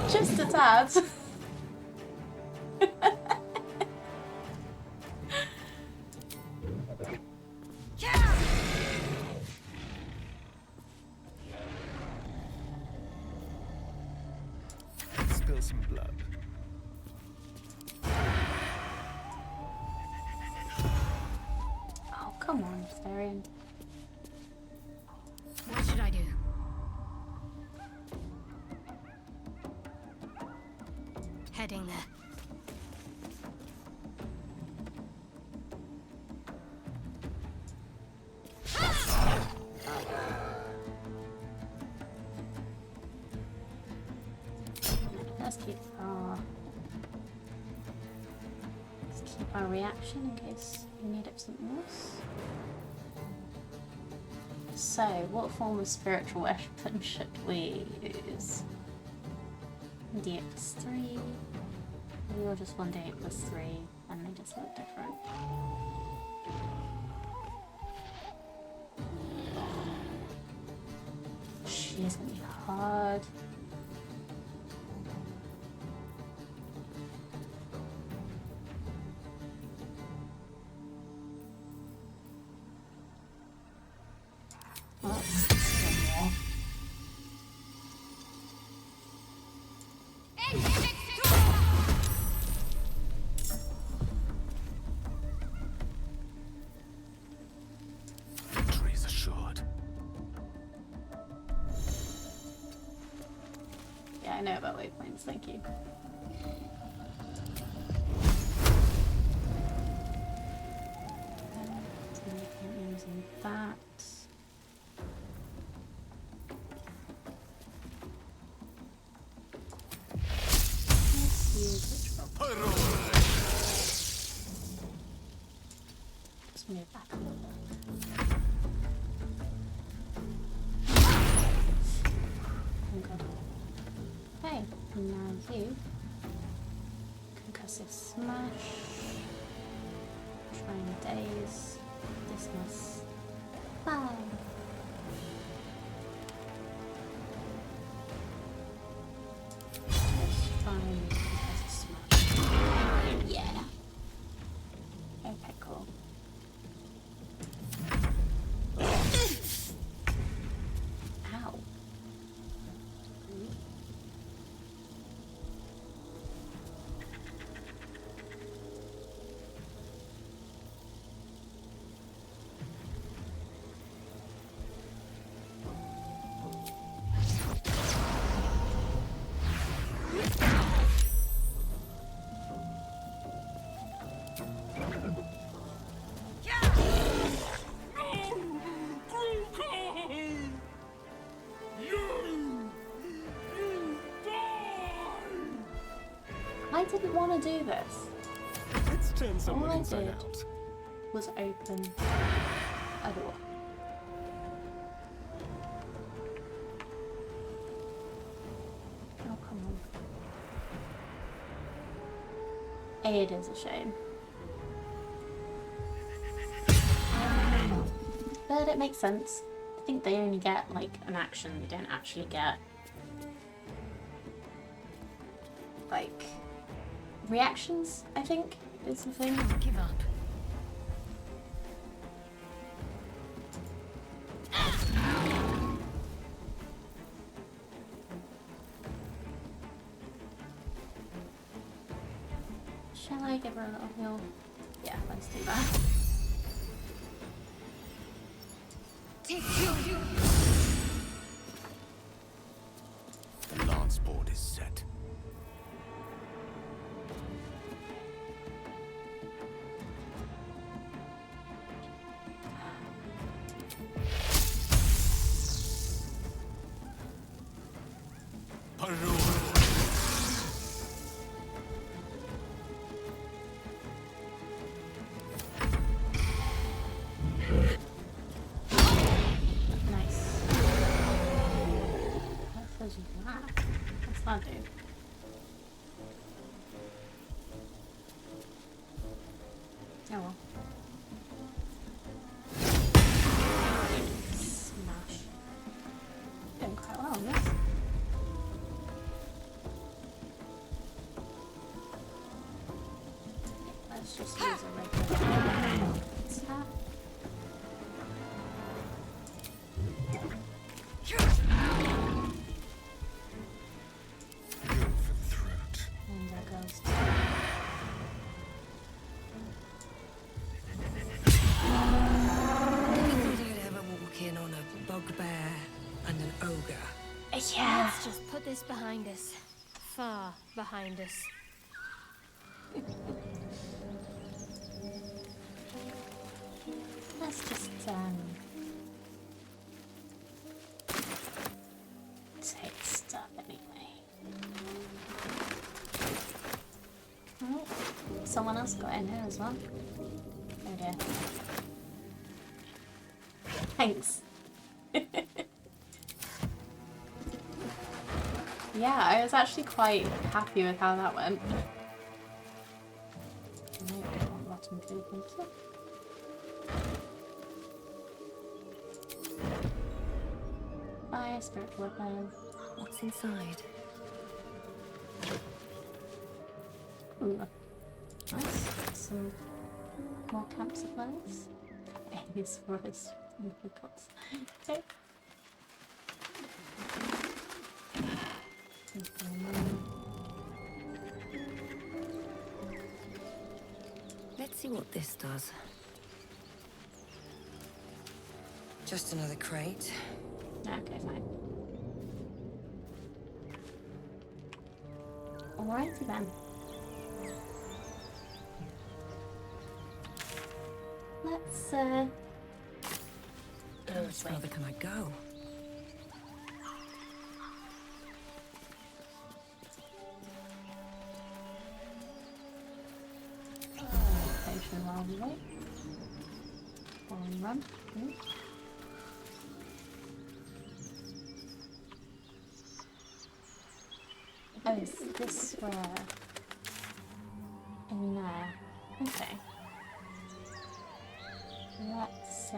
[SPEAKER 1] Just a tad.
[SPEAKER 3] Spill some blood.
[SPEAKER 1] Oh, come on, Therian.
[SPEAKER 13] What should I do? Heading there.
[SPEAKER 1] Let's keep our reaction in case we need it for something else. So, what form of spiritual weapon should we use? D8 plus 3, or just 1d8 plus 3, and they just look different. She's gonna be hard.
[SPEAKER 3] Victory is assured.
[SPEAKER 1] Yeah, I know about waypoints, thank you. Using that. Let's use which one? Let's move back a little bit. Oh god. Okay, now you. Concussive smash. Trying daze. Dismiss. Bye. Let's try and concussive smash. Yeah. Okay, cool. Ow. to do this.
[SPEAKER 7] Let's turn someone
[SPEAKER 1] All I
[SPEAKER 7] inside
[SPEAKER 1] did
[SPEAKER 7] out.
[SPEAKER 1] was open a door. Oh, come on. It is a shame. But it makes sense. I think they only get like an action, they don't actually get like reactions, I think is the thing.
[SPEAKER 13] Can't give up.
[SPEAKER 1] Shall I give her a little heal? Yeah, let's do that.
[SPEAKER 18] The lance board is set.
[SPEAKER 1] Nice. What's that? What's that do? Oh well. Smash. Doing quite well on this. Let's just use a regular snap. And there goes.
[SPEAKER 4] Never thought I'd ever walk in on a bugbear and an ogre.
[SPEAKER 1] Yeah.
[SPEAKER 13] Let's just put this behind us. Far behind us.
[SPEAKER 1] Let's just take stuff anyway. Oh, someone else got in here as well. Oh dear. Thanks. Yeah, I was actually quite happy with how that went. Bottom food, thank you. Bye, spiritual weapon.
[SPEAKER 4] What's inside?
[SPEAKER 1] Ooh. Nice. Some more camp supplies. These for us. Okay.
[SPEAKER 4] Let's see what this does. Just another crate.
[SPEAKER 1] Okay, fine. Alrighty then. Let's go this way.
[SPEAKER 4] How further can I go?
[SPEAKER 1] Potion while we wait. While we run. Ooh. Oh, is this where? In there. Okay. Let's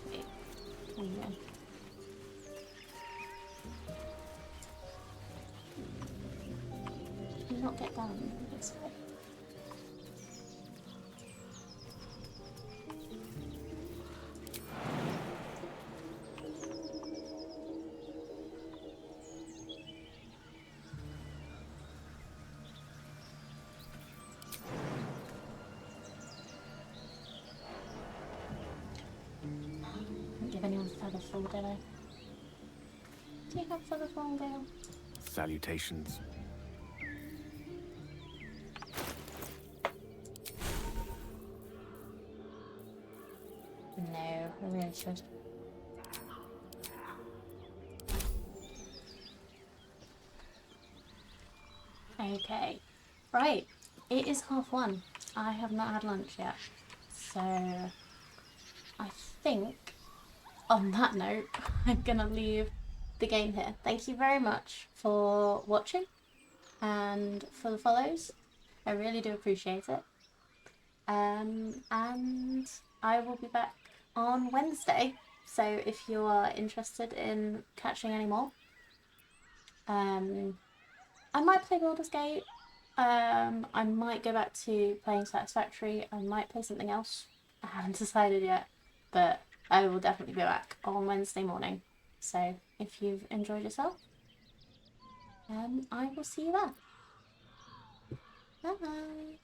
[SPEAKER 1] wait. Oh yeah. Can you not get down this way? Give anyone feather fall, did I? Do you have feather fall, Gale?
[SPEAKER 18] Salutations.
[SPEAKER 1] No, I really should. Okay. Right, it is 1:30. I have not had lunch yet. So I think on that note, I'm gonna leave the game here. Thank you very much for watching and for the follows. I really do appreciate it. And I will be back on Wednesday. So if you are interested in catching any more, I might play Baldur's Gate. I might go back to playing Satisfactory. I might play something else. I haven't decided yet, but I will definitely be back on Wednesday morning. So if you've enjoyed yourself, I will see you there. Bye bye.